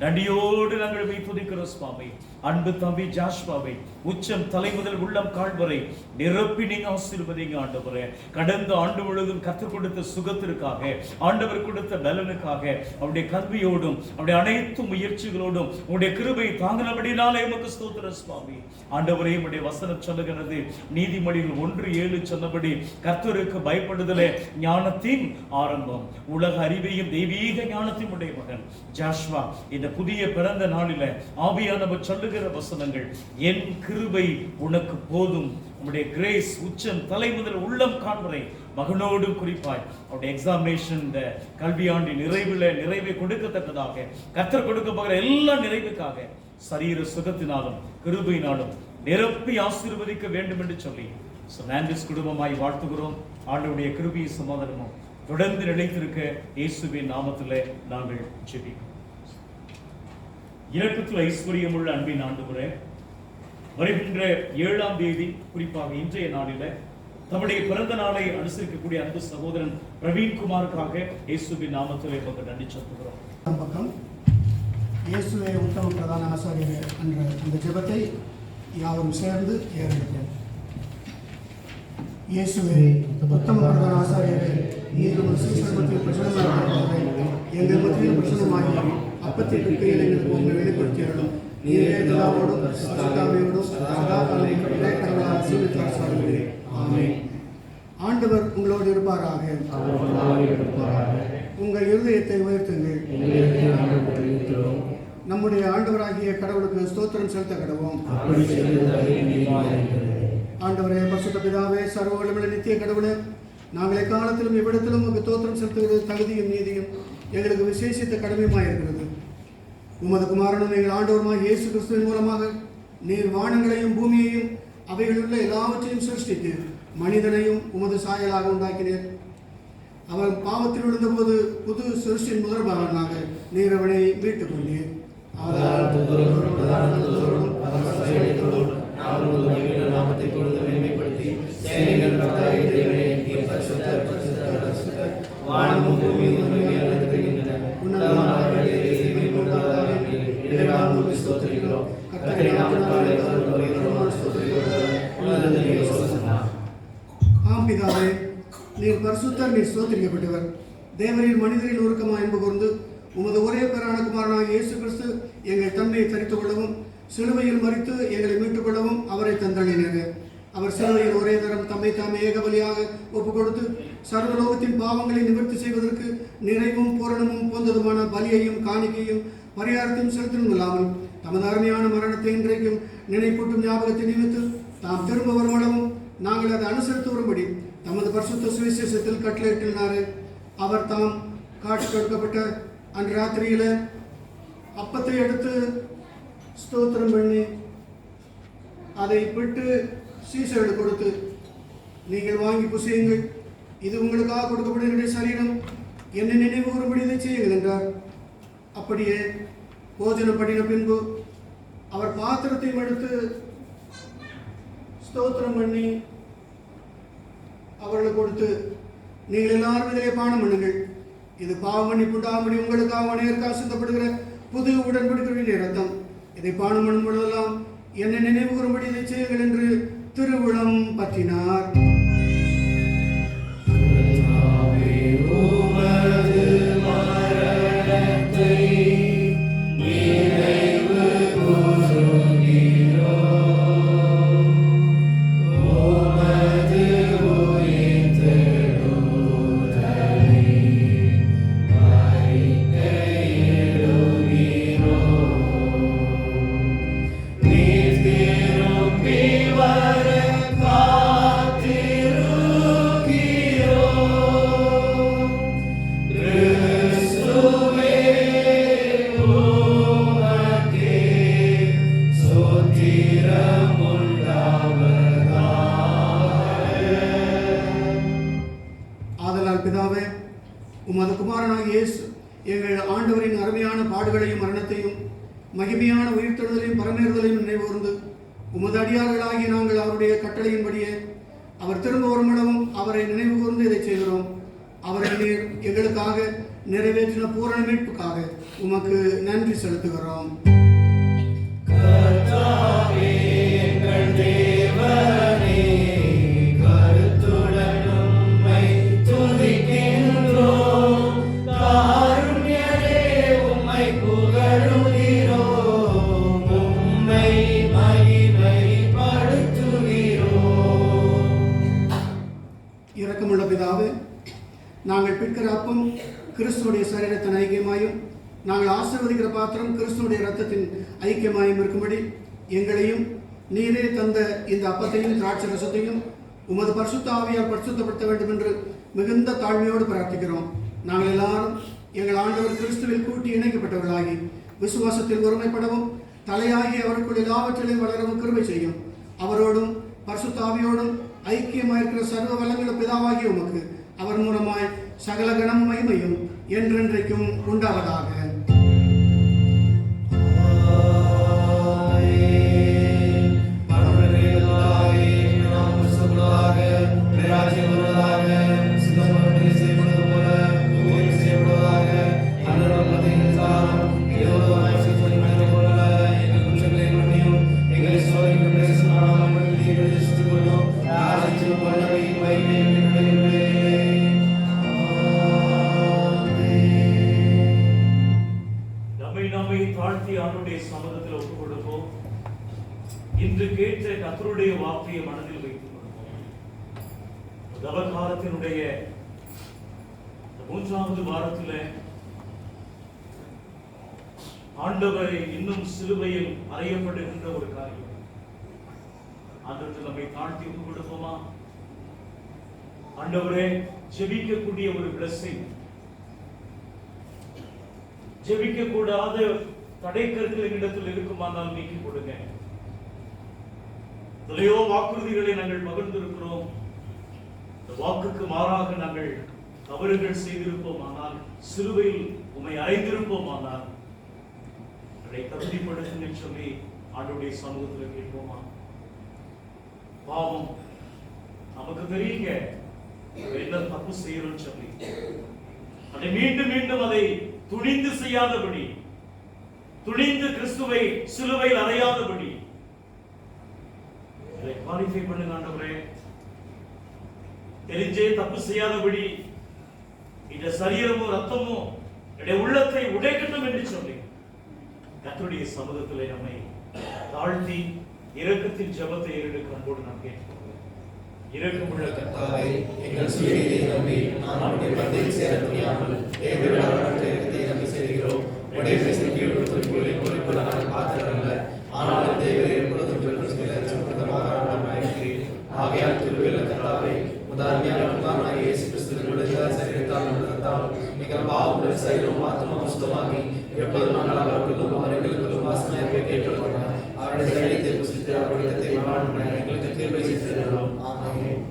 Speaker 1: நன்றியோடு நாங்கள் துதிக்கிறோம் சுவாமி. அன்பு தம்பி ஜாஷ்வாவை உச்சம் தலை முதல் உள்ளம் கால் வரை நிரப்பி நீங்க ஆசீர்வதிங்க ஆண்டவரே. கடந்த ஆண்டு முழுவதும் கற்றுக் கொடுத்த சுகத்திற்காக ஆண்டவர் கொடுத்த பலனுக்காக அவருடைய கல்வியோடும் அவருடைய அனைத்து முயற்சிகளோடும் உங்களுடைய கிருபை தாங்கினபடினாலே உமக்கு ஸ்தோத்திரம் சுவாமி. ஆண்டவரே உம்முடைய வசனம் சொல்லுகிறது நீதிமொழிகள் 1:7 சொன்னபடி கர்த்தருக்கு பயப்படுதலே ஞானத்தின் ஆரம்பம். உலக அறிவையும் தெய்வீக ஞானத்தின் உடைய மகன் ஜாஷ்வா இந்த புதிய பிறந்த நாளில ஆவியானவர் சொல்லுகிற வசனங்கள் என் கிருபை உனக்கு போதும். உம்முடைய கிரேஸ் உச்சம் தலை முதல் உள்ளம் காண்பரை மகனோடும் குறிப்பாய் அவருடைய எக்ஸாமினேஷன் இந்த கல்வியாண்டு நிறைவை கொடுக்கத்தக்கதாக கர்த்தர் கொடுக்க போகிற எல்லா நிறைவுக்காக சரீர சுகத்தினாலும் கிருபையினாலும் நிரப்பி ஆசீர்வதிக்க வேண்டும் என்று சொல்லி சாண்டர்ஸ் குடும்பமாய் வாழ்த்துகிறோம். ஆண்டவருடைய கிருபை சமாதானமும் தொடர்ந்து நிலைத்திருக்க இயேசுவின் நாமத்திலே நாங்கள் ஜெபிக்கிறோம். இரக்கத்தில் ஐஸ்வர்யம் உள்ள அன்பின் ஆண்டவரே, வருகின்ற 7ஆம் தேதி குறிப்பாக இன்றைய நாளில தம்முடைய பிறந்த நாளை அனுசரிக்கக்கூடிய அன்பு சகோதரன் பிரவீன்குமாருக்காக இயேசுவின் நாமத்திலே நன்றி செலுத்துகிறோம்.
Speaker 3: பக்கம் இயேசுவே உத்தம பிரதான ஆசாரியர் என்ற அந்த ஜெபத்தை யாவரும் சேர்ந்து ஏறெடுப்போம். இயேசுவே உத்தம பிரதான ஆசாரியரே, நீர் ஒரு சீசர்மத்தில் பிரசனமாக எங்கள் மத்தியில் பிரசனமாகி அப்பத்தில் இருக்கையில் எங்களுக்கு உங்களை வெளிப்படுத்தியவர்களும் நீரே எல்லாவோடும் சதாவையோடும் சதாகாலம் கடவுளாக சீவித்தார் சார்கிறேன். ஆமென். ஆண்டவர் உங்களோடு இருப்பாராக. உங்கள் இருதயத்தை உயர்த்துங்கள். நம்முடைய ஆண்டவராகிய கடவுளுக்கு ஸ்தோத்திரம் செலுத்த கடவோம். ஆண்டவரே, பரிசுத்த பிதாவே, சர்வ வல்லமையுள்ள நித்திய கடவுளே, நாங்கள் எக்காலத்திலும் எவ்விடத்திலும் உங்களுக்கு ஸ்தோத்திரம் செலுத்துகிறது தகுதியும் நீதியும் எங்களுக்கு விசேஷித்த கடமையுமாய் இருக்கிறது. உமது குமாரனும் எங்கள் ஆண்டவருமாய் இயேசு கிறிஸ்துவின் மூலமாக நீர் வானங்களையும் பூமியையும் அவைகளுள்ள எல்லாவற்றையும் சிருஷ்டித்து மனிதனையும் உமது சாயலாக உண்டாக்கினீர். அவன் பாவத்தில் விழுந்தபோது புது சிருஷ்டியின் முதல்வனாக நீர் அவனை மீட்டுக் கொண்டீர். ஆம் பிதாவே, நீர் பரிசுத்தர், நீர் ஸ்தோத்திரிக்கப்பட்டவர். தேவரீர் மனிதரில் உருக்கமாக அன்பு கூர்ந்து உமது ஒரே பேரான குமாரனாக இயேசு கிறிஸ்து எங்கள் தன்மையை தரித்துக் கொள்ளவும் சிலுவையில் மரித்து எங்களை மீட்டுக் கொள்ளவும் அவரை தந்தளினர். அவர் சிலுவையில் ஒரே தரம் தம்மை தாமே ஏக பலியாக ஒப்புக் கொடுத்து சர்வலோகத்தின் பாவங்களை நிவர்த்தி செய்வதற்கு நிறைவும் பூரணமும் போந்ததுமான பலியையும் காணிக்கையும் பரிகாரத்தையும் செலுத்தவும் இல்லாமல் தமது அருமையான மரணத்தை இன்றைக்கும் நினைப்பூட்டும் ஞாபகத்தை நிமித்து தாம் திரும்ப வருமளவும் நாங்கள் அதை அனுசரித்து வரும்படி தமது பரிசுத்த சுவிசேஷத்தில் கட்டளையிட்டார். அவர் தாம் காட்சி கொடுக்கப்பட்ட அன்று ராத்திரியில அப்பத்தை எடுத்து ஸ்தோத்திரம் பண்ணி அதை விட்டு சீசருக்கு கொடுத்து, நீங்கள் வாங்கி புசியுங்கள், இது உங்களுக்காக கொடுக்கப்படுகிற சரீரம், என்னை நினைவு கூறும்படி இதை செய்யுங்கள் என்றார். அப்படியே போஜனம் பண்ணின பின்பு அவர் பாத்திரத்தையும் எடுத்து ஸ்தோத்திரம் பண்ணி அவர்களுக்கு கொடுத்து, நீங்கள் எல்லாரும் இதிலே பானம் பண்ணுங்கள், இது பாவ மன்னிப்பு உண்டாகும்படி உங்களுக்காக அநேகருக்காக சிந்தப்படுகிற புது உடன்படிக்கையுடைய ரத்தம், இதை பானம் பண்ணும் பொழுதெல்லாம் என்னை நினைவு கூறும்படி இதை செய்யுங்கள் என்று திருவுளம் பற்றினார்.
Speaker 13: Please, dear, be what
Speaker 3: ஆண்டவரின் அருமையான பாடுகளையும் மரணத்தையும் மகிமையான உயிர்த்தெழுதலையும் பரமேறுதலையும் நினைவுகூர்ந்து உமது அடியார்களாகிய நாங்கள் அவருடைய கட்டளையின்படியே அவர் திரும்ப வருமிடமும் அவரை நினைவு கூர்ந்து இதை செய்கிறோம். அவரை நீர் எங்களுக்காக நிறைவேற்றின பூரண மீட்புக்காக உமக்கு நன்றி செலுத்துகிறோம். இரக்கமுள்ள பிதாவே, நாங்கள் பிற்கிற அப்பம் கிறிஸ்துவுடைய சரீரத்தின் ஐக்கியமாயும் நாங்கள் ஆசீர்வதிக்கிற பாத்திரம் கிறிஸ்துவுடைய இரத்தத்தின் ஐக்கியமாயும் இருக்கும்படி எங்களையும் நீரே தந்த இந்த அப்பத்தையும் திராட்சை ரசத்தையும் உமது பரிசுத்த ஆவியால் பரிசுத்தப்படுத்த வேண்டும் என்று மிகுந்த தாழ்மையோடு பிரார்த்திக்கிறோம். நாங்கள் எல்லாரும் எங்கள் ஆண்டவர் கிறிஸ்துவில் கூட்டி இணைக்கப்பட்டவர்களாகி விசுவாசத்தில் ஒருமைப்படவும் தலையாகி அவருக்குள் எல்லாவற்றிலும் வளரவும் கிருபை செய்யும். அவரோடும் பரிசுத்த ஆவியோடும் ஐக்கியமாயிருக்கிற சர்வ வல்லமையுள்ள பிதாவாகிய உமக்கு அவர் மூலமாய் சகல கணம் மகிமையும் என்றென்றைக்கும் உண்டாவதாக.
Speaker 1: சமூகத்தில் ஒப்புக் கொடுப்போம். இன்று கேட்ட கர்த்தருடைய வார்த்தையை மனதில் வைத்துக் கொள்வோம். தவக்காலத்தினுடைய 3வது வாரத்தில் ஆண்டவரை இன்னும் சிலுவையில் அறையப்படுகின்ற ஒரு காரியம். ஆண்டவருக்கு நம்மை தாழ்த்தி ஒப்புக் கொடுப்போமா? ஆண்டவரே, ஜெபிக்கக்கூடிய ஒரு பிளஸிங், ஜெபிக்க கூடாத தடைக்கற்கள் எங்களிடத்தில் இருக்குமானால் நீக்கி கொடுங்க. எத்தனையோ வாக்குறுதிகளை நாங்கள் பகிர்ந்திருக்கிறோம். இந்த வாக்குக்கு மாறாக நாங்கள் தவறுகள் செய்திருப்போமானால், சிலுவையில் உம்மை அறைந்திருப்போமானால் அதை தகுதிப்படுத்துங்க சொல்லி ஆண்டவருடைய சமூகத்தில் கேட்போமா? பாவம் நமக்கு தெரியுங்க என்ன தப்பு செய்யறோம்னு சொல்லி அதை மீண்டும் மீண்டும் அதை துணிந்து செய்யாதபடி, துணிந்து கிறிஸ்துவை சிலுவையில் அறையாதபடி இதை குவாலிஃபை பண்ணுங்க ஆண்டவரே. தெரிஞ்சே தப்பு செய்யாதபடி இந்த சரீரமும் ரத்தமும் என்னுடைய உள்ளத்தை உடைக்கட்டும் என்று சொல்லி கர்த்தருடைய சமூகத்திலே நம்மை தாழ்த்தி இரக்கத்தின் ஜெபத்தை ஏறெடுக்க அன்போடு நாம் கேட்கிறோம். இரக்கமுள்ள கர்த்தாவே, எங்கள் சுயத்தை நம்பி நாம் உம்முடைய பந்தியில் சேர துணியாமல் தேவனுடைய நம்பி சேர்கிறோம். உம்முடைய பேசுகிற குறிப்புள்ள நாங்கள் பாத்திரமல்ல, ஆனால் தேவரே எப்பொழுதும் ஆகையால் திருவிழா கர்த்தாவே, உதாரணமாக இயேசு கிறிஸ்துவின் சரீரத்தால் உள்ளதால் எங்கள் பாவங்கள் சரீரம் ஆத்மா சுத்தமாகி எப்பொழுதும் நாங்கள் அவர்களுக்கும் அவர்களுக்கும் வாசனையாக கேட்டுக்கொள்ள அவருடைய சரீரத்தை புசித்து அவருடைய வாழ எங்களுக்கு கிருபை செய்திருக்கிறோம். ஆமென்.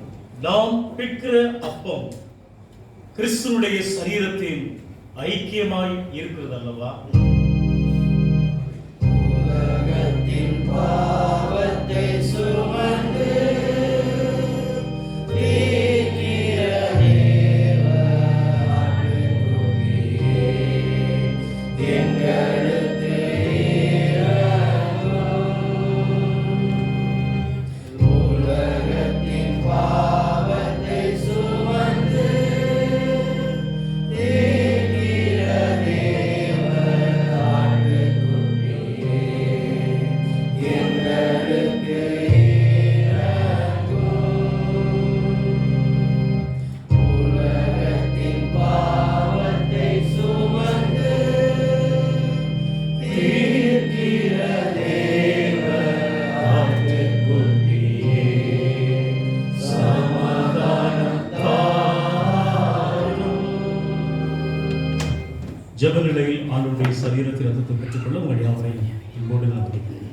Speaker 1: நாம் பிற்கிற அப்பம் கிறிஸ்துவுடைய சரீரத்தின் ஐக்கியமாய் இருக்கிறது அல்லவா?
Speaker 13: உலகத்தின் பாவத்தை சுமந்து
Speaker 1: ஜெப நிலையில் ஆண்டவருடைய சரீரத்தை ரத்தத்தை பெற்றுக்கொள்ள உங்கள் யாவரை இன்போடு நான் கேட்கிறேன்.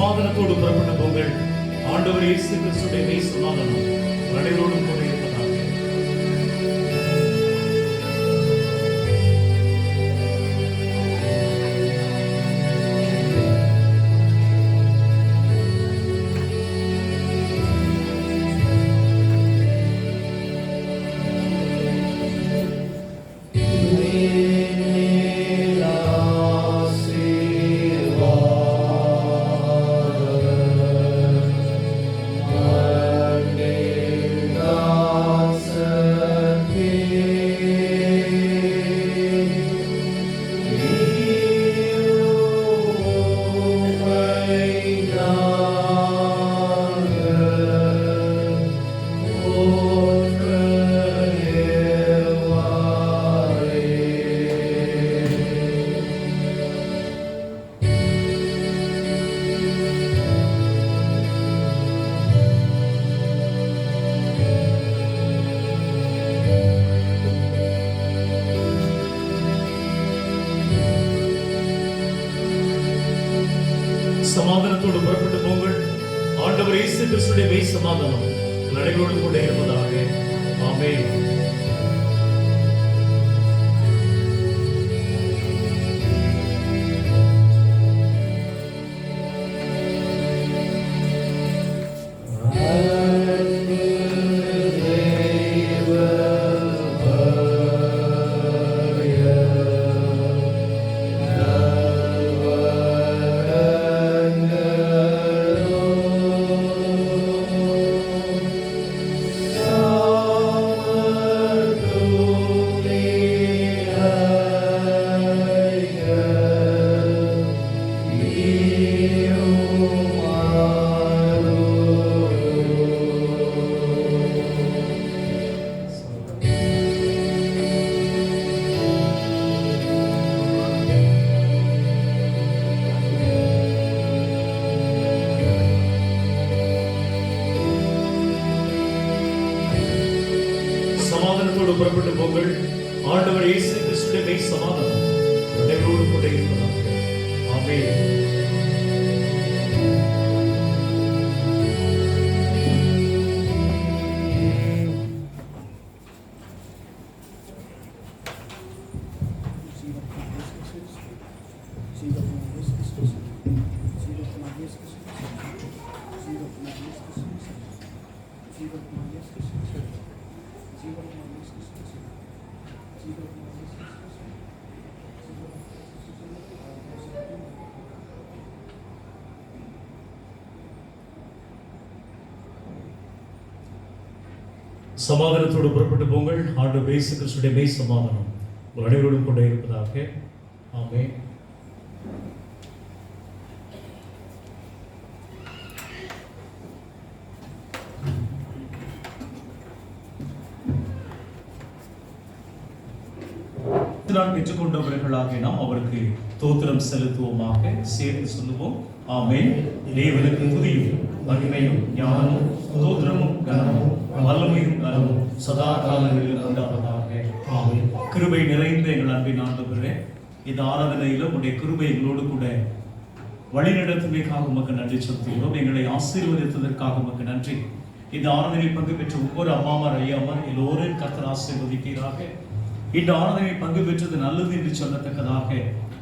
Speaker 1: சமாதானத்தோடு புறப்பட்டு போங்கள். ஆண்டவர் இயேசு கிறிஸ்துவின் மெய் சமாதானம் அனைவரோடும் கூட இருப்பதாக. சமாதானத்தோடு புறப்பட்டு போங்கள். ஆண்டவர் இயேசு கிறிஸ்துவின் மெய் சமாதானம் அனைவரோடு கூட இருப்பதாக. ஆமென். சமாதானத்தோடு புறப்பட்டு போங்கள். ஆண்டவர் இயேசு கிறிஸ்துவின் மெய் சமாதானம் அனைவரோடு கூட இருப்பதாக. ஆமென். சமாதானத்தோடு புறப்பட்டு போங்கள். ஆண்டவர் இயேசு கிறிஸ்துவின் மெய் சமாதானம் உங்கள் அனைவரோடும் கூட இருப்பதாக. ஆமென். நாம் பெற்றுக்கொண்டவர்களாக நாம் அவருக்கு தோத்திரம் செலுத்துவோமாக. சேர்ந்து சொல்லுவோம். ஆமென். தேவனுக்கு துதியும் மகிமையும் ஞானமும் தோத்திரமும் கனமும் வல்லமையும் கனமும் சதா காலங்களில் உண்டாவதாக. ஆமென். கிருபை நிறைந்த எங்கள் அன்பின் ஆண்டவரே, இந்த ஆராதனையில உடைய கிருபை எங்களோடு கூட வழிநடத்துவதற்காக உமக்கு நன்றி செலுத்துகிறோம். எங்களை ஆசீர்வதித்ததற்காக உமக்கு நன்றி. இந்த ஆராதனையில் பங்கு பெற்ற ஒவ்வொரு அம்மாமார் ஐயாமார் எல்லோரும் கர்த்தர் ஆசீர்வதிப்பீராக. இந்த ஆராதனையில் பங்கு பெற்றது நல்லது என்று சொல்லத்தக்கதாக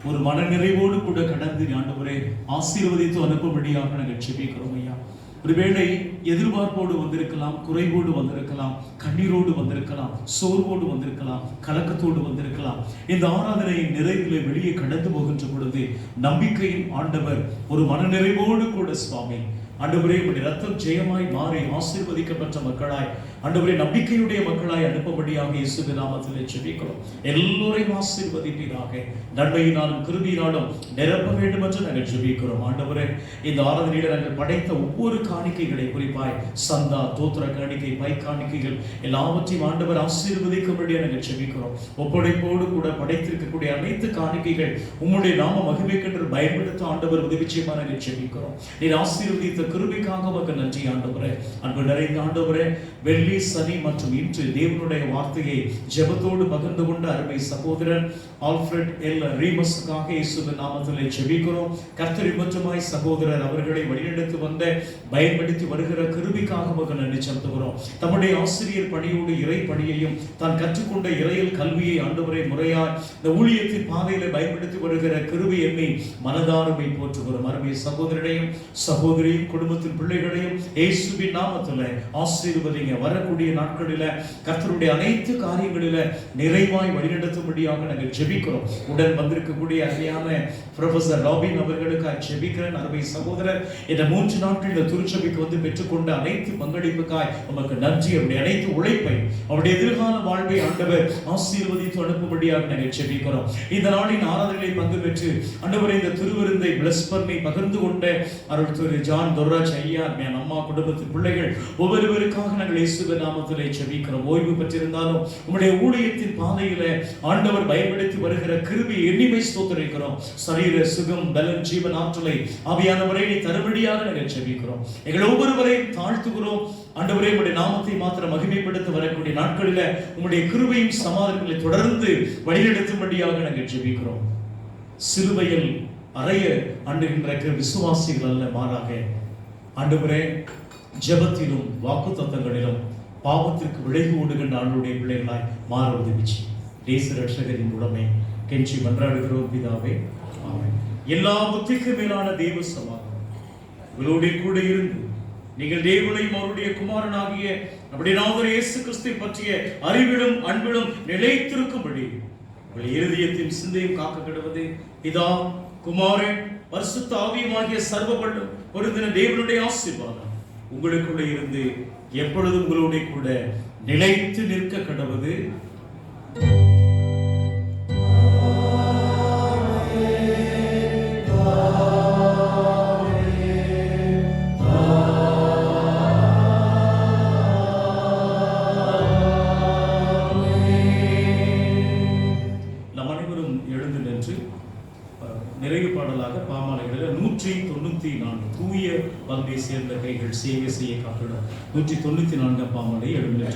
Speaker 1: ஒரு மனநிறைவோடு கூட கடந்து ஆண்டவரே ஆசீர்வதித்து அனுப்பும்படியாக நாங்கள் ஜெபிக்கிறோம் ஐயா. ஒருவேளை எதிர்பார்ப்போடு வந்திருக்கலாம், குறைவோடு வந்திருக்கலாம், கண்ணீரோடு வந்திருக்கலாம், சோர்வோடு வந்திருக்கலாம், கலக்கத்தோடு வந்திருக்கலாம். இந்த ஆராதனையின் நிறைவிலே வெளியே கடந்து போகின்ற பொழுது நம்பிக்கையின் ஆண்டவர் ஒரு மனநிறைவோடு கூட சுவாமி ஆண்டவரே உடைய ரத்தம் ஜெயமாய் மாறி ஆசீர்வதிக்கப்பட்ட மக்களாய் ஆண்டவரே நம்பிக்கையுடைய மக்களாய் அனுப்பும்படியாக இயேசுவின் நாமத்திலே ஜெபிக்கிறோம். எல்லோரையும் ஆசீர்வதிப்பீராக. நன்மையினாலும் கிருபையினாலும் நிரப்ப வேண்டும் என்று நாங்கள் ஜெபிக்கிறோம். ஆண்டவரே இந்த ஆராதனையில நாங்கள் படைத்த ஒவ்வொரு காணிக்கைகளை குறிப்பாய் சந்தா, தோத்திர காணிக்கை, பை காணிக்கைகள் எல்லாவற்றையும் ஆண்டவர் ஆசீர்வதிக்கும்படியாக நாங்கள் ஜெபிக்கிறோம். ஒப்படைப்போடு கூட படைத்திருக்கக்கூடிய அனைத்து காணிக்கைகள் உம்முடைய நாம மகிமைக்கென்று பயன்படுத்த ஆண்டவர் உதவி செய்யுமாறு நாங்கள் ஜெபிக்கிறோம். நீர் ஆசீர்வதித்த கிருபைக்காக உமக்கு நன்றி ஆண்டவரே. அன்பு நிறைந்த ஆண்டவரே, வெள்ளி சனி மற்றும் இன்று தேவனுடைய வார்த்தையை ஜெபத்தோடு பகிர்ந்து கொண்ட அருமை சகோதரன் ஆல்ஃபிரட் எல் ரீமஸுக்காக இயேசுவின் நாமத்திலே ஜெபிக்கிறோம். கர்த்தர் மற்றுமாய் சகோதரர் அவர்களை வழிநடத்தி வந்த பயன்படுத்தி வருகிற கிருபைக்காக உமக்கு நன்றி செலுத்துகிறோம். தம்முடைய ஆசிரியர் பணியோடு இறை பணியையும் தான் கற்றுக்கொண்ட இறையல் கல்வியை ஆண்டவரை முறையாய் இந்த ஊழியத்தின் பாதையில பயன்படுத்தி வருகிற கிருபை எண்ணி மனதாரமை போற்றுகிறோம். அருமை சகோதரனையும் சகோதரியும் குடும்பத்தின் பிள்ளைகளையும் இயேசுவின் நாமத்திலே ஆசீர்வதிங்க. வரக்கூடிய நாட்களில கர்த்தருடைய அனைத்து காரியங்களில நிறைவாய் வழிநடத்தும்படியாக நாங்கள் ஜெபிக்கிறோம். உடன் வந்திருக்கக்கூடிய அருமையான ப்ரொஃபசர் ராபின் அவர்களுக்கு ஜெபிக்கிறேன். அருமை சகோதரர், இந்த 3 நாட்கள் இந்த திருச்சபைக்கு வந்து பெற்றுக்கொண்ட அனைத்து பங்களிப்புக்காய் உமக்கு நன்றி. அவருடைய அனைத்து உழைப்பை, அவருடைய எதிர்கால வாழ்வை ஆண்டவர் ஆசீர்வதித்து அனுப்பும்படியாக நாங்கள் ஜெபிக்கிறோம். இந்த நாளின் ஆராதனைகளை பங்கு பெற்று ஆண்டவரே இந்த திருவிருந்தை பிளஸ் பண்ணி பகிர்ந்து கொண்ட அருள் திரு ஜான் துர்ராஜ் ஐயா, அம்மா, குடும்பத்தின் பிள்ளைகள் ஒவ்வொருவருக்காக நாங்கள் இயேசுவின் நாமத்திலே ஜெபிக்கிறோம். ஓய்வு பெற்றிருந்தாலும் உம்முடைய ஊழியத்தின் பாதையில ஆண்டவர் பயன்படுத்தி வருகிற கிருபையை எண்ணிமை ஸ்தோத்திரிக்கிறோம். சரீர சுகம், பலன், ஜீவன், ஆற்றலை ஆவியானவரை நீ தரும்படியாக நாங்கள் ஜெபிக்கிறோம். எங்கள் ஒவ்வொருவரையும் தாழ்த்துகிறோம். ஆண்டவரே, உம்முடைய நாமத்தை மாத்திரம் மகிமைப்படுத்த வரக்கூடிய நாட்களில உம்முடைய கிருபையும் சமாதானங்களை தொடர்ந்து வழிநடத்தும்படியாக நாங்கள் ஜெபிக்கிறோம். சிலுவையில் அறைய ஆண்டுகின்ற விசுவாசிகள் அல்ல, மாறாக ஆண்டவரே ஜெபத்திலும் வாக்குத்தத்தங்களிலும் பாவத்திற்கு விலகி ஓடுகின்ற ஆண்டுடைய பிள்ளைகளாய் மாற உதவிச்சு தேச ரட்சகரின் மூலமே கெஞ்சி மன்றாடுகிறோம் பிதாவே, ஆமென். எல்லா புத்திக்கு மேலான தேவ சமாதானம் உங்களோட கூட இருந்து நீங்கள் தேவனையும் அவருடைய குமாரனாகிய நம்முடைய நாதர் இயேசு கிறிஸ்துவை பற்றிய அறிவிலும் அன்பிலும் நிலைத்திருக்கும்படி உங்கள் இருதயத்தின் சிந்தையும் காக்க கிடவது பிதா, குமாரன், பரிசுத்த ஆவியுமாகிய சர்வ வல்லமை பொருந்தின தேவனுடைய ஆசீர்வாதம் உங்களுக்குள்ள இருந்து எப்பொழுதும் உங்களோட கூட நிலைத்து நிற்க கடவது. நம் அனைவரும் எழுந்து நின்று நிறைவு பாடலாக பாமாலைகளில் 194 தூய பங்கை சேர்ந்த கைகள் சேவை செய்ய காட்டிடும் 194 பாமாலை எழுந்து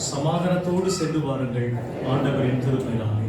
Speaker 1: சமாதானத்தோடு சென்று வாருங்கள். ஆண்டவரின் திருப்பெயராலே